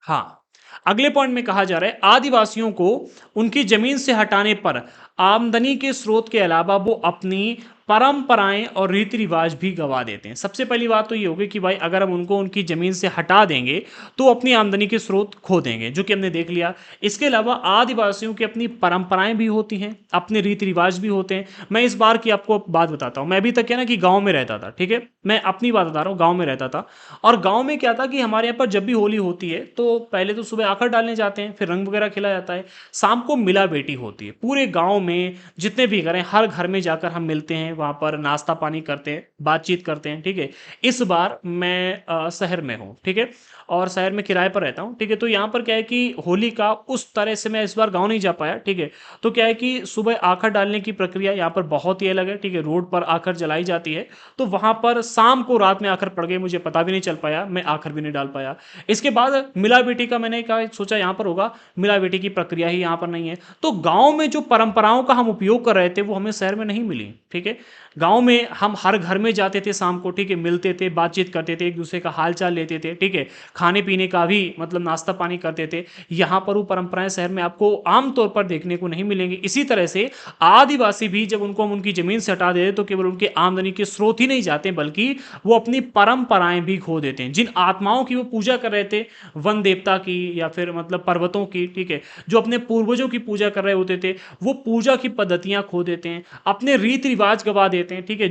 हाँ, अगले पॉइंट में कहा जा रहा है आदिवासियों को उनकी जमीन से हटाने पर आमदनी के स्रोत के अलावा वो अपनी परंपराएं और रीति रिवाज भी गवा देते हैं। सबसे पहली बात तो ये होगी कि भाई अगर हम उनको उनकी जमीन से हटा देंगे तो अपनी आमदनी के स्रोत खो देंगे, जो कि हमने देख लिया। इसके अलावा आदिवासियों की अपनी परंपराएं भी होती हैं, अपने रीति रिवाज भी होते हैं। मैं इस बार की आपको बात बताता हूँ। मैं अभी तक क्या ना कि गाँव में रहता था, ठीक है, मैं अपनी बात बता रहा हूँ, गाँव में रहता था। और गाँव में क्या था कि हमारे यहाँ पर जब भी होली होती है तो पहले तो सुबह आखर डालने जाते हैं, फिर रंग वगैरह खिलाया जाता है, शाम को मिला बेटी होती है। पूरे गाँव में जितने भी घर हैं हर घर में जाकर हम मिलते हैं, वहाँ पर नाश्ता पानी करते हैं, बातचीत करते हैं, ठीक है। इस बार मैं शहर में हूँ, ठीक है, और शहर में किराए पर रहता हूँ, ठीक है। तो यहाँ पर क्या है कि होली का उस तरह से मैं इस बार गाँव नहीं जा पाया, ठीक है। तो क्या है कि सुबह आखर डालने की प्रक्रिया यहाँ पर बहुत ही अलग है, ठीक है। रोड पर आखर जलाई जाती है, तो वहाँ पर शाम को रात में आखर पड़ गई, मुझे पता भी नहीं चल पाया, मैं आखर भी नहीं डाल पाया। इसके बाद मिला बेटी का मैंने कहा सोचा यहाँ पर होगा, मिला बेटी की प्रक्रिया ही यहाँ पर नहीं है। तो गाँव में जो परंपराओं का हम उपयोग कर रहे थे वो हमें शहर में नहीं मिली, ठीक है। गाँव में हम हर घर में जाते थे शाम को, ठीक है, मिलते थे, बातचीत करते थे, एक दूसरे का हाल चाल लेते थे, ठीक है, खाने पीने का भी मतलब नाश्ता पानी करते थे। यहाँ पर वो परंपराएं शहर में आपको आमतौर पर देखने को नहीं मिलेंगी। इसी तरह से आदिवासी भी जब उनको हम उनकी जमीन से हटा देते तो केवल उनके आमदनी के स्रोत ही नहीं जाते बल्कि वो अपनी परंपराएं भी खो देते हैं। जिन आत्माओं की वो पूजा कर रहे थे, वन देवता की या फिर मतलब पर्वतों की, ठीक है, जो अपने पूर्वजों की पूजा कर रहे होते थे, वो पूजा की पद्धतियां खो देते हैं, अपने रीति रिवाज गवा देते हैं, ठीक है,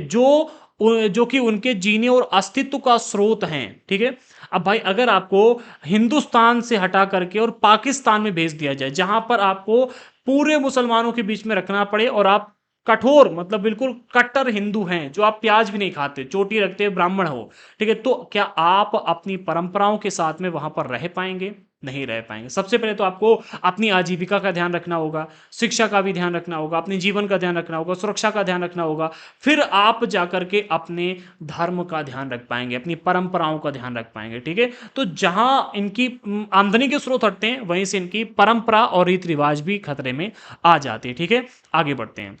जो कि उनके जीने और अस्तित्व का स्रोत हैं, ठीक है। अब भाई अगर आपको हिंदुस्तान से हटा करके और पाकिस्तान में भेज दिया जाए जहां पर आपको पूरे मुसलमानों के बीच में रखना पड़े और आप कठोर मतलब बिल्कुल कट्टर हिंदू हैं, जो आप प्याज भी नहीं खाते, चोटी रखते ब्राह्मण हो, ठीक है, तो क्या आप अपनी परंपराओं के साथ में वहां पर रह पाएंगे? नहीं रह पाएंगे। सबसे पहले तो आपको अपनी आजीविका का ध्यान रखना होगा, शिक्षा का भी ध्यान रखना होगा, अपने जीवन का ध्यान रखना होगा, सुरक्षा का ध्यान रखना होगा। फिर आप जाकर के अपने धर्म का ध्यान रख पाएंगे, अपनी परंपराओं का ध्यान रख पाएंगे, ठीक है। तो जहां इनकी आमदनी के स्रोत हटते हैं वहीं से इनकी परंपरा और रीति रिवाज भी खतरे में आ जाते हैं, ठीक है। आगे बढ़ते हैं।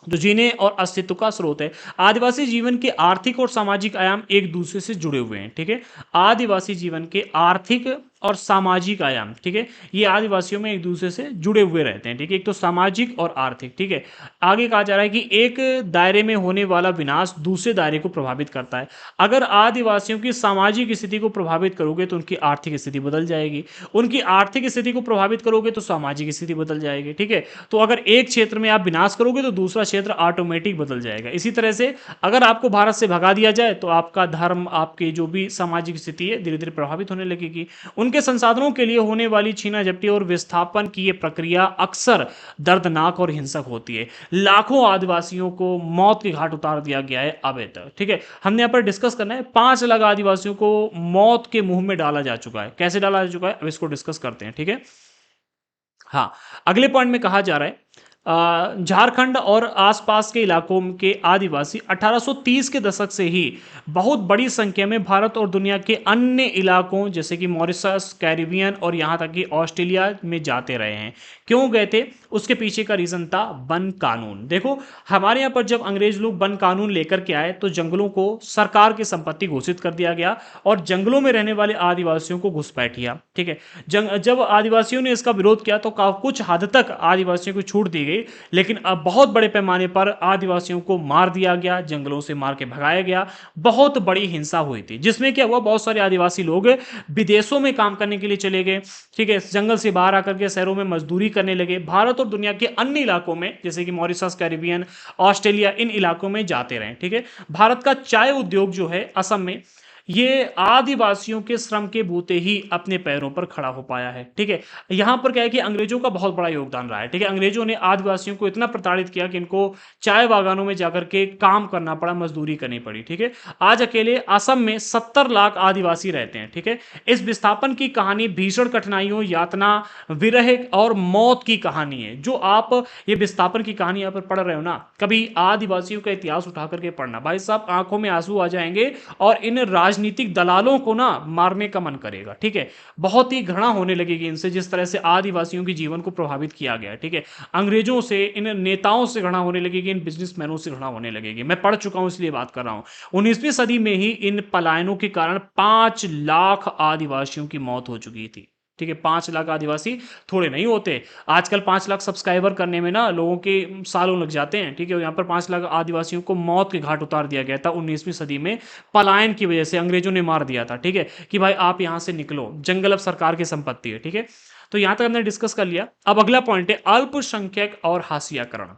जो जीने और अस्तित्व का स्रोत है, आदिवासी जीवन के आर्थिक और सामाजिक आयाम एक दूसरे से जुड़े हुए हैं, ठीक है। आदिवासी जीवन के आर्थिक और सामाजिक आयाम, ठीक है, ये आदिवासियों में एक दूसरे से जुड़े हुए रहते हैं, ठीक है। एक तो सामाजिक और आर्थिक, ठीक है। आगे कहा जा रहा है कि एक दायरे में होने वाला विनाश दूसरे दायरे को प्रभावित करता है। अगर आदिवासियों की सामाजिक स्थिति को प्रभावित करोगे तो उनकी आर्थिक स्थिति बदल जाएगी, उनकी आर्थिक स्थिति को प्रभावित करोगे तो सामाजिक स्थिति बदल जाएगी, ठीक है। तो अगर एक क्षेत्र में आप विनाश करोगे तो दूसरा क्षेत्र ऑटोमेटिक बदल जाएगा। इसी तरह से अगर आपको भारत से भगा दिया जाए तो आपका धर्म, आपके जो भी सामाजिक स्थिति है धीरे धीरे प्रभावित होने लगेगी। उनके संसाधनों के लिए होने वाली छीना झपटी और विस्थापन की यह प्रक्रिया अक्सर दर्दनाक और हिंसक होती है। लाखों आदिवासियों को मौत के घाट उतार दिया गया है अभी तक, ठीक है। हमने यहाँ पर डिस्कस करना है 5 लाख आदिवासियों को मौत के मुंह में डाला जा चुका है। कैसे डाला जा चुका है अब इसको डिस्कस करते हैं, ठीक है। हाँ, अगले पॉइंट में कहा जा रहा है झारखंड और आसपास के इलाकों के आदिवासी 1830 के दशक से ही बहुत बड़ी संख्या में भारत और दुनिया के अन्य इलाकों जैसे कि मॉरिशस, कैरिबियन और यहाँ तक कि ऑस्ट्रेलिया में जाते रहे हैं। क्यों गए थे? उसके पीछे का रीजन था वन कानून। देखो, हमारे यहाँ पर जब अंग्रेज लोग वन कानून लेकर के आए तो जंगलों को सरकार की संपत्ति घोषित कर दिया गया और जंगलों में रहने वाले आदिवासियों को घुसपैठिया, ठीक है। जब आदिवासियों ने इसका विरोध किया तो कुछ हद तक आदिवासियों को छूट दी गई, लेकिन अब बहुत बड़े पैमाने पर आदिवासियों को मार दिया गया, जंगलों से मार के भगाया गया। बहुत बड़ी हिंसा हुई थी जिसमें क्या हुआ, बहुत सारे आदिवासी लोग विदेशों में काम करने के लिए चले गए, ठीक है, जंगल से बाहर आकर के शहरों में मजदूरी करने लगे। भारत और दुनिया के अन्य इलाकों में जैसे कि मॉरिशस, कैरिबियन, ऑस्ट्रेलिया, इन इलाकों में जाते रहे, ठीक है। भारत का चाय उद्योग जो है असम में, ये आदिवासियों के श्रम के बूते ही अपने पैरों पर खड़ा हो पाया है, ठीक है। यहां पर क्या है कि अंग्रेजों का बहुत बड़ा योगदान रहा है, ठीक है। अंग्रेजों ने आदिवासियों को इतना प्रताड़ित किया कि इनको चाय बागानों में जाकर के काम करना पड़ा, मजदूरी करनी पड़ी, ठीक है। आज अकेले असम में 70 लाख आदिवासी रहते हैं, ठीक है। इस विस्थापन की कहानी भीषण कठिनाइयों, यातना, विरह और मौत की कहानी है। जो आप ये विस्थापन की कहानी यहां पर पढ़ रहे हो ना, कभी आदिवासियों का इतिहास उठा करके पढ़ना, भाई साहब आंखों में आंसू आ जाएंगे और इन राजनीतिक दलालों को ना मारने का मन करेगा, ठीक है। बहुत ही घृणा होने लगेगी इनसे, जिस तरह से आदिवासियों के जीवन को प्रभावित किया गया है, ठीक है। अंग्रेजों से, इन नेताओं से घृणा होने लगेगी, इन बिजनेसमैनों से घृणा होने लगेगी। मैं पढ़ चुका हूं इसलिए बात कर रहा हूं। 19वीं सदी में ही इन पलायनों के कारण 5 लाख आदिवासियों की मौत हो चुकी थी, ठीक है। 5 लाख आदिवासी थोड़े नहीं होते। आजकल 5 लाख सब्सक्राइबर करने में ना लोगों के सालों लग जाते हैं, ठीक है। यहाँ पर 5 लाख आदिवासियों को मौत के घाट उतार दिया गया था 19वीं सदी में, पलायन की वजह से। अंग्रेजों ने मार दिया था, ठीक है, कि भाई आप यहाँ से निकलो, जंगल अब सरकार की संपत्ति है, ठीक है। तो यहां तक हमने डिस्कस कर लिया। अब अगला पॉइंट है अल्पसंख्यक और हाशियाकरण।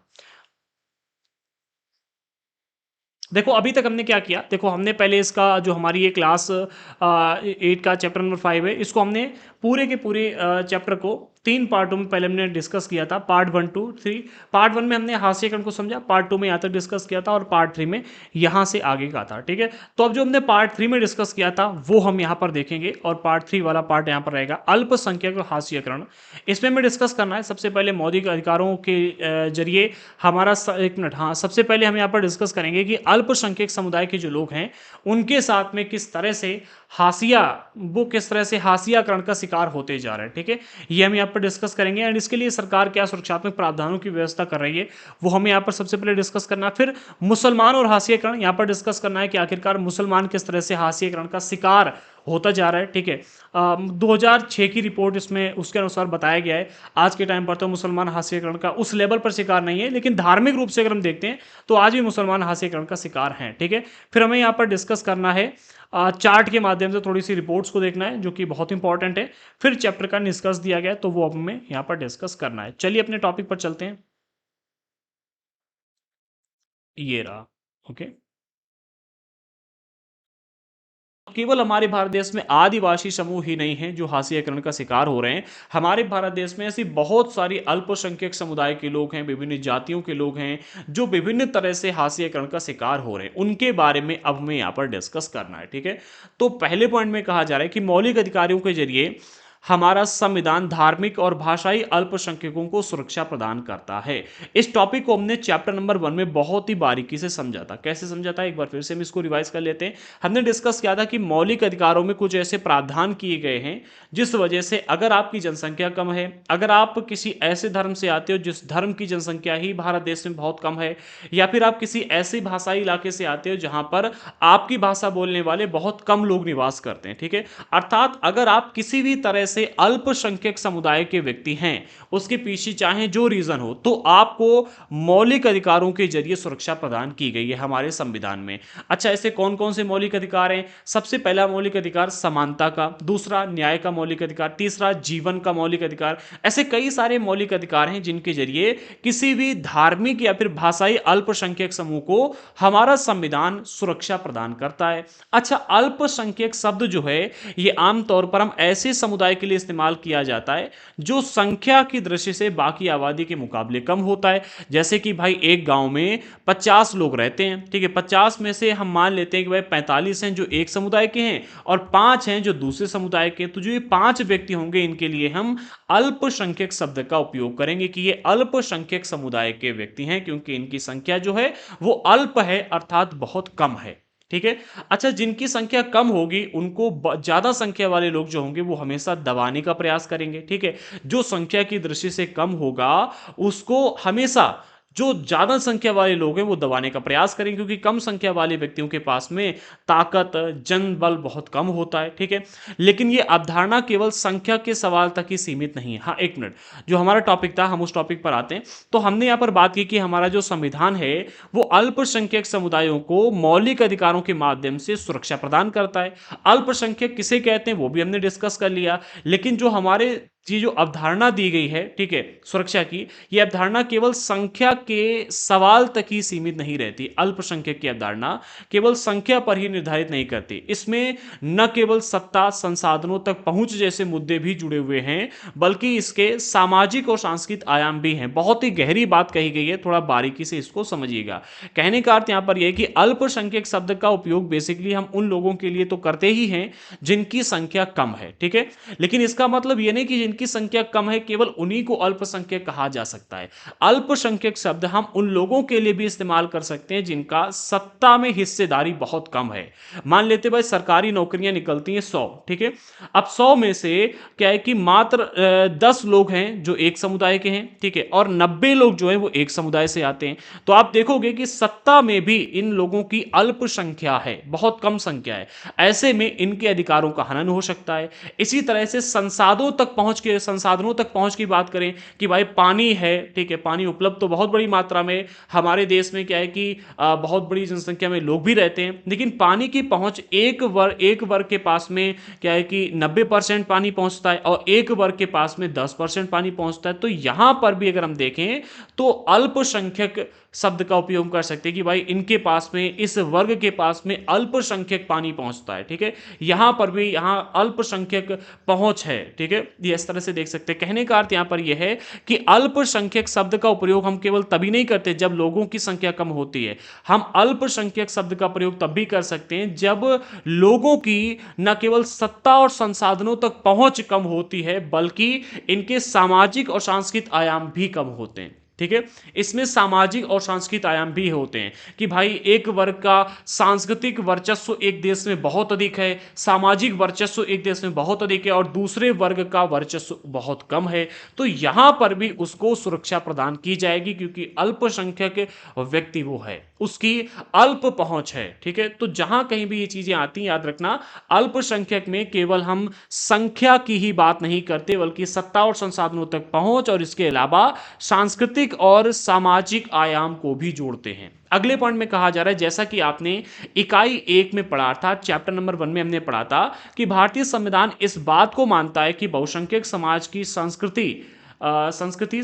देखो अभी तक हमने क्या किया, देखो हमने पहले इसका जो हमारी ये क्लास 8 का चैप्टर नंबर 5 है, इसको हमने पूरे के पूरे चैप्टर को 3 पार्टों में पहले हमने डिस्कस किया था, पार्ट 1, 2, 3। पार्ट 1 में हमने हास्यकरण को समझा, पार्ट 2 में यहाँ तक डिस्कस किया था और पार्ट 3 में यहाँ से आगे का था, ठीक है। तो अब जो हमने पार्ट 3 में डिस्कस किया था वो हम यहाँ पर देखेंगे और पार्ट 3 वाला पार्ट यहाँ पर रहेगा अल्पसंख्यक हास्यकरण। इसमें हमें डिस्कस करना है सबसे पहले मौलिक अधिकारों के जरिए हमारा एक मिनट, हाँ, सबसे पहले हम यहाँ पर डिस्कस करेंगे कि अल्पसंख्यक समुदाय के जो लोग हैं उनके साथ में किस तरह से हाशियाकरण का शिकार होते जा रहे हैं, ठीक है। ये हम यहाँ पर डिस्कस करेंगे एंड इसके लिए सरकार क्या सुरक्षात्मक प्रावधानों की व्यवस्था कर रही है वो हमें यहाँ पर सबसे पहले डिस्कस करना है। फिर मुसलमान और हाशियाकरण यहाँ पर डिस्कस करना है कि आखिरकार मुसलमान किस तरह से हाशियाकरण का शिकार होता जा रहा है, ठीक है। 2006 की रिपोर्ट इसमें उसके अनुसार बताया गया है। आज के टाइम पर तो मुसलमान हाशियाकरण का उस लेवल पर शिकार नहीं है, लेकिन धार्मिक रूप से अगर हम देखते हैं तो आज भी मुसलमान हाशियाकरण का शिकार हैं, ठीक है। फिर हमें यहाँ पर डिस्कस करना है, चार्ट के माध्यम से थोड़ी सी रिपोर्ट्स को देखना है जो कि बहुत इंपॉर्टेंट है। फिर चैप्टर का निष्कर्ष दिया गया है तो वो अब हमें यहाँ पर डिस्कस करना है। चलिए अपने टॉपिक पर चलते हैं। ये रहा, ओके। केवल हमारे भारत देश में आदिवासी समूह ही नहीं हैं जो हाशियाकरण का शिकार हो रहे हैं। हमारे भारत देश में ऐसी बहुत सारी अल्पसंख्यक समुदाय के लोग हैं, विभिन्न जातियों के लोग हैं जो विभिन्न तरह से हाशियाकरण का शिकार हो रहे हैं। उनके बारे में अब हमें यहाँ पर डिस्कस करना है, ठीक है। तो पहले पॉइंट में कहा जा रहा है कि मौलिक अधिकारों के जरिए हमारा संविधान धार्मिक और भाषाई अल्पसंख्यकों को सुरक्षा प्रदान करता है। इस टॉपिक को हमने चैप्टर नंबर 1 में बहुत ही बारीकी से समझा था। कैसे समझा था, एक बार फिर से हम इसको रिवाइज कर लेते हैं। हमने डिस्कस किया था कि मौलिक अधिकारों में कुछ ऐसे प्रावधान किए गए हैं जिस वजह से अगर आपकी जनसंख्या कम है, अगर आप किसी ऐसे धर्म से आते हो जिस धर्म की जनसंख्या ही भारत देश में बहुत कम है, या फिर आप किसी ऐसे भाषाई इलाके से आते हो जहां पर आपकी भाषा बोलने वाले बहुत कम लोग निवास करते हैं, ठीक है। अर्थात अगर आप किसी भी तरह से अल्पसंख्यक समुदाय के व्यक्ति हैं, उसके पीछे चाहे जो रीजन हो, तो आपको मौलिक अधिकारों के जरिए सुरक्षा प्रदान की गई है हमारे संविधान में। अच्छा, ऐसे कौन कौन से मौलिक अधिकार हैं? सबसे पहला मौलिक अधिकार समानता का, दूसरा न्याय का मौलिक अधिकार, तीसरा जीवन का मौलिक अधिकार। ऐसे कई सारे मौलिक अधिकार हैं जिनके जरिए किसी भी धार्मिक या फिर भाषाई अल्पसंख्यक समूह को हमारा संविधान सुरक्षा प्रदान करता है। अच्छा, अल्पसंख्यक शब्द जो है ये आमतौर पर हम ऐसे समुदाय के लिए इस्तेमाल किया जाता है जो संख्या की दृष्टि से बाकी आबादी के मुकाबले कम होता है। जैसे कि भाई एक गांव में 50 लोग रहते हैं, ठीक है। 50 में से हम मान लेते हैं कि भाई 45 हैं जो एक समुदाय के हैं और 5 हैं जो दूसरे समुदाय के। तो जो ये 5 व्यक्ति होंगे इनके लिए हम अल्पसंख्यक शब्द का उपयोग करेंगे कि ये अल्पसंख्यक समुदाय के व्यक्ति हैं, क्योंकि इनकी संख्या जो है वो अल्प है, अर्थात बहुत कम है, ठीक है। अच्छा, जिनकी संख्या कम होगी उनको ज्यादा संख्या वाले लोग जो होंगे वो हमेशा दबाने का प्रयास करेंगे, ठीक है। जो संख्या की दृष्टि से कम होगा उसको हमेशा जो ज्यादा संख्या वाले लोग हैं वो दबाने का प्रयास करेंगे, क्योंकि कम संख्या वाले व्यक्तियों के पास में ताकत, जनबल बहुत कम होता है, ठीक है। लेकिन ये अवधारणा केवल संख्या के सवाल तक ही सीमित नहीं है। हाँ, एक मिनट, जो हमारा टॉपिक था हम उस टॉपिक पर आते हैं। तो हमने यहाँ पर बात की कि हमारा जो संविधान है वो अल्पसंख्यक समुदायों को मौलिक अधिकारों के माध्यम से सुरक्षा प्रदान करता है। अल्पसंख्यक किसे कहते हैं वो भी हमने डिस्कस कर लिया, लेकिन जो हमारे ये जो अवधारणा दी गई है, ठीक है, सुरक्षा की, ये अवधारणा केवल संख्या के सवाल तक ही सीमित नहीं रहती। अल्पसंख्यक की अवधारणा केवल संख्या पर ही निर्धारित नहीं करती, इसमें न केवल सत्ता, संसाधनों तक पहुंच जैसे मुद्दे भी जुड़े हुए हैं, बल्कि इसके सामाजिक और सांस्कृतिक आयाम भी हैं। बहुत ही गहरी बात कही गई है, थोड़ा बारीकी से इसको समझिएगा। कहने का अर्थ यहां पर यह है कि अल्पसंख्यक शब्द का उपयोग बेसिकली हम उन लोगों के लिए तो करते ही हैं जिनकी संख्या कम है, ठीक है। लेकिन इसका मतलब यह नहीं कि जिनकी संख्या कम है केवल उन्हीं को अल्पसंख्यक कहा जा सकता है। अल्पसंख्यक शब्द हम उन लोगों के लिए भी इस्तेमाल कर सकते हैं जिनका सत्ता में हिस्सेदारी बहुत कम है। मान लेते भाई सरकारी नौकरियां निकलती हैं 100, ठीक है। अब 100 में से क्या है कि मात्र 10 लोग हैं जो एक समुदाय के हैं, ठीक है, और 90 लोग जो हैं वो एक समुदाय से आते हैं। तो आप देखोगे कि सत्ता में भी इन लोगों की अल्प संख्या है, बहुत कम संख्या है। ऐसे में इनके अधिकारों का हनन हो सकता है। इसी तरह से संसाधनों तक पहुंच के संसाधनों तक पहुंच की बात करें कि भाई पानी है, ठीक है, पानी उपलब्ध तो बहुत बड़ी मात्रा में हमारे देश में क्या है कि बहुत बड़ी जनसंख्या में लोग भी रहते हैं, लेकिन पानी की पहुंच एक वर्ग के पास में क्या है कि 90% पानी पहुंचता है और एक वर्ग के पास में 10% पानी पहुंचता है। तो यहां पर भी अगर हम देखें तो अल्पसंख्यक शब्द का उपयोग कर सकते हैं कि भाई इनके पास में, इस वर्ग के पास में अल्पसंख्यक पानी पहुंचता है, ठीक है। यहां पर भी यहां अल्पसंख्यक पहुंच है, ठीक है, ये इस तरह से देख सकते हैं। कहने का अर्थ यहां पर यह है कि अल्पसंख्यक शब्द का उपयोग हम केवल तभी नहीं करते जब लोगों की संख्या कम होती है। हम अल्पसंख्यक शब्द का प्रयोग तब भी कर सकते हैं जब लोगों की न केवल सत्ता और संसाधनों तक पहुंच कम होती है, बल्कि इनके सामाजिक और सांस्कृतिक आयाम भी कम होते हैं, ठीक है। इसमें सामाजिक और सांस्कृतिक आयाम भी होते हैं कि भाई एक वर्ग का सांस्कृतिक वर्चस्व एक देश में बहुत अधिक है, सामाजिक वर्चस्व एक देश में बहुत अधिक है और दूसरे वर्ग का वर्चस्व बहुत कम है। तो यहां पर भी उसको सुरक्षा प्रदान की जाएगी क्योंकि अल्पसंख्यक व्यक्ति वो है, उसकी अल्प पहुंच है, ठीक है। तो जहां कहीं भी ये चीजें आती हैं, याद रखना, अल्पसंख्यक में केवल हम संख्या की ही बात नहीं करते बल्कि सत्ता और संसाधनों तक पहुंच और इसके अलावा सांस्कृतिक और सामाजिक आयाम को भी जोड़ते हैं। अगले पॉइंट में कहा जा रहा है, जैसा कि आपने इकाई 1 में पढ़ा था, चैप्टर नंबर 1 में हमने पढ़ा था कि भारतीय संविधान इस बात को मानता है कि बहुसंख्यक समाज की संस्कृति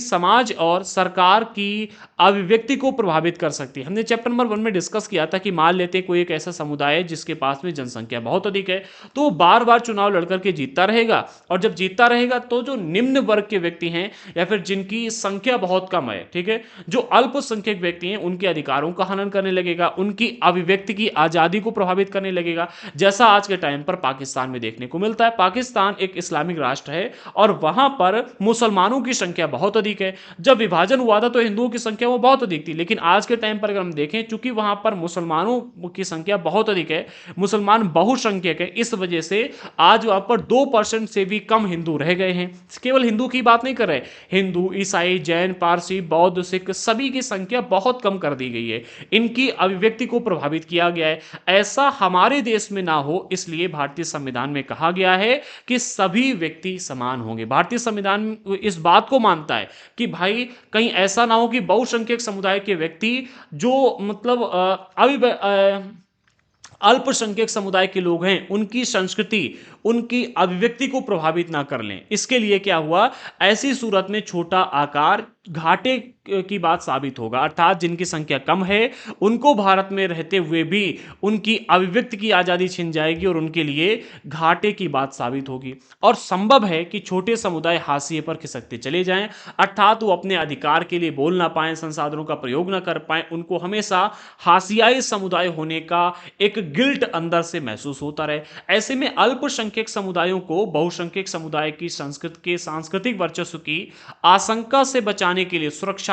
समाज और सरकार की अभिव्यक्ति को प्रभावित कर सकती है। हमने चैप्टर नंबर 1 में डिस्कस किया था कि मान लेते हैं कोई एक ऐसा समुदाय है जिसके पास में जनसंख्या बहुत अधिक है, तो वो बार बार चुनाव लड़कर के जीतता रहेगा और जब जीतता रहेगा तो जो निम्न वर्ग के व्यक्ति हैं या फिर जिनकी संख्या बहुत कम है, ठीक है, जो अल्पसंख्यक व्यक्ति हैं, उनके अधिकारों का हनन करने लगेगा, उनकी अभिव्यक्ति की आजादी को प्रभावित करने लगेगा, जैसा आज के टाइम पर पाकिस्तान में देखने को मिलता है। पाकिस्तान एक इस्लामिक राष्ट्र है और वहां पर मुसलमानों की संख्या बहुत अधिक है। जब विभाजन हुआ था तो हिंदुओं की संख्या वो बहुत अधिक थी, लेकिन आज के टाइम पर अगर हम देखें, चूंकि वहां पर मुसलमानों की संख्या बहुत अधिक है, मुसलमान बहुसंख्यक है, इस वजह से आज वहां पर 2% से भी कम हिंदू रह गए हैं। केवल हिंदू की बात नहीं कर रहे, हिंदू, ईसाई, जैन, पारसी, बौद्ध, सिख सभी की संख्या बहुत कम कर दी गई है। इनकी अभिव्यक्ति को प्रभावित किया गया है। ऐसा हमारे देश में ना हो, इसलिए भारतीय संविधान में कहा गया है कि सभी व्यक्ति समान होंगे। भारतीय संविधान इस बात को मानता है कि भाई कहीं ऐसा ना हो कि बहुसंख्यक समुदाय के व्यक्ति जो मतलब अल्पसंख्यक समुदाय के लोग हैं, उनकी संस्कृति, उनकी अभिव्यक्ति को प्रभावित ना कर लें। इसके लिए क्या हुआ, ऐसी सूरत में छोटा आकार घाटे की बात साबित होगा, अर्थात जिनकी संख्या कम है उनको भारत में रहते हुए भी उनकी अभिव्यक्ति की आजादी छिन जाएगी और उनके लिए घाटे की बात साबित होगी। और संभव है कि छोटे समुदाय हाशिए पर खिसकते चले जाएं, अर्थात वो अपने अधिकार के लिए बोल ना पाएं, संसाधनों का प्रयोग ना कर पाएं, उनको हमेशा हाशियाई समुदाय होने का एक गिल्ट अंदर से महसूस होता रहे। ऐसे में अल्पसंख्यक समुदायों को बहुसंख्यक समुदाय की संस्कृति के सांस्कृतिक वर्चस्व की आशंका से बचाने के लिए सुरक्षात्मक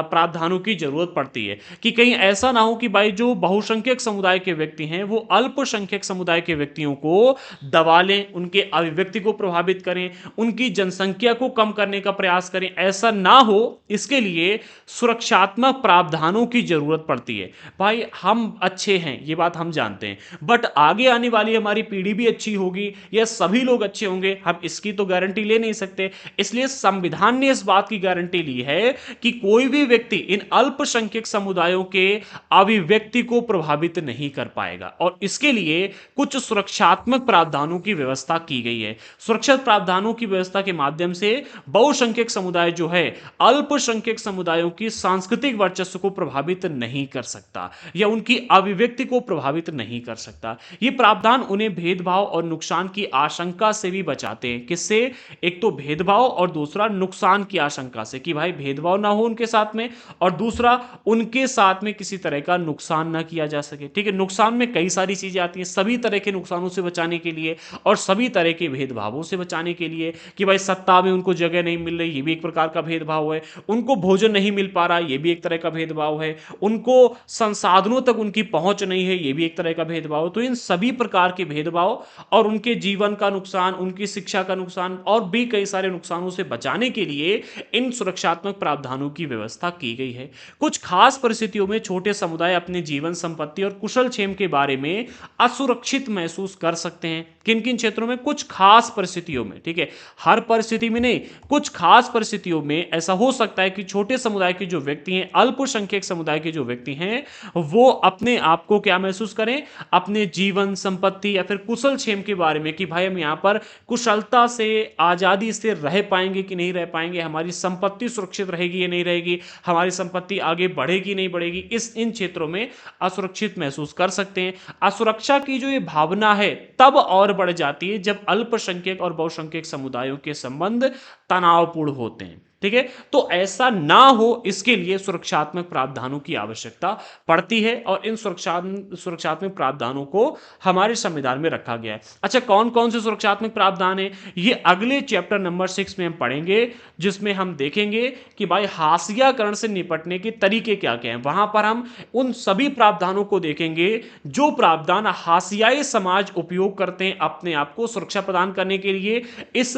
प्रावधानों की जरूरत पड़ती है कि कहीं ऐसा ना हो कि भाई जो बहुसंख्यक समुदाय के व्यक्ति हैं वो अल्पसंख्यक समुदाय के व्यक्तियों को दबा लें, उनके अभिव्यक्ति को प्रभावित करें, उनकी जनसंख्या को कम करने का प्रयास करें। ऐसा ना हो, इसके लिए सुरक्षात्मक प्रावधानों की जरूरत पड़ती है। भाई हम अच्छे हैं, ये बात हम जानते हैं, बट आगे आने वाली हमारी पीढ़ी भी अच्छी होगी या सभी लोग अच्छे होंगे, हम इसकी तो गारंटी ले नहीं सकते। इसलिए संविधान ने इस बात की गारंटी ली है कि कोई भी व्यक्ति इन अल्पसंख्यक समुदायों के अभिव्यक्ति को प्रभावित नहीं कर पाएगा और इसके लिए कुछ सुरक्षात्मक प्रावधानों की व्यवस्था की गई है। सुरक्षा प्रावधानों की व्यवस्था के माध्यम से बहुसंख्यक समुदाय जो है अल्पसंख्यक समुदायों की सांस्कृतिक वर्चस्व को प्रभावित नहीं कर सकता या उनकी अभिव्यक्ति को प्रभावित नहीं कर सकता। ये प्रावधान उन्हें भेदभाव और नुकसान की आशंका से भी बचाते हैं। किससे? एक तो भेदभाव और दूसरा नुकसान की आशंका से कि भाई भेदभाव ना हो उनके साथ में, और दूसरा उनके साथ में किसी तरह का नुकसान ना किया जा सके। ठीक है, नुकसान में कई सारी चीजें आती हैं, सभी तरह के नुकसानों से बचाने के लिए और सभी तरह के भेदभावों से बचाने के लिए कि भाई सत्ता में उनको जगह नहीं मिल रही, ये भी एक प्रकार का भेदभाव है, उनको भोजन नहीं मिल पा रहा, ये भी एक तरह का भेदभाव है, उनको संसाधनों तक उनकी पहुंच नहीं है, ये भी एक तरह का भेदभाव है। तो इन सभी प्रकार के भेदभाव भेदभाव और उनके जीवन का नुकसान, उनकी शिक्षा का नुकसान और भी कई सारे नुकसानों से बचाने के लिए इन सुरक्षात्मक प्रावधानों की व्यवस्था की गई है। कुछ खास परिस्थितियों में छोटे समुदाय अपने जीवन संपत्ति और कुशल क्षेम के बारे में असुरक्षित महसूस कर सकते हैं। किन किन क्षेत्रों में? कुछ खास परिस्थितियों में, ठीक है, हर परिस्थिति में नहीं, कुछ खास परिस्थितियों में ऐसा हो सकता है कि छोटे समुदाय के जो व्यक्ति हैं, अल्पसंख्यक समुदाय के जो व्यक्ति हैं, वो अपने आप को क्या महसूस करें? अपने जीवन संपत्ति या फिर कुशल क्षेम के बारे में कि भाई हम यहाँ पर कुशलता से, आज़ादी से रह पाएंगे कि नहीं रह पाएंगे, हमारी संपत्ति सुरक्षित रहेगी या नहीं रहेगी, हमारी संपत्ति आगे बढ़ेगी नहीं बढ़ेगी, इन क्षेत्रों में असुरक्षित महसूस कर सकते हैं। असुरक्षा की जो ये भावना है तब और बढ़ जाती है जब अल्पसंख्यक और बहुसंख्यक समुदायों के संबंध तनावपूर्ण होते हैं, ठीक है। तो ऐसा ना हो इसके लिए सुरक्षात्मक प्रावधानों की आवश्यकता पड़ती है और इन सुरक्षात्मक प्रावधानों को हमारे संविधान में रखा गया है। अच्छा, कौन कौन से सुरक्षात्मक प्रावधान है ये अगले चैप्टर नंबर 6 में हम पढ़ेंगे, जिसमें हम देखेंगे कि भाई हाशियाकरण से निपटने के तरीके क्या क्या हैं। वहां पर हम उन सभी प्रावधानों को देखेंगे जो प्रावधान हाशियाई समाज उपयोग करते हैं अपने आप को सुरक्षा प्रदान करने के लिए, इस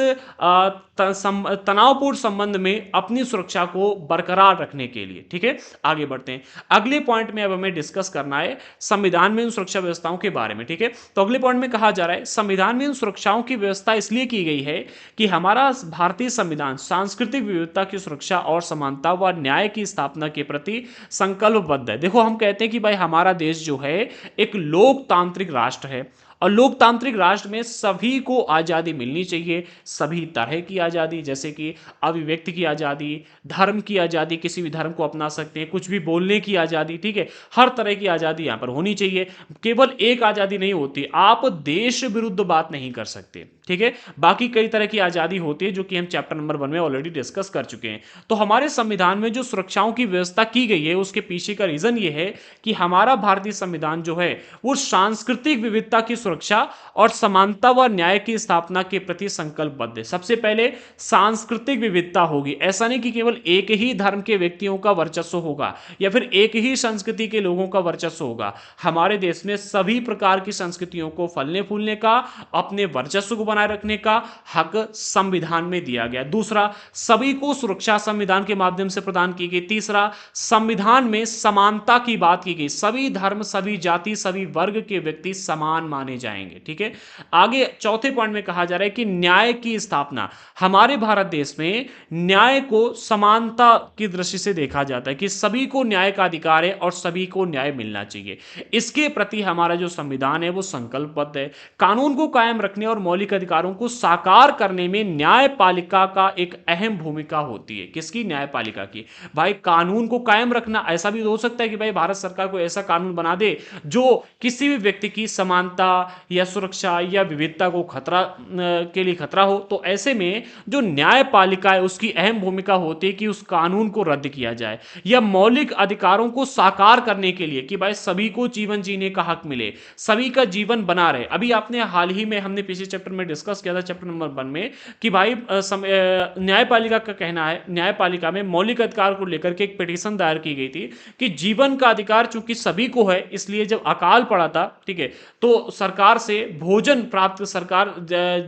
तनावपूर्ण संबंध में अपनी सुरक्षा को बरकरार रखने के लिए, ठीक है। आगे बढ़ते हैं अगले पॉइंट में। अब हमें डिस्कस करना है संविधान में इन सुरक्षा व्यवस्थाओं के बारे में, ठीक है। तो अगले पॉइंट में कहा जा रहा है संविधान में इन सुरक्षाओं की व्यवस्था इसलिए की गई है कि हमारा भारतीय संविधान सांस्कृतिक विविधता की सुरक्षा और समानता व न्याय की स्थापना के प्रति संकल्पबद्ध है। देखो, हम कहते हैं कि भाई हमारा देश जो है एक लोकतांत्रिक राष्ट्र है और लोकतांत्रिक राष्ट्र में सभी को आज़ादी मिलनी चाहिए, सभी तरह की आज़ादी, जैसे कि अभिव्यक्ति की आज़ादी, धर्म की आज़ादी, किसी भी धर्म को अपना सकते हैं, कुछ भी बोलने की आज़ादी, ठीक है, हर तरह की आज़ादी यहाँ पर होनी चाहिए। केवल एक आज़ादी नहीं होती, आप देश विरुद्ध बात नहीं कर सकते, ठीक है। बाकी कई तरह की आज़ादी होती है जो कि हम चैप्टर नंबर 1 में ऑलरेडी डिस्कस कर चुके हैं। तो हमारे संविधान में जो सुरक्षाओं की व्यवस्था की गई है उसके पीछे का रीजन ये है कि हमारा भारतीय संविधान जो है वो सांस्कृतिक विविधता की सुरक्षा और समानता व न्याय की स्थापना के प्रति संकल्पबद्ध है। सबसे पहले सांस्कृतिक विविधता होगी, ऐसा नहीं कि केवल एक ही धर्म के व्यक्तियों का वर्चस्व होगा या फिर एक ही संस्कृति के लोगों का वर्चस्व होगा। हमारे देश में सभी प्रकार की संस्कृतियों को फलने फूलने का, अपने वर्चस्व को बनाए रखने का हक संविधान में दिया गया। दूसरा, सभी को सुरक्षा संविधान के माध्यम से प्रदान की गई। तीसरा, संविधान में समानता की बात की गई, सभी धर्म, सभी जाति, सभी वर्ग के व्यक्ति समान माने जाएंगे, ठीक है। आगे चौथे पॉइंट में कहा जा रहा है कि न्याय की स्थापना। हमारे भारत देश में न्याय को समानता की दृष्टि से देखा जाता है कि सभी को न्याय का अधिकार है और सभी को न्याय मिलना चाहिए। इसके प्रति हमारा जो संविधान है वो संकल्पबद्ध है। कानून को कायम रखने और मौलिक अधिकारों को साकार करने में न्यायपालिका का एक अहम भूमिका होती है। किसकी? न्यायपालिका की। भाई कानून को कायम रखना, ऐसा भी हो सकता है कि भाई भारत सरकार को ऐसा कानून बना दे जो किसी भी व्यक्ति की समानता या सुरक्षा या विविधता को खतरा के लिए खतरा हो, तो ऐसे में जो न्यायपालिका है उसकी अहम भूमिका होती है कि उस कानून को रद्द किया जाए या मौलिक अधिकारों को साकार करने के लिए कि भाई सभी को जीवन जीने का हक मिले, सभी का जीवन बना रहे। अभी आपने हाल ही में, हमने पिछले चैप्टर में डिस्कस किया था चैप्टर नंबर 1 में कि भाई न्यायपालिका का कहना है, न्यायपालिका में मौलिक अधिकार को लेकर के एक पिटीशन दायर की गई थी कि जीवन का अधिकार चूंकि सभी को है, इसलिए जब अकाल पड़ा था, ठीक है, तो सरकार से भोजन प्राप्त, सरकार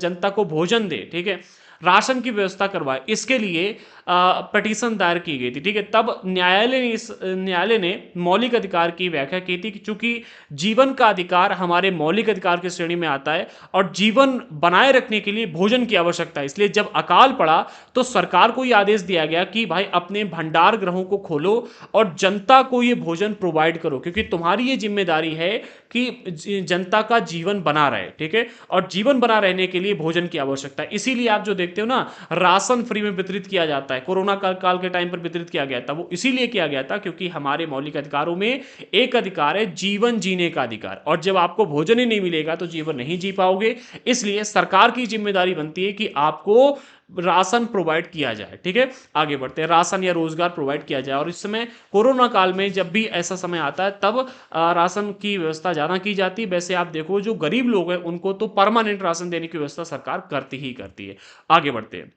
जनता को भोजन दे, ठीक है, राशन की व्यवस्था करवाए, इसके लिए पिटीशन दायर की गई थी, ठीक है। तब न्यायालय ने मौलिक अधिकार की व्याख्या की थी कि चूंकि जीवन का अधिकार हमारे मौलिक अधिकार की श्रेणी में आता है और जीवन बनाए रखने के लिए भोजन की आवश्यकता है, इसलिए जब अकाल पड़ा तो सरकार को यह आदेश दिया गया कि भाई अपने भंडार गृहों को खोलो और जनता को यह भोजन प्रोवाइड करो, क्योंकि तुम्हारी ये जिम्मेदारी है कि जनता का जीवन बना रहे, ठीक है, और जीवन बना रहने के लिए भोजन की आवश्यकता है। इसीलिए आप जो देखते हो ना, राशन फ्री में वितरित किया जाता है, कोरोना काल के टाइम पर वितरित किया गया था, वो इसीलिए किया गया था क्योंकि हमारे मौलिक अधिकारों में एक अधिकार है जीवन जीने का अधिकार, और जब आपको भोजन ही नहीं मिलेगा तो जीवन नहीं जी पाओगे। इसलिए सरकार की जिम्मेदारी बनती है कि आपको राशन प्रोवाइड किया जाए, ठीक है। आगे बढ़ते हैं, राशन या रोजगार प्रोवाइड किया जाए, और इस समय कोरोना काल में जब भी ऐसा समय आता है तब राशन की व्यवस्था ज़्यादा की जाती है। वैसे आप देखो जो गरीब लोग हैं उनको तो परमानेंट राशन देने की व्यवस्था सरकार करती ही करती है। आगे बढ़ते हैं,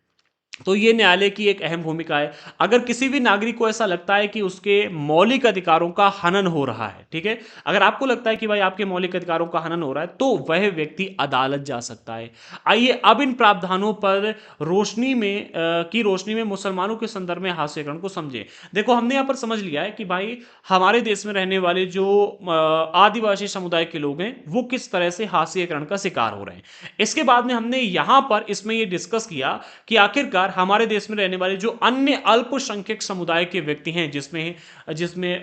तो ये न्यायालय की एक अहम भूमिका है। अगर किसी भी नागरिक को ऐसा लगता है कि उसके मौलिक अधिकारों का हनन हो रहा है, ठीक है? अगर आपको लगता है कि भाई आपके मौलिक अधिकारों का हनन हो रहा है, तो वह व्यक्ति अदालत जा सकता है। आइए अब इन प्रावधानों पर की रोशनी में मुसलमानों के संदर्भ में हास्यकरण को समझें। देखो हमने यहाँ पर समझ लिया है कि भाई हमारे देश में रहने वाले जो आदिवासी समुदाय के लोग हैं, वो किस तरह से हास्यकरण का शिकार हो रहे हैं। इसके बाद में हमने यहाँ पर इसमें ये डिस्कस किया कि आखिरकार हमारे देश में रहने वाले जो अन्य अल्पसंख्यक समुदाय के व्यक्ति हैं, जिसमें जिसमें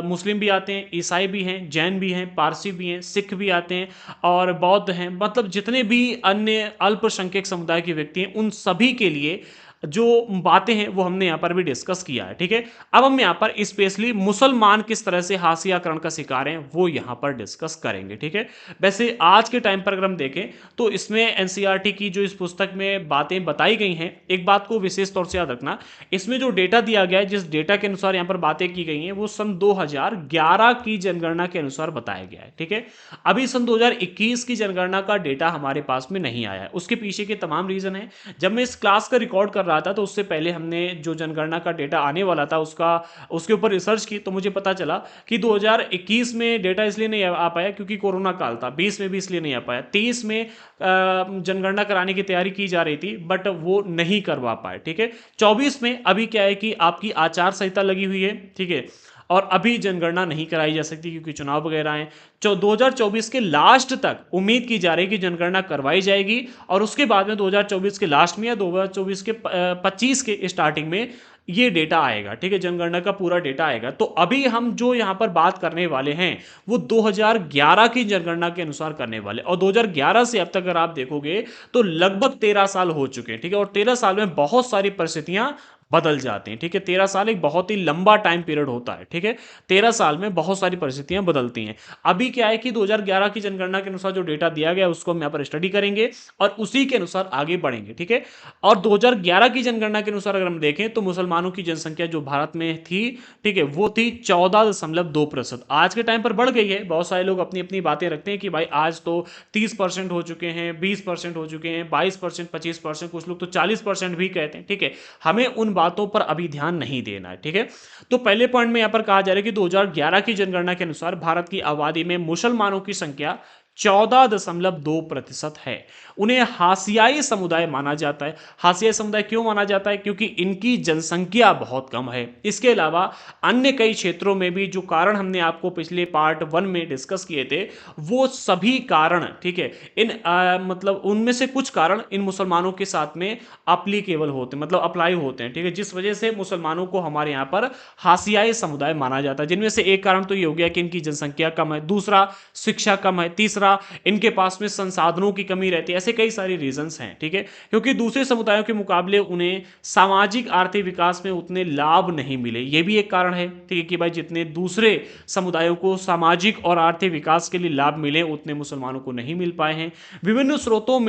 मुस्लिम भी आते हैं, ईसाई भी हैं, जैन भी हैं, पारसी भी हैं, सिख भी आते हैं और बौद्ध हैं, मतलब जितने भी अन्य अल्पसंख्यक समुदाय के व्यक्ति हैं, उन सभी के लिए जो बातें हैं वो हमने यहाँ पर भी डिस्कस किया है। ठीक है, अब हम यहाँ पर स्पेशली मुसलमान किस तरह से हाशियाकरण का शिकार हैं वो यहाँ पर डिस्कस करेंगे। ठीक है, वैसे आज के टाइम पर अगर हम देखें तो इसमें एनसीईआरटी की जो इस पुस्तक में बातें बताई गई हैं, एक बात को विशेष तौर से याद रखना, इसमें जो डेटा दिया गया है, जिस डेटा के अनुसार यहाँ पर बातें की गई हैं, वो सन 2011 की जनगणना के अनुसार बताया गया है। ठीक है, अभी सन 2021 की जनगणना का डेटा हमारे पास में नहीं आया है। उसके पीछे के तमाम रीजन है। जब मैं इस क्लास का रिकॉर्ड कर रहा था तो उससे पहले हमने जो जनगणना का डेटा आने वाला था उसके ऊपर रिसर्च की, तो मुझे पता चला कि 2021 में डेटा इसलिए नहीं आ पाया क्योंकि कोरोना काल था, 20 में भी इसलिए नहीं आ पाया, 23 में जनगणना कराने की तैयारी की जा रही थी बट वो नहीं करवा पाए। ठीक है, 24 में अभी क्या है कि आपकी आचार संहिता लगी हुई है। ठीक है, और अभी जनगणना नहीं कराई जा सकती क्योंकि चुनाव वगैरह हैं। 2024 के लास्ट तक उम्मीद की जा रही है कि जनगणना करवाई जाएगी और उसके बाद में 2024 के लास्ट में या 2024 के 25 के स्टार्टिंग में ये डेटा आएगा। ठीक है, जनगणना का पूरा डेटा आएगा। तो अभी हम जो यहाँ पर बात करने वाले हैं वो 2011 की जनगणना के अनुसार करने वाले, और 2011 से अब तक अगर आप देखोगे तो लगभग 13 साल हो चुके हैं। ठीक है, और 13 साल में बहुत सारी परिस्थितियां बदल जाती हैं। ठीक है, 13 साल एक बहुत ही लंबा टाइम पीरियड होता है। ठीक है, 13 साल में बहुत सारी परिस्थितियां बदलती हैं। अभी क्या है कि 2011 की जनगणना के अनुसार जो डेटा दिया गया उसको हम यहाँ पर स्टडी करेंगे और उसी के अनुसार आगे बढ़ेंगे। ठीक है, और 2011 की जनगणना के अनुसार अगर हम देखें तो मुसलमानों की जनसंख्या जो भारत में थी, ठीक है, वो थी 14.2%। आज के टाइम पर बढ़ गई है। बहुत सारे लोग अपनी अपनी बातें रखते हैं कि भाई आज तो 30% हो चुके हैं, 20% हो चुके हैं, 22%, 25%, कुछ लोग तो 40% भी कहते हैं। ठीक है, हमें उन बातों पर अभी ध्यान नहीं देना है। ठीक है, तो पहले पॉइंट में यहां पर कहा जा रहा है कि 2011 की जनगणना के अनुसार भारत की आबादी में मुसलमानों की संख्या 14.2% है। उन्हें हाशियाई समुदाय माना जाता है। हाशियाई समुदाय क्यों माना जाता है? क्योंकि इनकी जनसंख्या बहुत कम है। इसके अलावा अन्य कई क्षेत्रों में भी जो कारण हमने आपको पिछले पार्ट 1 में डिस्कस किए थे, वो सभी कारण, ठीक है, मतलब उनमें से कुछ कारण इन मुसलमानों के साथ में अप्लीकेबल होते हैं, मतलब अप्लाई होते हैं। ठीक है, जिस वजह से मुसलमानों को हमारे यहाँ पर हाशियाई समुदाय माना जाता है, जिनमें से एक कारण तो ये हो गया कि इनकी जनसंख्या कम है, दूसरा शिक्षा कम है, तीसरा इनके पास में संसाधनों की कमी रहती है। ऐसे कई सारे रीजंस हैं। ठीक है, क्योंकि दूसरे समुदायों के मुकाबले उन्हें सामाजिक आर्थिक विकास में उतने लाभ नहीं मिले, ये भी एक कारण है। ठीक है, कि भाई जितने दूसरे समुदायों को सामाजिक और आर्थिक विकास के लिए लाभ मिले उतने मुसलमानों को नहीं मिल पाए हैं। विभिन्न स्रोतों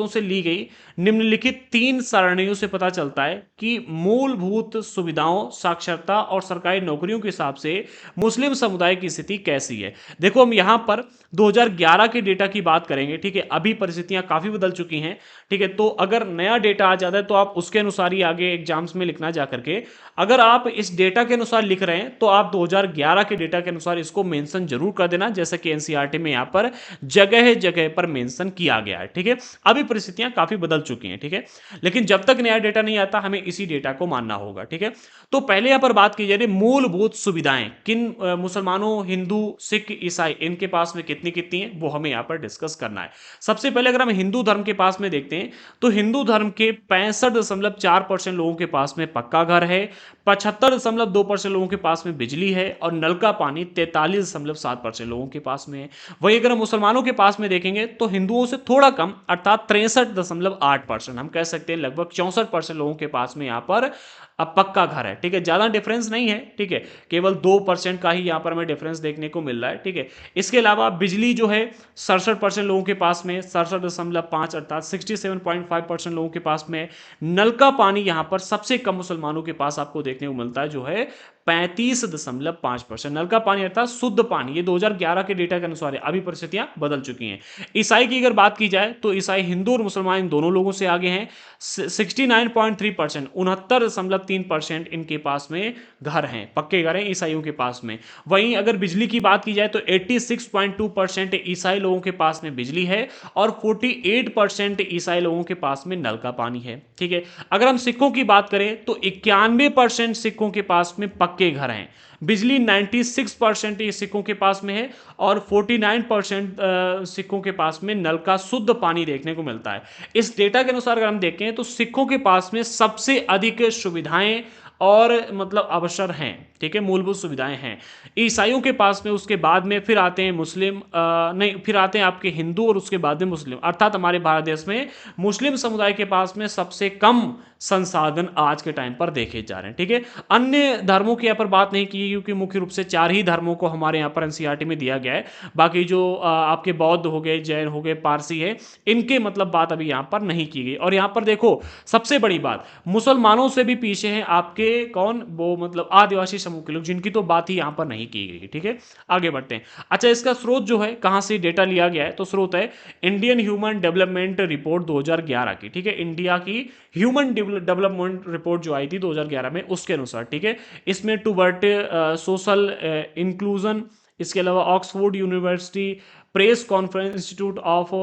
से ली गई निम्नलिखित 3 सारणियों से पता चलता है कि मूलभूत सुविधाओं, साक्षरता और सरकारी नौकरियों के हिसाब से मुस्लिम समुदाय की स्थिति कैसी है। देखो हम यहां पर 2011 के डेटा की बात करेंगे। ठीक है, अभी परिस्थितियां काफी बदल चुकी हैं। ठीक है, तो अगर नया डेटा आ जाता है तो आप उसके अनुसार ही आगे एग्जाम्स में लिखना जा करके। अगर आप इस डेटा के अनुसार लिख रहे हैं तो आप 2011 के डेटा के अनुसार इसको मेंशन जरूर कर देना, जैसा कि एनसीईआरटी में यहां पर जगह जगह पर मेंशन किया गया है। ठीक है, अभी परिस्थितियां काफी बदल चुकी हैं। ठीक है, लेकिन जब तक नया डेटा नहीं आता हमें इसी डेटा को मानना होगा। ठीक है, तो पहले यहां पर बात की जा रही है मूलभूत सुविधाएं किन मुसलमानों, हिंदू, सिख, ईसाई इनके पास में कितनी कितनी है वो हमें यहां पर डिस्कस करना है। सबसे पहले अगर हम हिंदू धर्म के पास में देखते हैं तो हिंदू धर्म के 65.4% लोगों के पास में पक्का घर है, 75.2% लोगों के पास में बिजली है और नल का पानी 43.7% लोगों के पास में है। वही अगर हम मुसलमानों के पास में देखेंगे तो हिंदुओं से थोड़ा कम अर्थात 63.8%, हम कह सकते हैं लगभग 64% लोगों के पास में यहां पर अब पक्का घर है। ठीक है, ज्यादा डिफरेंस नहीं है। ठीक है, केवल 2% का ही यहां पर हमें डिफरेंस देखने को मिल रहा है। ठीक है, इसके अलावा बिजली जो है 67% लोगों के पास में, 67.5 अर्थात 67.5% लोगों के पास में। नल का पानी यहां पर सबसे कम मुसलमानों के पास आपको देखने को मिलता है जो है 35.5%। नल का पानी अर्थात शुद्ध पानी, ये 2011 के डेटा के अनुसार है। अभी परिस्थितियां बदल चुकी हैं। ईसाई की अगर बात की जाए तो ईसाई हिंदू और मुसलमान इन दोनों लोगों से आगे हैं। 69.3%, 69.3% इनके पास में घर हैं, पक्के घर हैं ईसाइयों के पास में। वहीं अगर बिजली की बात की जाए तो 86.2% ईसाई लोगों के पास में बिजली है और 48% ईसाई लोगों के पास में नल का पानी है। ठीक है, अगर हम सिखों की बात करें तो 91% सिखों के पास में पक्के घर हैं। बिजली 96% सिखों के पास में है और 49% सिखों के पास में नल का शुद्ध पानी देखने को मिलता है। इस डेटा के अनुसार अगर हम देखें तो सिखों के पास में सबसे अधिक सुविधाएं और मतलब अवसर हैं। ठीक है, मूलभूत सुविधाएं हैं। ईसाइयों के पास में उसके बाद में फिर आते हैं मुस्लिम, नहीं, फिर आते हैं आपके हिंदू और उसके बाद में मुस्लिम। अर्थात हमारे भारत देश में मुस्लिम समुदाय के पास में सबसे कम संसाधन आज के टाइम पर देखे जा रहे हैं। ठीक है, अन्य धर्मों की यहाँ पर बात नहीं की क्योंकि मुख्य रूप से 4 ही धर्मों को हमारे यहाँ पर एनसीईआरटी में दिया गया है। बाकी जो आपके बौद्ध हो गए, जैन हो गए, पारसी है, इनके मतलब बात अभी यहाँ पर नहीं की गई। और यहाँ पर देखो सबसे बड़ी बात, मुसलमानों से भी पीछे हैं आपके कौन, वो मतलब आदिवासी समूह के लोग, जिनकी तो बात ही यहाँ पर नहीं की गई। ठीक है, आगे बढ़ते हैं। अच्छा, इसका स्रोत जो है कहाँ से डेटा लिया गया है, तो स्रोत है इंडियन ह्यूमन डेवलपमेंट रिपोर्ट 2011 की। ठीक है, इंडिया की ह्यूमन डेवलपमेंट रिपोर्ट जो आई थी 2011 में, उसके अनुसार। ठीक है, इसमें टूवर्ट सोशल इंक्लूजन, इसके अलावा Oxford university press conference institute of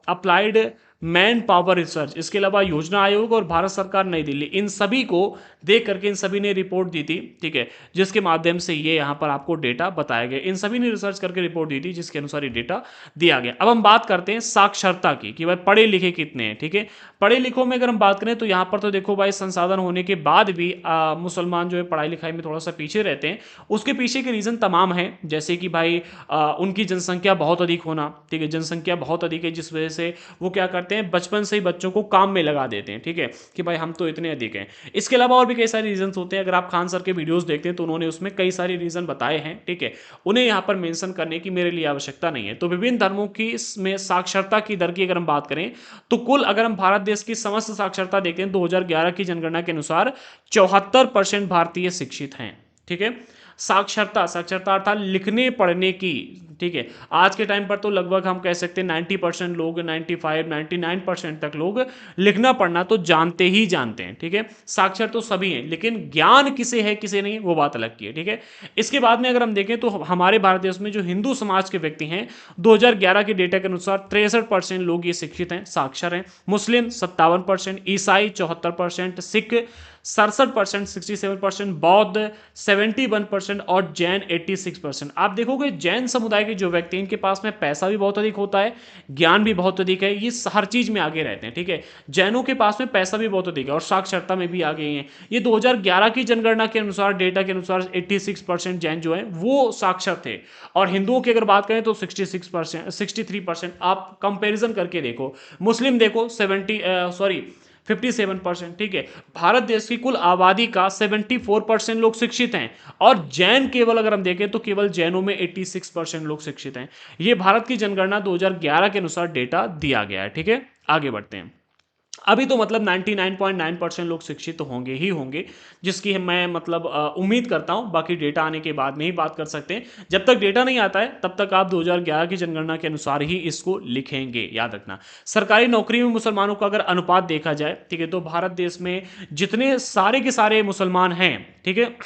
applied man power research, इसके अलावा योजना आयोग और भारत सरकार नई दिल्ली, इन सभी को देख करके इन सभी ने रिपोर्ट दी थी। ठीक है, जिसके माध्यम से ये यहाँ पर आपको डेटा बताया गया। इन सभी ने रिसर्च करके रिपोर्ट दी थी जिसके अनुसार ये डेटा दिया गया। अब हम बात करते हैं साक्षरता की कि भाई पढ़े लिखे कितने हैं। ठीक है, पढ़े लिखों में अगर हम बात करें तो यहाँ पर तो देखो भाई संसाधन होने के बाद भी मुसलमान जो है पढ़ाई लिखाई में थोड़ा सा पीछे रहते हैं। उसके पीछे के रीज़न तमाम हैं, जैसे कि भाई उनकी जनसंख्या बहुत अधिक होना। ठीक है, जनसंख्या बहुत अधिक है जिस वजह से वो क्या करते हैं, बचपन से ही बच्चों को काम में लगा देते हैं। ठीक है, कि भाई हम तो इतने अधिक हैं। इसके अलावा और भी कई सारे रीजंस होते हैं। अगर आप खान सर के वीडियोस देखते हैं तो उन्होंने उसमें कई सारे रीजन बताए हैं। ठीक है, उन्हें यहाँ पर मेंशन करने की मेरे लिए आवश्यकता नहीं है। तो विभिन्न धर्मों की इसमें साक्षरता की दर की अगर हम बात करें तो कुल अगर हम भारत देश की समस्त साक्षरता देखते हैं 2011 की जनगणना के अनुसार 74% भारतीय शिक्षित हैं। ठीक है, साक्षरता, साक्षरता अर्थात लिखने पढ़ने की। ठीक है, आज के टाइम पर तो लगभग हम कह सकते हैं 90% लोग, 95 99% तक लोग लिखना पढ़ना तो जानते ही जानते हैं। ठीक है, साक्षर तो सभी हैं, लेकिन ज्ञान किसे है किसे नहीं, वो बात अलग की है। ठीक है, इसके बाद में अगर हम देखें तो हमारे भारत देश में जो हिंदू समाज के व्यक्ति हैं 2011 के डेटा के अनुसार 63% लोग ये शिक्षित हैं, साक्षर हैं। मुस्लिम 57%, ईसाई 74%, सिख 67%, 67%, बौद्ध 71% और जैन 86%। आप देखोगे जैन समुदाय के जो व्यक्ति हैं इनके पास में पैसा भी बहुत अधिक होता है, ज्ञान भी बहुत अधिक है, ये हर चीज में आगे रहते हैं। ठीक है, जैनों के पास में पैसा भी बहुत अधिक है और साक्षरता में भी आगे हैं। ये 2011 की जनगणना के अनुसार, डेटा के अनुसार 86% जैन जो है वो साक्षर थे। और हिंदुओं की अगर बात करें तो 66%, 63%। आप कंपेरिजन करके देखो, मुस्लिम देखो 57%। ठीक है, भारत देश की कुल आबादी का 74% लोग शिक्षित हैं और जैन केवल अगर हम देखें तो केवल जैनों में 86% लोग शिक्षित हैं। ये भारत की जनगणना 2011 के अनुसार डेटा दिया गया है। ठीक है, आगे बढ़ते हैं। अभी तो मतलब 99.9% लोग शिक्षित तो होंगे ही होंगे, जिसकी मैं मतलब उम्मीद करता हूं। बाकी डेटा आने के बाद में ही बात कर सकते हैं। जब तक डेटा नहीं आता है तब तक आप 2011 की जनगणना के अनुसार ही इसको लिखेंगे, याद रखना। सरकारी नौकरी में मुसलमानों का अगर अनुपात देखा जाए, ठीक है, तो भारत देश में जितने सारे के सारे मुसलमान हैं, ठीक है,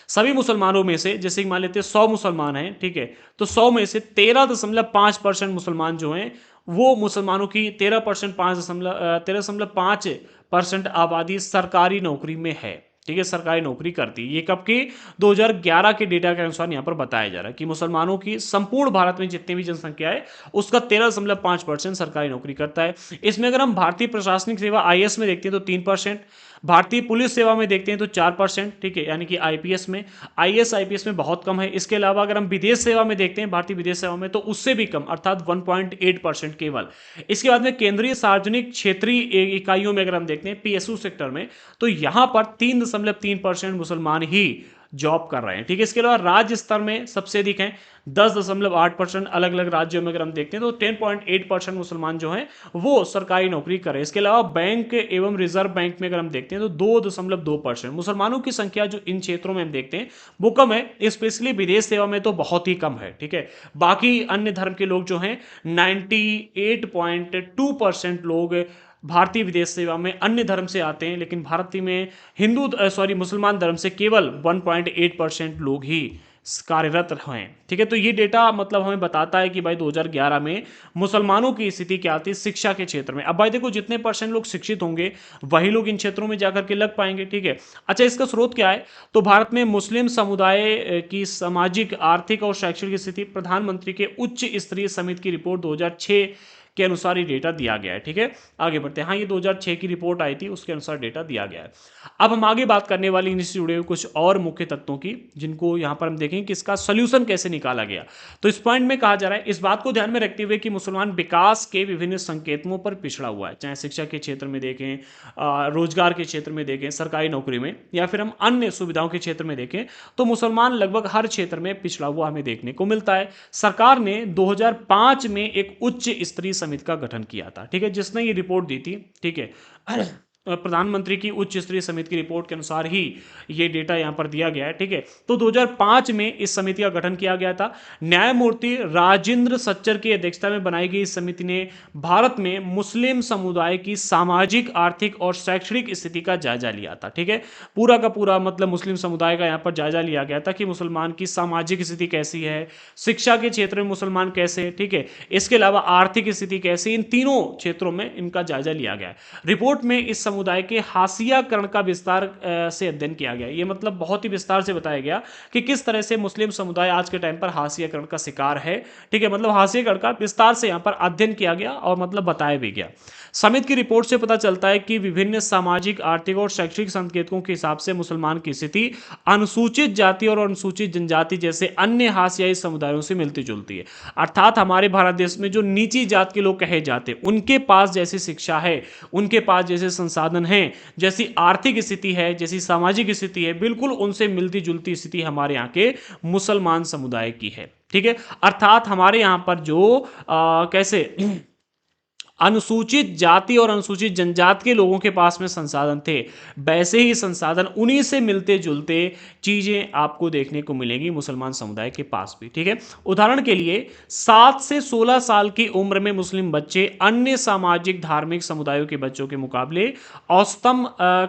सभी मुसलमानों में से जैसे कि मान लेते हैं 100 मुसलमान हैं, ठीक है, तो 100 में से 13.5% मुसलमान जो हैं वो मुसलमानों की 13.5% आबादी सरकारी नौकरी में है। ठीक है, सरकारी नौकरी करती है। ये कब की, 2011 के डेटा के अनुसार यहाँ पर बताया जा रहा है कि मुसलमानों की संपूर्ण भारत में जितनी भी जनसंख्या है उसका 13.5% सरकारी नौकरी करता है। इसमें अगर हम भारतीय प्रशासनिक सेवा आईएएस में देखते हैं तो 3%, भारतीय पुलिस सेवा में देखते हैं तो 4%। ठीक है, यानी कि आईपीएस में, आईएएस आईपीएस में बहुत कम है। इसके अलावा अगर हम विदेश सेवा में देखते हैं, भारतीय विदेश सेवा में, तो उससे भी कम, अर्थात 1.8% केवल। इसके बाद में केंद्रीय सार्वजनिक क्षेत्रीय इकाइयों में अगर हम देखते हैं पीएसयू सेक्टर में, तो यहां पर 3.3% मुसलमान ही जॉब कर रहे हैं। ठीक है, इसके अलावा राज्य स्तर में सबसे अधिक हैं 10.8%। अलग अलग राज्यों में अगर हम देखते हैं तो 10.8% मुसलमान जो हैं वो सरकारी नौकरी कर रहे हैं। इसके अलावा बैंक एवं रिजर्व बैंक में अगर हम देखते हैं तो 2.2% मुसलमानों की संख्या जो इन क्षेत्रों में हम देखते हैं वो कम है, स्पेशली विदेश सेवा में तो बहुत ही कम है। ठीक है, बाकी अन्य धर्म के लोग जो हैं 98.2% लोग भारतीय विदेश सेवा में अन्य धर्म से आते हैं, लेकिन भारतीय में मुसलमान धर्म से केवल 1.8% लोग ही कार्यरत हैं। ठीक है, तो ये डेटा मतलब हमें बताता है कि भाई 2011 में मुसलमानों की स्थिति क्या थी शिक्षा के क्षेत्र में। अब भाई देखो, जितने परसेंट लोग शिक्षित होंगे वही लोग इन क्षेत्रों में जाकर के लग पाएंगे। ठीक है, अच्छा, इसका स्रोत क्या है? तो भारत में मुस्लिम समुदाय की सामाजिक, आर्थिक और शैक्षणिक स्थिति प्रधानमंत्री के उच्च स्तरीय समिति की रिपोर्ट 2006 के अनुसार ये डेटा दिया गया है। ठीक है, आगे बढ़ते हैं। हाँ, ये 2006 की रिपोर्ट आई थी, उसके अनुसार डेटा दिया गया है। अब हम आगे बात करने वाली इनसे जुड़े हुए कुछ और मुख्य तत्वों की, जिनको यहां पर हम देखें कि इसका सोल्यूशन कैसे निकाला गया। तो इस पॉइंट में कहा जा रहा है, इस बात को ध्यान में रखते हुए कि मुसलमान विकास के विभिन्न संकेतों पर पिछड़ा हुआ है, चाहे शिक्षा के क्षेत्र में देखें, रोजगार के क्षेत्र में देखें, सरकारी नौकरी में, या फिर हम अन्य सुविधाओं के क्षेत्र में देखें, तो मुसलमान लगभग हर क्षेत्र में पिछड़ा हुआ हमें देखने को मिलता है। सरकार ने 2005 में एक उच्च स्तरीय समिति का गठन किया था। ठीक है, जिसने ये रिपोर्ट दी थी। ठीक है, प्रधानमंत्री की उच्च स्तरीय समिति की रिपोर्ट के अनुसार ही ये डेटा यहां पर दिया गया है। ठीक है, तो 2005 में इस समिति का गठन किया गया था। न्यायमूर्ति राजेंद्र सच्चर की अध्यक्षता में बनाई गई इस समिति ने भारत में मुस्लिम समुदाय की सामाजिक, आर्थिक और शैक्षणिक स्थिति का जायजा लिया था। ठीक है, पूरा का पूरा मतलब मुस्लिम समुदाय का यहां पर जायजा लिया गया था कि मुसलमान की सामाजिक स्थिति कैसी है, शिक्षा के क्षेत्र में मुसलमान कैसे है। ठीक है, इसके अलावा आर्थिक स्थिति कैसी, इन तीनों क्षेत्रों में इनका जायजा लिया गया है। रिपोर्ट में इस समुदाय के हाशियाकरण का विस्तार से अध्ययन किया गया। ये मतलब बहुत ही विस्तार से बताया गया कि किस तरह से मुस्लिम समुदाय आज के टाइम पर हाशियाकरण का शिकार है। ठीक है, मतलब हाशियाकरण का विस्तार से यहां पर अध्ययन किया गया और मतलब बताया भी गया। समिति की रिपोर्ट से पता चलता है कि विभिन्न सामाजिक, आर्थिक और शैक्षणिक संकेतकों के हिसाब से मुसलमान की स्थिति अनुसूचित जाति और अनुसूचित जनजाति जैसे अन्य हाशियाई समुदायों से मिलती जुलती है। अर्थात हमारे भारत देश में जो नीची जात के लोग कहे जाते हैं, उनके पास जैसी शिक्षा है, उनके पास जैसे संसाधन हैं, जैसी आर्थिक स्थिति है, जैसी सामाजिक स्थिति है, बिल्कुल उनसे मिलती जुलती स्थिति हमारे यहाँ के मुसलमान समुदाय की है। ठीक है, अर्थात हमारे यहाँ पर जो कैसे अनुसूचित जाति और अनुसूचित जनजाति के लोगों के पास में संसाधन थे, वैसे ही संसाधन उन्हीं से मिलते जुलते चीजें आपको देखने को मिलेंगी मुसलमान समुदाय के पास भी। ठीक है, उदाहरण के लिए 7 से 16 साल की उम्र में मुस्लिम बच्चे अन्य सामाजिक, धार्मिक समुदायों के बच्चों के मुकाबले औसतन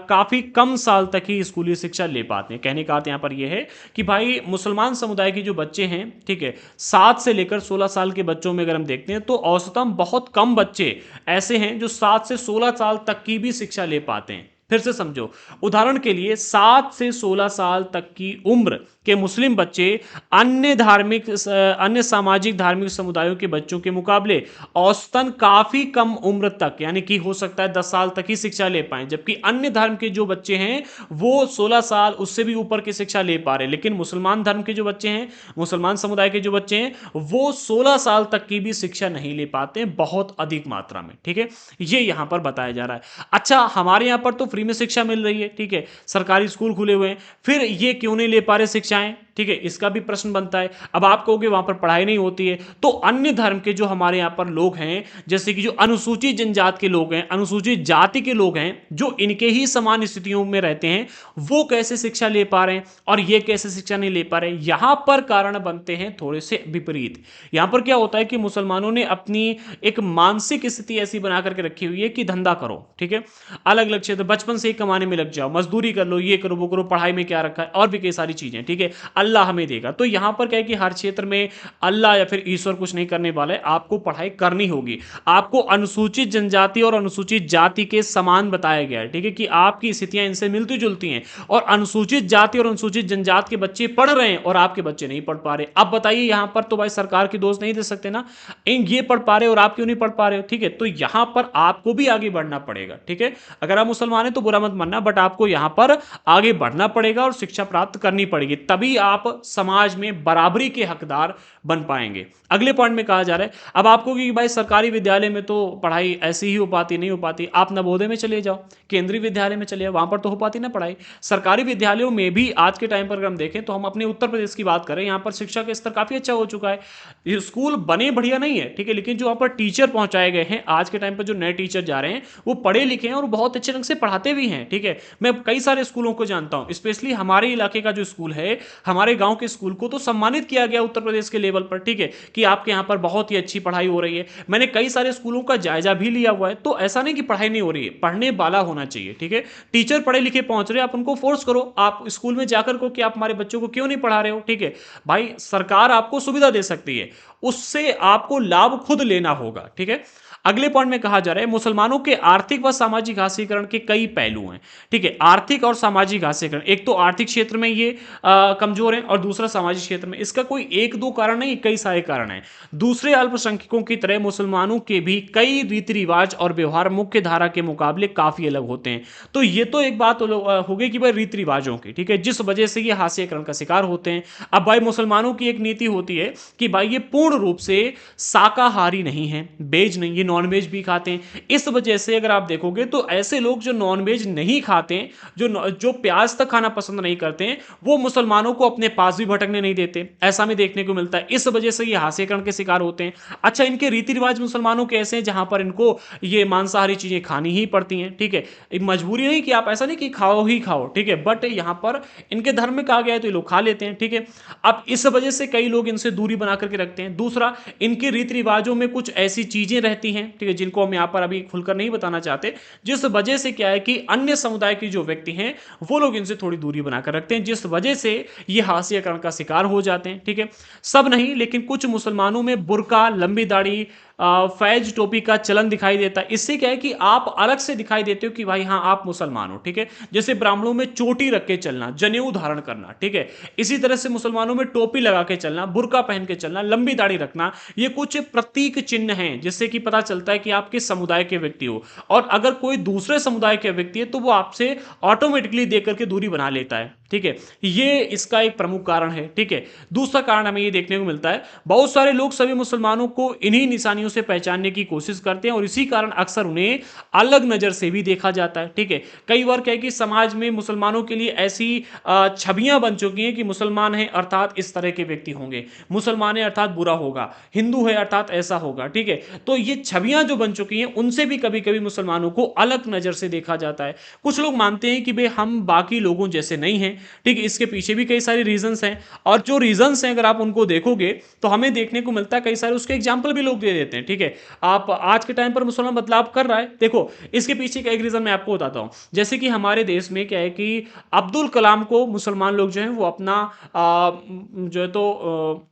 काफी कम साल तक ही स्कूली शिक्षा ले पाते हैं। कहने का अर्थ यहाँ पर यह है कि भाई मुसलमान समुदाय के जो बच्चे हैं, ठीक है, 7 से लेकर 16 साल के बच्चों में अगर हम देखते हैं तो औसतन बहुत कम बच्चे ऐसे हैं जो 7 से 16 साल तक की भी शिक्षा ले पाते हैं। फिर से समझो, उदाहरण के लिए 7 से 16 साल तक की उम्र के मुस्लिम बच्चे अन्य सामाजिक, धार्मिक समुदायों के बच्चों के मुकाबले औसतन काफी कम उम्र तक, यानी कि हो सकता है 10 साल तक ही शिक्षा ले पाए, जबकि अन्य धर्म के जो बच्चे हैं वो 16 साल उससे भी ऊपर की शिक्षा ले पा रहे हैं। लेकिन मुसलमान धर्म के जो बच्चे हैं, मुसलमान समुदाय के जो बच्चे हैं, वो 16 साल तक की भी शिक्षा नहीं ले पाते हैं, बहुत अधिक मात्रा में। ठीक है, ये यहां पर बताया जा रहा है। अच्छा, हमारे यहां पर तो फ्री में शिक्षा मिल रही है, ठीक है, सरकारी स्कूल खुले हुए हैं, फिर ये क्यों नहीं ले पा रहे शिक्षाएं? ठीक है, इसका भी प्रश्न बनता है। अब आप कहोगे वहां पर पढ़ाई नहीं होती है, तो अन्य धर्म के जो हमारे यहां पर लोग हैं, जैसे कि जो अनुसूचित जनजाति के लोग हैं, अनुसूचित जाति के लोग हैं, जो इनके ही समान स्थितियों में रहते हैं, वो कैसे शिक्षा ले पा रहे हैं और ये कैसे शिक्षा नहीं ले पा रहे? यहां पर कारण बनते हैं थोड़े से विपरीत। यहां पर क्या होता है कि मुसलमानों ने अपनी एक मानसिक स्थिति ऐसी बना करके रखी हुई है कि धंधा करो, ठीक है, अलग अलग क्षेत्र, बचपन से ही कमाने में लग जाओ, मजदूरी कर लो, ये करो, वो करो, पढ़ाई में क्या रखा है, और भी कई सारी चीजें। ठीक है, अल्लाह हमें देगा। तो यहां पर क्या है कि हर क्षेत्र में अल्लाह या फिर ईश्वर कुछ नहीं करने वाला है, आपको पढ़ाई करनी होगी। आपको अनुसूचित जनजाति और अनुसूचित जाति के समान बताया गया है, ठीक है, कि आपकी स्थितियां इनसे मिलती जुलती हैं, और अनुसूचित जाति और अनुसूचित जनजाति के बच्चे पढ़ रहे हैं और आपके बच्चे नहीं पढ़ पा रहे। अब बताइए, यहां पर तो भाई सरकार की दोष नहीं दे सकते ना, ये पढ़ पा रहे और आप क्यों नहीं पढ़ पा रहे हो? ठीक है, तो यहां पर आपको भी आगे बढ़ना पड़ेगा। ठीक है, अगर आप मुसलमान हैं तो बुरा मत मानना, बट आपको यहां पर आगे बढ़ना पड़ेगा और शिक्षा प्राप्त करनी पड़ेगी, तभी आप समाज में बराबरी के हकदार बन पाएंगे। अगले पॉइंट में कहा जा रहा है, अब आपको कि भाई सरकारी विद्यालय में तो पढ़ाई ऐसी ही हो पाती नहीं हो पाती, आप नवोदय में चले जाओ, केंद्रीय विद्यालय में चले जाओ, वहां पर तो हो पाती ना पढ़ाई। सरकारी विद्यालयों में भी आज के टाइम पर अगर हम देखें तो हम अपने उत्तर प्रदेश की बात करें, यहाँ पर शिक्षा का स्तर काफी अच्छा हो चुका है। ये स्कूल बने बढ़िया नहीं है, ठीक है, लेकिन जो वहां पर टीचर पहुंचाए गए हैं आज के टाइम पर, जो नए टीचर जा रहे हैं वो पढ़े लिखे हैं और बहुत अच्छे ढंग से पढ़ाते भी हैं, ठीक है। मैं कई सारे स्कूलों को जानता हूं, स्पेशली हमारे इलाके का जो स्कूल है, हमारे गांव के स्कूल को तो सम्मानित किया गया उत्तर प्रदेश के लेवल पर, ठीक है, कि आपके यहाँ पर बहुत ही अच्छी पढ़ाई हो रही है। मैंने कई सारे स्कूलों का जायजा भी लिया हुआ है, तो ऐसा नहीं कि पढ़ाई नहीं हो रही है, पढ़ने वाला होना चाहिए, ठीक है। टीचर पढ़े लिखे पहुंच रहे हैं, आप उनको फोर्स करो, आप स्कूल में जाकर को कि आप हमारे बच्चों को क्यों नहीं पढ़ा रहे हो, ठीक है। भाई सरकार आपको सुविधा दे सकती है, उससे आपको लाभ खुद लेना होगा, ठीक है। अगले पॉइंट में कहा जा रहा है, मुसलमानों के आर्थिक व सामाजिक हास्यीकरण के कई पहलू हैं, ठीक है। आर्थिक और सामाजिक हास्यीकरण, एक तो आर्थिक क्षेत्र में ये कमजोर है और दूसरा सामाजिक क्षेत्र में। इसका कोई एक दो कारण नहीं, कई सारे कारण हैं। दूसरे अल्पसंख्यकों की तरह मुसलमानों के भी कई रीति रिवाज और व्यवहार मुख्य धारा के मुकाबले काफी अलग होते हैं। तो ये तो एक बात हो गई कि भाई रीति रिवाजों की, ठीक है, जिस वजह से ये हास्यीकरण का शिकार होते हैं। अब भाई मुसलमानों की एक नीति होती है कि भाई ये पूर्ण रूप से शाकाहारी नहीं है, वेज नहीं, ये नॉनवेज भी खाते हैं। इस वजह से अगर आप देखोगे तो ऐसे लोग जो नॉनवेज नहीं खाते हैं, जो प्याज तक खाना पसंद नहीं करते हैं, वो मुसलमानों को अपने पास भी भटकने नहीं देते, ऐसा में देखने को मिलता है। इस वजह से ये हास्यकरण के शिकार होते हैं। अच्छा, इनके रीति रिवाज मुसलमानों के ऐसे हैं जहां पर इनको ये मांसाहारी चीजें खानी ही पड़ती हैं, ठीक है। एक मजबूरी नहीं कि आप ऐसा नहीं कि खाओ ही खाओ, ठीक है, बट यहां पर इनके धर्म में कहा गया है तो ये लोग खा लेते हैं, ठीक है। अब इस वजह से कई लोग इनसे दूरी बना करके रखते हैं। दूसरा, इनके रीति रिवाजों में कुछ ऐसी चीजें रहती हैं, ठीक है, जिनको हम यहां पर अभी खुलकर नहीं बताना चाहते, जिस वजह से क्या है कि अन्य समुदाय के जो व्यक्ति हैं वो लोग इनसे थोड़ी दूरी बनाकर रखते हैं, जिस वजह से ये हास्यकरण का शिकार हो जाते हैं, ठीक है। सब नहीं, लेकिन कुछ मुसलमानों में बुर्का, लंबी दाढ़ी, फैज टोपी का चलन दिखाई देता है। इससे क्या है कि आप अलग से दिखाई देते हो कि भाई हाँ आप मुसलमान हो, ठीक है। जैसे ब्राह्मणों में चोटी रख के चलना, जनेऊ धारण करना, ठीक है। इसी तरह से मुसलमानों में टोपी लगा के चलना, बुर्का पहन के चलना, लंबी दाढ़ी रखना, ये कुछ प्रतीक चिन्ह हैं जिससे कि पता चलता है कि आप किस समुदाय के व्यक्ति हो। और अगर कोई दूसरे समुदाय के व्यक्ति है तो वो आपसे ऑटोमेटिकली देख करके दूरी बना लेता है, ठीक है। ये इसका एक प्रमुख कारण है, ठीक है। दूसरा कारण हमें ये देखने को मिलता है, बहुत सारे लोग सभी मुसलमानों को इन्हीं निशानियों से पहचानने की कोशिश करते हैं और इसी कारण अक्सर उन्हें अलग नजर से भी देखा जाता है, ठीक है। कई बार क्या है कि समाज में मुसलमानों के लिए ऐसी छवियां बन चुकी हैं कि मुसलमान है अर्थात इस तरह के व्यक्ति होंगे, मुसलमान है अर्थात बुरा होगा, हिंदू है अर्थात ऐसा होगा, ठीक है। तो ये छवियां जो बन चुकी हैं उनसे भी कभी कभी मुसलमानों को अलग नजर से देखा जाता है। कुछ लोग मानते हैं कि भाई हम बाकी लोगों जैसे नहीं हैं, ठीक है। इसके पीछे भी कई सारे रीजंस हैं और जो रीजंस हैं अगर आप उनको देखोगे तो हमें देखने को मिलता है कई सारे उसके एग्जाम्पल भी लोग दे देते हैं, ठीक है। आप आज के टाइम पर मुसलमान बदलाव कर रहा है, देखो इसके पीछे का एक रीजन मैं आपको बताता हूं। जैसे कि हमारे देश में क्या है कि अब्दुल कलाम को मुसलमान लोग जो हैं वो अपना जो है तो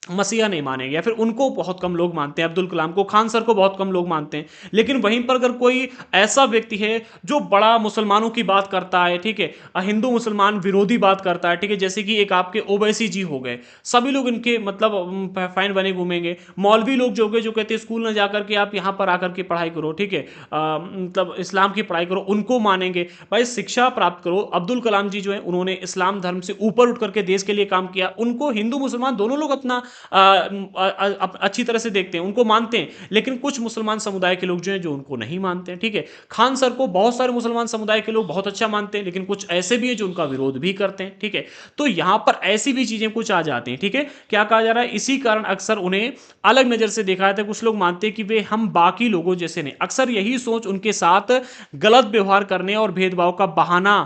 मसीहा नहीं मानेंगे या फिर उनको बहुत कम लोग मानते हैं, अब्दुल कलाम को, खान सर को बहुत कम लोग मानते हैं। लेकिन वहीं पर अगर कोई ऐसा व्यक्ति है जो बड़ा मुसलमानों की बात करता है, ठीक है, हिंदू मुसलमान विरोधी बात करता है, ठीक है, जैसे कि एक आपके ओवैसी जी हो गए, सभी लोग इनके मतलब फैन बने घूमेंगे। मौलवी लोग जो गए जो कहते हैं स्कूल न जाकर के आप यहाँ पर आकर के पढ़ाई करो, ठीक है, मतलब इस्लाम की पढ़ाई करो, उनको मानेंगे। भाई शिक्षा प्राप्त करो। अब्दुल कलाम जी जो है उन्होंने इस्लाम धर्म से ऊपर उठ करके देश के लिए काम किया, उनको हिंदू मुसलमान दोनों लोग अपना अच्छी तरह से देखते हैं, उनको मानते हैं। लेकिन कुछ मुसलमान समुदाय के लोग जो हैं जो उनको नहीं मानते हैं, ठीक है। खान सर को बहुत सारे मुसलमान समुदाय के लोग बहुत अच्छा मानते हैं, लेकिन कुछ ऐसे भी हैं जो उनका विरोध भी करते हैं, ठीक है। तो यहां पर ऐसी भी चीजें कुछ आ जाती हैं, ठीक है। क्या कहा जा रहा है, इसी कारण अक्सर उन्हें अलग नजर से देखा जाता है। कुछ लोग मानते हैं कि वे हम बाकी लोगों जैसे नहीं, अक्सर यही सोच उनके साथ गलत व्यवहार करने और भेदभाव का बहाना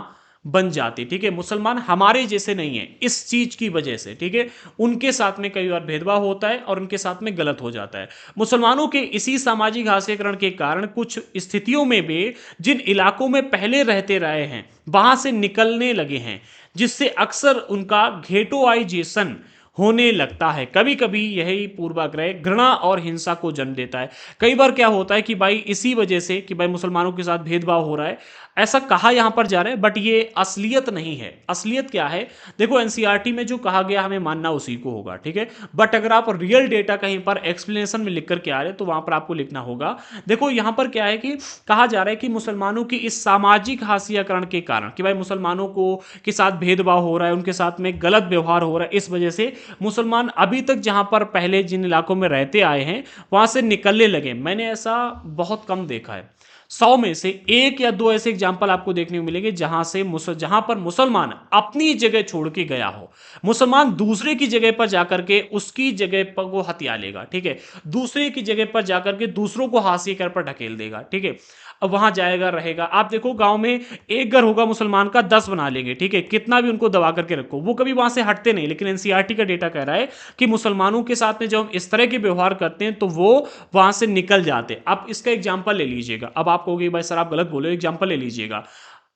बन जाती, ठीक है। मुसलमान हमारे जैसे नहीं है इस चीज की वजह से, ठीक है, उनके साथ में कई बार भेदभाव होता है और उनके साथ में गलत हो जाता है। मुसलमानों के इसी सामाजिक हास्यकरण के कारण कुछ स्थितियों में भी जिन इलाकों में पहले रहते रहे हैं वहां से निकलने लगे हैं, जिससे अक्सर उनका घेटोआइजेशन होने लगता है। कभी कभी यही पूर्वाग्रह घृणा और हिंसा को जन्म देता है। कई बार क्या होता है कि भाई इसी वजह से कि भाई मुसलमानों के साथ भेदभाव हो रहा है, ऐसा कहा यहां पर जा रहा है, बट ये असलियत नहीं है। असलियत क्या है, देखो एनसीईआरटी में जो कहा गया हमें मानना उसी को होगा, ठीक है। बट अगर आप रियल डेटा कहीं पर एक्सप्लेनेशन में लिख करके आ रहे तो वहां पर आपको लिखना होगा। देखो यहां पर क्या है कि कहा जा रहा है कि मुसलमानों की इस सामाजिक हाशियाकरण के कारण, कि भाई मुसलमानों को के साथ भेदभाव हो रहा है, उनके साथ में गलत व्यवहार हो रहा है, इस वजह से मुसलमान अभी तक जहां पर पहले जिन इलाकों में रहते आए हैं वहां से निकलने लगे। मैंने ऐसा बहुत कम देखा है, 100 में से 1 या 2 ऐसे एग्जाम्पल आपको देखने को मिलेंगे जहां पर मुसलमान अपनी जगह छोड़ के गया हो। मुसलमान दूसरे की जगह पर जाकर के उसकी जगह पर वो हथिया लेगा, ठीक है। दूसरे की जगह पर जाकर के दूसरों को हाशिए कर पर ढकेल देगा, ठीक है। अब वहां जाएगा रहेगा। आप देखो गांव में एक घर होगा मुसलमान का, 10 बना लेंगे, ठीक है। कितना भी उनको दबा करके रखो, वो कभी वहां से हटते नहीं। लेकिन एनसीईआरटी का डेटा कह रहा है कि मुसलमानों के साथ में जब हम इस तरह के व्यवहार करते हैं तो वो वहां से निकल जाते हैं। अब इसका एग्जाम्पल ले लीजिएगा। अब आप कहोगे भाई सर आप गलत बोले, एग्जाम्पल ले लीजिएगा।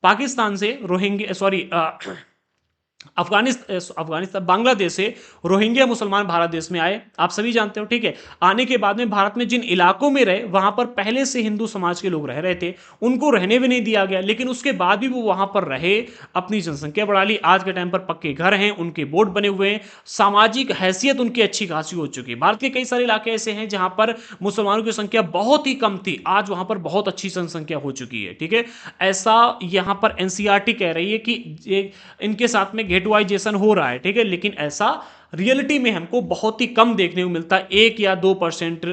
पाकिस्तान से रोहिंग्या, सॉरी अफगानिस्तान बांग्लादेश से रोहिंग्या मुसलमान भारत देश में आए, आप सभी जानते हो, ठीक है। आने के बाद में भारत में जिन इलाकों में रहे वहां पर पहले से हिंदू समाज के लोग रह रहे थे, उनको रहने भी नहीं दिया गया। लेकिन उसके बाद भी वो वहां पर रहे, अपनी जनसंख्या बढ़ा ली। आज के टाइम पर पक्के घर हैं, उनके बोर्ड बने हुए हैं, सामाजिक हैसियत उनकी अच्छी खासी हो चुकी है। भारत के कई सारे इलाके ऐसे हैं जहां पर मुसलमानों की संख्या बहुत ही कम थी, आज वहां पर बहुत अच्छी जनसंख्या हो चुकी है, ठीक है। ऐसा यहां पर एनसीईआरटी कह रही है कि इनके साथ में गेटवाइजेशन हो रहा है, ठीक है। लेकिन ऐसा रियलिटी में हमको बहुत ही कम देखने को मिलता है, 1 या 2%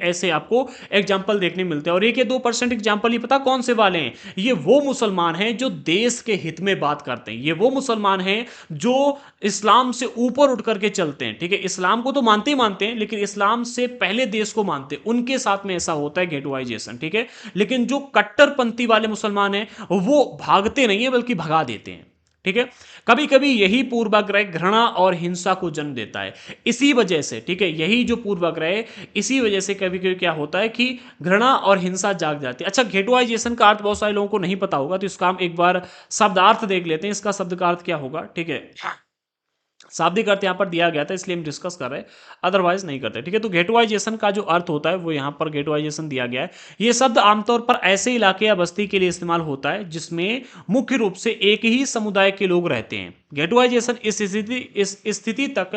ऐसे आपको एग्जाम्पल देखने मिलते हैं। और 1 या 2% एग्जाम्पल ये पता कौन से वाले हैं, ये वो मुसलमान हैं जो देश के हित में बात करते हैं। ये वो मुसलमान हैं जो इस्लाम से ऊपर उठ करके चलते हैं, ठीक है। इस्लाम को तो मानते ही मानते हैं, लेकिन इस्लाम से पहले देश को मानते हैं। उनके साथ में ऐसा होता है गेटवाइजेशन, ठीक है। लेकिन जो कट्टरपंथी वाले मुसलमान हैं वो भागते नहीं है बल्कि भगा देते हैं, ठीक है। कभी कभी यही पूर्वाग्रह घृणा और हिंसा को जन्म देता है। इसी वजह से, ठीक है, यही जो पूर्वाग्रह है, इसी वजह से कभी कभी क्या होता है कि घृणा और हिंसा जाग जाती है। अच्छा, गेटवाइजेशन का अर्थ बहुत सारे लोगों को नहीं पता होगा, तो इसका हम एक बार शब्दार्थ देख लेते हैं। इसका शब्द का अर्थ क्या होगा, ठीक है। शाब्दिक अर्थ यहां पर दिया गया था इसलिए हम डिस्कस कर रहे हैं, अदरवाइज नहीं करते, ठीक है। तो गेटवाइजेशन का जो अर्थ होता है वो यहां पर गेटवाइजेशन दिया गया है। ये शब्द आमतौर पर ऐसे इलाके या बस्ती के लिए इस्तेमाल होता है जिसमें मुख्य रूप से एक ही समुदाय के लोग रहते हैं। गेटवाइजेशन इस स्थिति तक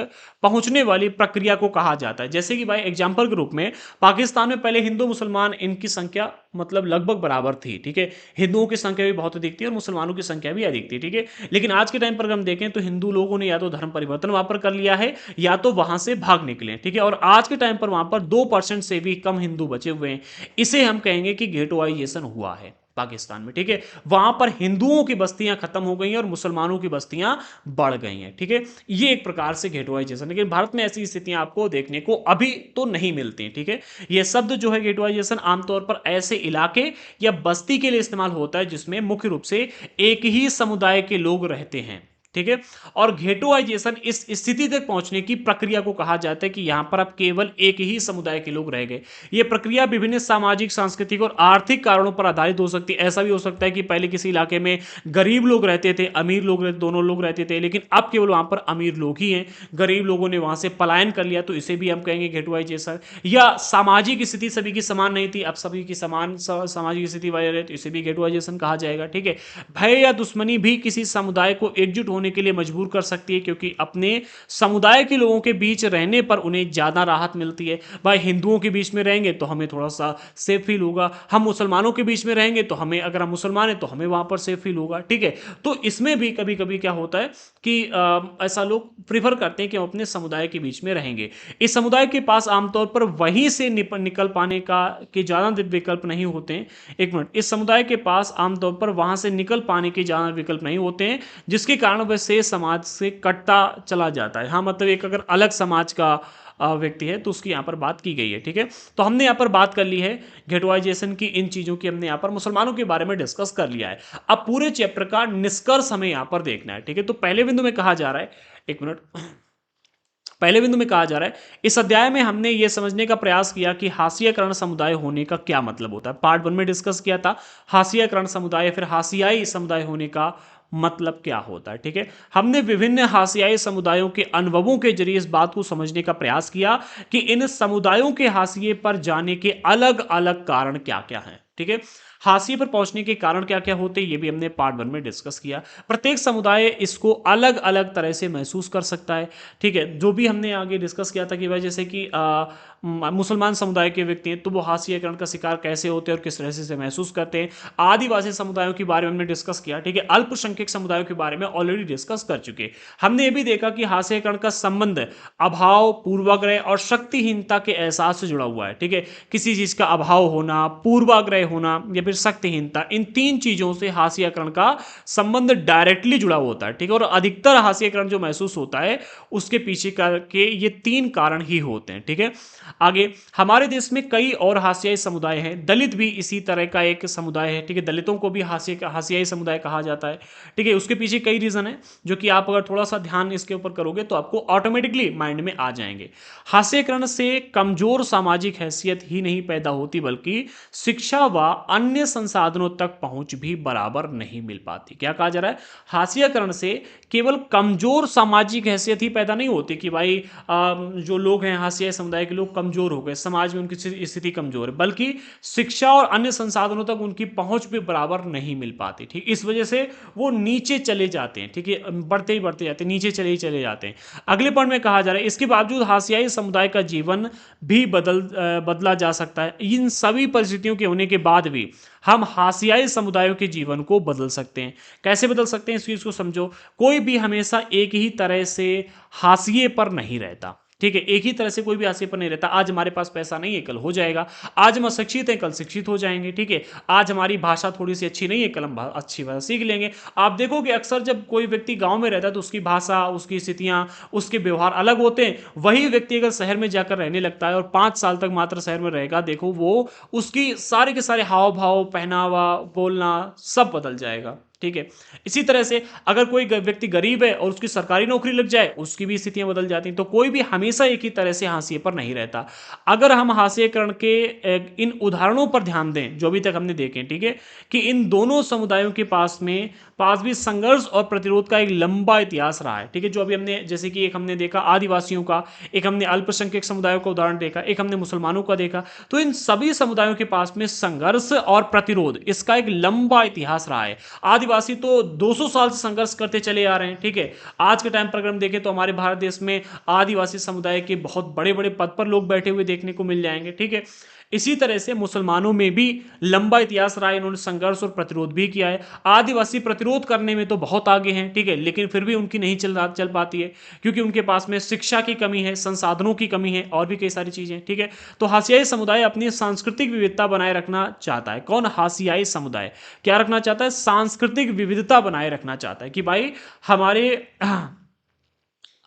पहुंचने वाली प्रक्रिया को कहा जाता है। जैसे कि भाई एग्जाम्पल के रूप में पाकिस्तान में पहले हिंदू मुसलमान इनकी संख्या मतलब लगभग बराबर थी, ठीक है। हिंदुओं की संख्या भी बहुत अधिक थी और मुसलमानों की संख्या भी अधिक थी, ठीक है। लेकिन आज के टाइम पर अगर हम देखें तो हिंदू लोगों ने या तो धर्म परिवर्तन वहां पर कर लिया है या तो वहां से भाग निकले, ठीक है। और आज के टाइम पर वहां पर 2% से भी कम हिंदू बचे हुए हैं। इसे हम कहेंगे कि गेटवाइजेशन हुआ है पाकिस्तान में, ठीक है। वहां पर हिंदुओं की बस्तियां खत्म हो गई हैं और मुसलमानों की बस्तियां बढ़ गई हैं, ठीक है। ये एक प्रकार से गेटवाइजेशन। लेकिन भारत में ऐसी स्थितियां आपको देखने को अभी तो नहीं मिलती, ठीक है। ये शब्द जो है गेटवाइजेशन आमतौर पर ऐसे इलाके या बस्ती के लिए इस्तेमाल होता है जिसमें मुख्य रूप से एक ही समुदाय के लोग रहते हैं, ठीक है। और गेटोइजेशन इस स्थिति तक पहुंचने की प्रक्रिया को कहा जाता है कि यहां पर अब केवल एक ही समुदाय के लोग रह गए। यह प्रक्रिया विभिन्न सामाजिक, सांस्कृतिक और आर्थिक कारणों पर आधारित हो सकती है। ऐसा भी हो सकता है कि पहले किसी इलाके में गरीब लोग रहते थे, अमीर लोग रहते, दोनों लोग रहते थे, लेकिन अब केवल वहां पर अमीर लोग ही हैं, गरीब लोगों ने वहां से पलायन कर लिया, तो इसे भी हम कहेंगे गेटोइजेशन। या सामाजिक स्थिति सभी की समान नहीं थी, अब सभी की समान सामाजिक स्थिति वाले रहे, तो इसे भी गेटोइजेशन कहा जाएगा, ठीक है। भय या दुश्मनी भी किसी समुदाय को एकजुट होने के लिए मजबूर कर सकती है, क्योंकि अपने समुदाय के लोगों के बीच रहने पर उन्हें ज्यादा राहत मिलती है। भाई हिंदुओं के बीच में रहेंगे तो हमें थोड़ा सा सेफ फील होगा, हम मुसलमानों के बीच में रहेंगे तो हमें, अगर हम मुसलमान हैं तो हमें वहां पर सेफ फील होगा, ठीक है। तो इसमें भी कभी कभी क्या होता है कि ऐसा लोग प्रिफर करते हैं कि हम अपने समुदाय के बीच में रहेंगे। इस समुदाय के पास आमतौर पर वहीं से निकल पाने का के ज्यादा विकल्प नहीं होते हैं। एक मिनट, इस समुदाय के पास आमतौर पर वहां से निकल पाने के ज्यादा विकल्प नहीं होते हैं, जिसके कारण वह से समाज से कटता चला जाता है। हाँ, मतलब एक अगर अलग समाज का व्यक्ति है तो उसकी यहाँ पर बात की गई है, ठीक है। तो हमने यहाँ पर बात कर ली है गेटवाइजेशन की, इन चीजों की हमने यहाँ पर मुसलमानों के बारे में डिस्कस कर लिया है। अब पूरे चैप्टर का निष्कर्ष हमें यहाँ पर देखना है, ठीक है। तो पहले बिंदु में कहा जा रहा है, एक मिनट, पहले बिंदु में कहा जा रहा है, इस अध्याय में हमने यह समझने का प्रयास किया कि हाशियाकरण समुदाय होने का क्या मतलब होता है। पार्ट 1 में डिस्कस किया था हाशियाकरण समुदाय, फिर हाशियाई समुदाय होने का मतलब क्या होता है, ठीक है। हमने विभिन्न हाशियाई समुदायों के अनुभवों के जरिए इस बात को समझने का प्रयास किया कि इन समुदायों के हाशिए पर जाने के अलग अलग कारण क्या क्या हैं, ठीक है। हाशिए पर पहुंचने के कारण क्या क्या होते हैं ये भी हमने पार्ट 1 में डिस्कस किया। प्रत्येक समुदाय इसको अलग अलग तरह से महसूस कर सकता है। ठीक है, जो भी हमने आगे डिस्कस किया था कि भाई जैसे कि मुसलमान समुदाय के व्यक्ति हैं तो वो हाशिएकरण का शिकार कैसे होते हैं और किस तरह से महसूस करते हैं। आदिवासी समुदायों के बारे में हमने डिस्कस किया। ठीक है, अल्पसंख्यक समुदायों के बारे में ऑलरेडी डिस्कस कर चुके। हमने ये भी देखा कि हाशिएकरण का संबंध अभाव, पूर्वाग्रह और शक्तिहीनता के एहसास से जुड़ा हुआ है। ठीक है, किसी चीज का अभाव होना, पूर्वाग्रह होना या फिर शक्तिहीनता, इन तीन चीजों से हाशियाकरण का संबंध डायरेक्टली जुड़ा होता है। ठीक है, और अधिकतर हाशियाकरण जो महसूस होता है उसके पीछे के ये तीन कारण ही होते हैं। ठीक है, आगे हमारे देश में कई और हाशियाई समुदाय हैं। दलित भी इसी तरह का एक समुदाय है। ठीक है, दलितों को भी हाशियाई समुदाय कहा जाता है। ठीक है, उसके पीछे कई रीजन है जो कि आप अगर थोड़ा सा ध्यान इसके ऊपर करोगे तो आपको ऑटोमेटिकली माइंड में आ जाएंगे। हास्यकरण से कमजोर सामाजिक हैसियत ही नहीं पैदा होती बल्कि शिक्षा व अन्य संसाधनों तक पहुंच भी बराबर नहीं मिल पाती। क्या कहा जा रहा है, हास्यकरण से केवल कमजोर सामाजिक हैसियत ही पैदा नहीं होती कि भाई जो लोग हैं हाशिया समुदाय के लोग कमजोर हो गए, समाज में उनकी स्थिति कमजोर है, बल्कि शिक्षा और अन्य संसाधनों तक उनकी पहुंच भी बराबर नहीं मिल पाती। ठीक, इस वजह से वो नीचे चले जाते हैं। ठीक है, बढ़ते ही बढ़ते जाते हैं, नीचे चले ही चले जाते हैं। अगले पॉइंट में कहा जा रहा है इसके बावजूद हाशियाई समुदाय का जीवन भी बदला जा सकता है। इन सभी परिस्थितियों के होने के बाद भी हम हाशियाई समुदायों के जीवन को बदल सकते हैं। कैसे बदल सकते हैं इस चीज को समझो। कोई भी हमेशा एक ही तरह से हाशिए पर नहीं रहता। ठीक है, एक ही तरह से कोई भी हाशिए पर नहीं रहता। आज हमारे पास पैसा नहीं है, कल हो जाएगा। आज हम अशिक्षित हैं, कल शिक्षित हो जाएंगे। ठीक है, आज हमारी भाषा थोड़ी सी अच्छी नहीं है, कल हम अच्छी भाषा सीख लेंगे। आप देखोगे अक्सर जब कोई व्यक्ति गांव में रहता है तो उसकी भाषा, उसकी स्थितियां, उसके व्यवहार अलग होते हैं। वही व्यक्ति अगर शहर में जाकर रहने लगता है और 5 साल तक मात्र शहर में रहेगा, देखो वो उसकी सारे के सारे हाव भाव, पहनावा, बोलना सब बदल जाएगा। ठीक है, इसी तरह से अगर कोई व्यक्ति गरीब है और उसकी सरकारी नौकरी लग जाए, उसकी भी स्थितियां बदल जाती हैं। तो कोई भी हमेशा एक ही तरह से हाशिए पर नहीं रहता। अगर हम हाशिएकरण के इन उदाहरणों पर ध्यान दें जो अभी तक हमने देखे, ठीक है, कि इन दोनों समुदायों के पास भी संघर्ष और प्रतिरोध का एक लंबा इतिहास रहा है। ठीक है, जो अभी हमने जैसे कि एक हमने देखा आदिवासियों का, एक हमने अल्पसंख्यक समुदायों का उदाहरण देखा, एक हमने मुसलमानों का देखा। तो इन सभी समुदायों के पास में संघर्ष और प्रतिरोध इसका एक लंबा इतिहास रहा है। आदिवासी तो 200 साल से संघर्ष करते चले आ रहे हैं। ठीक है, आज के टाइम पर अगर हम देखें तो हमारे भारत देश में आदिवासी समुदाय के बहुत बड़े बड़े पद पर लोग बैठे हुए देखने को मिल जाएंगे। ठीक है, इसी तरह से मुसलमानों में भी लंबा इतिहास रहा है, इन्होंने संघर्ष और प्रतिरोध भी किया है। आदिवासी प्रतिरोध करने में तो बहुत आगे हैं। ठीक है, लेकिन फिर भी उनकी नहीं चल पाती है क्योंकि उनके पास में शिक्षा की कमी है, संसाधनों की कमी है और भी कई सारी चीजें। ठीक है, तो हाशियाई समुदाय अपनी सांस्कृतिक विविधता बनाए रखना चाहता है। कौन, हाशियाई समुदाय क्या रखना चाहता है, सांस्कृतिक विविधता बनाए रखना चाहता है कि भाई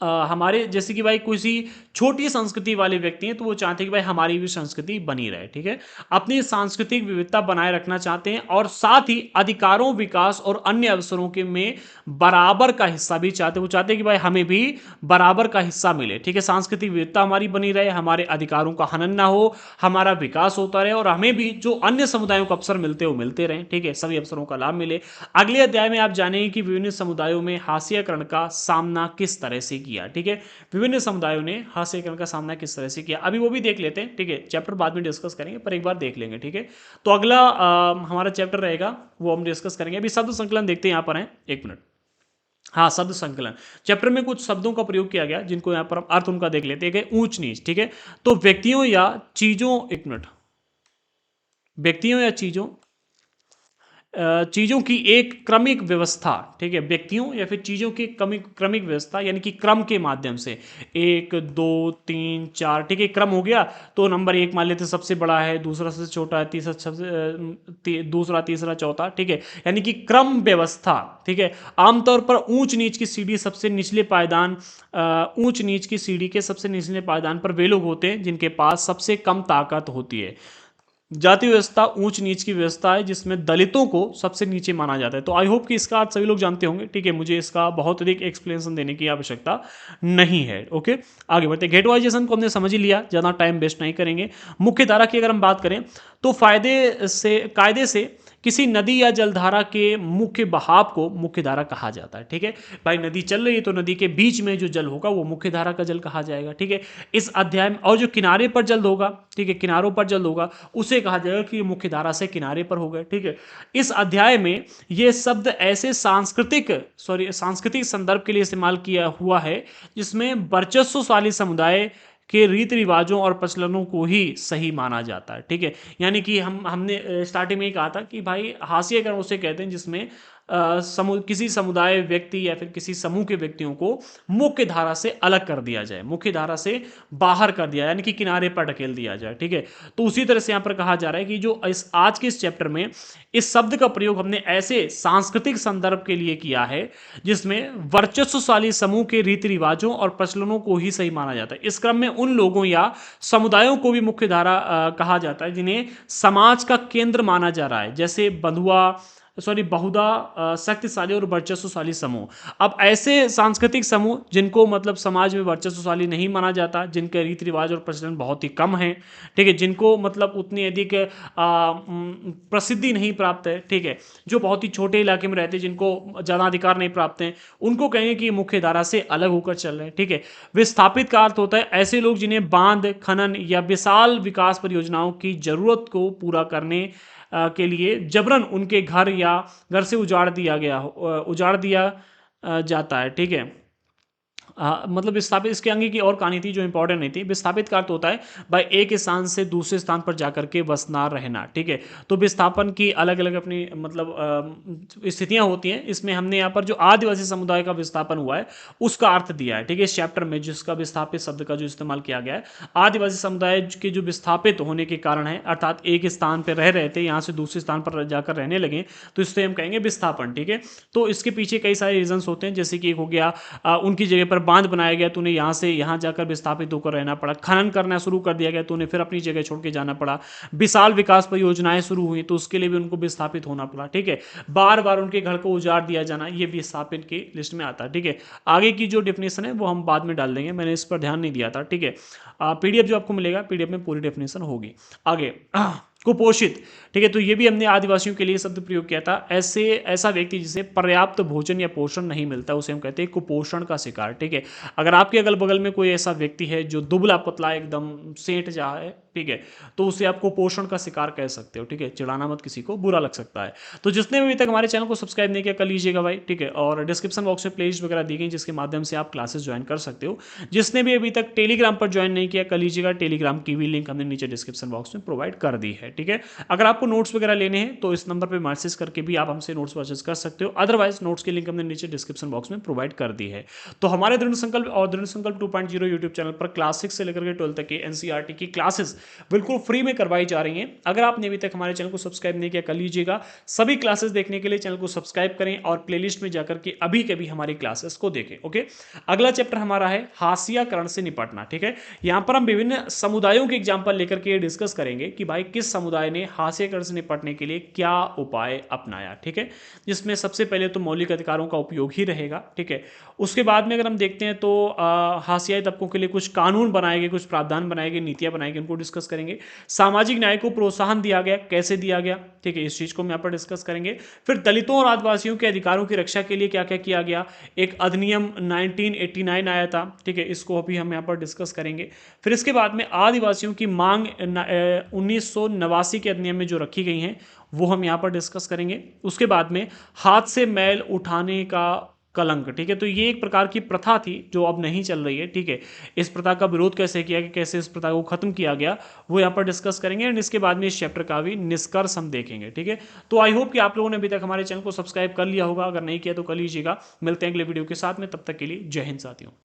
हमारे जैसे कि भाई किसी छोटी संस्कृति वाले व्यक्ति हैं तो वो चाहते हैं कि भाई हमारी भी संस्कृति बनी रहे। ठीक है, अपनी सांस्कृतिक विविधता बनाए रखना चाहते हैं और साथ ही अधिकारों, विकास और अन्य अवसरों के में बराबर का हिस्सा भी चाहते हैं। वो चाहते हैं कि भाई हमें भी बराबर का हिस्सा मिले। ठीक है, सांस्कृतिक विविधता हमारी बनी रहे, हमारे अधिकारों का हनन ना हो, हमारा विकास होता रहे और हमें भी जो अन्य समुदायों को अवसर मिलते हो मिलते रहे। ठीक है, सभी अवसरों का लाभ मिले। अगले अध्याय में आप जानेंगे कि विभिन्न समुदायों में हाशियाकरण का सामना किस तरह से किया। ठीक है, विभिन्न समुदायों ने हाशियाकरण का सामना किस तरह से किया, अभी वो भी देख लेते हैं। ठीक है, चैप्टर बाद में डिस्कस करेंगे पर एक बार देख लेंगे। ठीक है, तो अगला हमारा चैप्टर रहेगा वो हम डिस्कस करेंगे। अभी शब्द संकलन देखते हैं, यहां पर है, एक मिनट। हाँ, शब्द संकलन चैप्टर में कुछ शब्दों का प्रयोग किया गया जिनको यहां पर हम अर्थ उनका देख लेते हैं। ऊंच नीच, ठीक है, तो व्यक्तियों या चीजों, एक मिनट, व्यक्तियों या चीजों की एक क्रमिक व्यवस्था। ठीक है, व्यक्तियों या फिर चीजों की क्रमिक व्यवस्था यानी कि क्रम के माध्यम से 1 2 3 4। ठीक है, क्रम हो गया तो नंबर 1 मान लेते सबसे बड़ा है, दूसरा सबसे छोटा है, तीसरा दूसरा, तीसरा, चौथा। ठीक है, यानी कि क्रम व्यवस्था। ठीक है, आमतौर पर ऊंच नीच की सीढ़ी सबसे निचले पायदान ऊंच नीच की सीढ़ी के सबसे निचले पायदान पर वे लोग होते हैं जिनके पास सबसे कम ताकत होती है। जाति व्यवस्था ऊंच नीच की व्यवस्था है जिसमें दलितों को सबसे नीचे माना जाता है। तो आई होप कि इसका अर्थ सभी लोग जानते होंगे। ठीक है, मुझे इसका बहुत अधिक एक्सप्लेनेशन देने की आवश्यकता नहीं है। ओके, आगे बढ़ते हैं। गेटवाइजेशन को हमने समझ ही लिया, ज़्यादा टाइम वेस्ट नहीं करेंगे। मुख्य धारा की अगर हम बात करें तो कायदे से किसी नदी या जलधारा के मुख्य बहाव को मुख्य धारा कहा जाता है। ठीक है भाई, नदी चल रही है तो नदी के बीच में जो जल होगा वो मुख्य धारा का जल कहा जाएगा। ठीक है, इस अध्याय में, और जो किनारे पर जल होगा, ठीक है, किनारों पर जल होगा उसे कहा जाएगा कि ये मुख्य धारा से किनारे पर हो गए। ठीक है, इस अध्याय में ये शब्द ऐसे सांस्कृतिक संदर्भ के लिए इस्तेमाल किया हुआ है जिसमें वर्चस्वशाली समुदाय के रीति रिवाजों और प्रचलनों को ही सही माना जाता है। ठीक है, यानी कि हमने स्टार्टिंग में ही कहा था कि भाई हास्यकरण उसे कहते हैं जिसमें किसी समुदाय, व्यक्ति या फिर किसी समूह के व्यक्तियों को मुख्य धारा से अलग कर दिया जाए, मुख्य धारा से बाहर कर दिया, यानी कि किनारे पर ढकेल दिया जाए। ठीक है, तो उसी तरह से यहाँ पर कहा जा रहा है कि जो आज के इस चैप्टर में इस शब्द का प्रयोग हमने ऐसे सांस्कृतिक संदर्भ के लिए किया है जिसमें वर्चस्वशाली समूह के रीति रिवाजों और प्रचलनों को ही सही माना जाता है। इस क्रम में उन लोगों या समुदायों को भी मुख्य धारा कहा जाता है जिन्हें समाज का केंद्र माना जा रहा है, जैसे बहुधा शक्तिशाली और वर्चस्वशाली समूह। अब ऐसे सांस्कृतिक समूह जिनको मतलब समाज में वर्चस्वशाली नहीं माना जाता, जिनके रीति रिवाज और प्रचलन बहुत ही कम है, ठीक है, जिनको मतलब उतनी अधिक प्रसिद्धि नहीं प्राप्त है, ठीक है, जो बहुत ही छोटे इलाके में रहते हैं, जिनको जनाधिकार नहीं प्राप्त हैं, उनको कहेंगे कि मुख्य धारा से अलग होकर चल रहे हैं। ठीक है, विस्थापित का अर्थ होता है ऐसे लोग जिन्हें बांध, खनन या विशाल विकास परियोजनाओं की जरूरत को पूरा करने के लिए जबरन उनके घर से उजाड़ दिया जाता है। ठीक है, मतलब विस्थापित, इसके आगे की और कहानी थी जो इंपॉर्टेंट नहीं थी। विस्थापित का अर्थ होता है भाई एक स्थान से दूसरे स्थान पर जाकर के बसना, रहना। ठीक है, तो विस्थापन की अलग अलग अपनी मतलब स्थितियां होती हैं। इसमें हमने यहाँ पर जो आदिवासी समुदाय का विस्थापन हुआ है उसका अर्थ दिया है। ठीक है, इस चैप्टर में जिसका विस्थापित शब्द का जो इस्तेमाल किया गया है, आदिवासी समुदाय के जो विस्थापित होने के कारण है, अर्थात एक स्थान पर रह रहे थे, यहाँ से दूसरे स्थान पर जाकर रहने लगे, तो इससे हम कहेंगे विस्थापन। ठीक है, तो इसके पीछे कई सारे रीजंस होते हैं, जैसे कि एक हो गया उनकी जगह पर बांध बनाया गया तो उन्हें यहाँ से यहाँ जाकर विस्थापित होकर रहना पड़ा, खनन करना शुरू कर दिया गया तो उन्हें फिर अपनी जगह छोड़ के जाना पड़ा, विशाल विकास परियोजनाएं शुरू हुई तो उसके लिए भी उनको विस्थापित होना पड़ा। ठीक है, बार बार उनके घर को उजाड़ दिया जाना, ये विस्थापित की लिस्ट में आता है। ठीक है, आगे की जो डेफिनेशन है वो हम बाद में डाल देंगे, मैंने इस पर ध्यान नहीं दिया था। ठीक है, पीडीएफ जो आपको मिलेगा, पीडीएफ में पूरी डेफिनेशन होगी। आगे कुपोषित, ठीक है, तो ये भी हमने आदिवासियों के लिए शब्द प्रयोग किया था। ऐसा व्यक्ति जिसे पर्याप्त भोजन या पोषण नहीं मिलता उसे हम कहते हैं कुपोषण का शिकार। ठीक है, अगर आपके अगल बगल में कोई ऐसा व्यक्ति है जो दुबला पतला एकदम सेंट जा है, ठीक है, तो उसे आप कुपोषण का शिकार कह सकते हो। ठीक है, चिढ़ाना मत, किसी को बुरा लग सकता है। तो जिसने भी अभी तक हमारे चैनल को सब्सक्राइब नहीं किया कर लीजिएगा भाई। ठीक है, और डिस्क्रिप्शन बॉक्स में प्लेलिस्ट वगैरह दी गई जिसके माध्यम से आप क्लासेस ज्वाइन कर सकते हो। जिसने भी अभी तक टेलीग्राम पर ज्वाइन नहीं किया कर लीजिएगा, टेलीग्राम की भी लिंक हमने नीचे डिस्क्रिप्शन बॉक्स में प्रोवाइड कर दी है। ठीक है, अगर आपको नोट्स वगैरह लेने हैं तो इस नंबर पर मैसेज करके भी आप हमसे नोट्स परचेज कर सकते हो, अदरवाइज नोट्स की लिंक हमने नीचे डिस्क्रिप्शन बॉक्स में प्रोवाइड कर दी है। तो हमारे दृढ़ संकल्प और दृढ़ संकल्प 2.0 यूट्यूब चैनल पर क्लास 6 से लेकर के 12 तक की एनसीईआरटी की क्लासेस बिल्कुल फ्री में करवाई जा रही हैं। अगर आपने अभी तक हमारे चैनल को सब्सक्राइब नहीं किया कर लीजिएगा। सभी क्लासेस देखने के लिए चैनल को सब्सक्राइब करें और प्लेलिस्ट में जाकर के अभी के भी हमारी क्लासेस को देखें। ओके, अगला चैप्टर हमारा है हास्यकरण से निपटना। ठीक है, यहां पर हम विभिन्न समुदायों के एग्जाम्पल लेकर के डिस्कस करेंगे कि भाई किस समुदाय ने हास्यकरण से निपटने के लिए क्या उपाय अपनाया। ठीक है, जिसमें सबसे पहले तो मौलिक अधिकारों का उपयोग ही रहेगा। ठीक है, उसके बाद में अगर हम देखते हैं तो हाशियाई तबकों के लिए कुछ कानून बनाए गए, कुछ प्रावधान बनाए गए, नीतियां बनाई गई, उनको डिस्कस करेंगे। सामाजिक न्याय को प्रोत्साहन दिया गया, कैसे दिया गया, ठीक है, इस चीज को हम यहाँ पर डिस्कस करेंगे। फिर दलितों और आदिवासियों के अधिकारों की रक्षा के लिए क्या क्या किया गया, एक अधिनियम 1989 आया था। ठीक है, इसको अभी हम यहाँ पर डिस्कस करेंगे। फिर इसके बाद में आदिवासियों की मांग 1989 के अधिनियम में जो रखी गई हैं वो हम यहाँ पर डिस्कस करेंगे। उसके बाद में हाथ से मैल उठाने का कलंक। ठीक है, तो ये एक प्रकार की प्रथा थी जो अब नहीं चल रही है। ठीक है, इस प्रथा का विरोध कैसे किया, कि कैसे इस प्रथा को खत्म किया गया, वो यहाँ पर डिस्कस करेंगे। एंड इसके बाद में इस चैप्टर का भी निष्कर्ष हम देखेंगे। ठीक है, तो आई होप कि आप लोगों ने अभी तक हमारे चैनल को सब्सक्राइब कर लिया होगा, अगर नहीं किया तो कर लीजिएगा। मिलते हैं अगले वीडियो के साथ में, तब तक के लिए जय हिंद साथियों।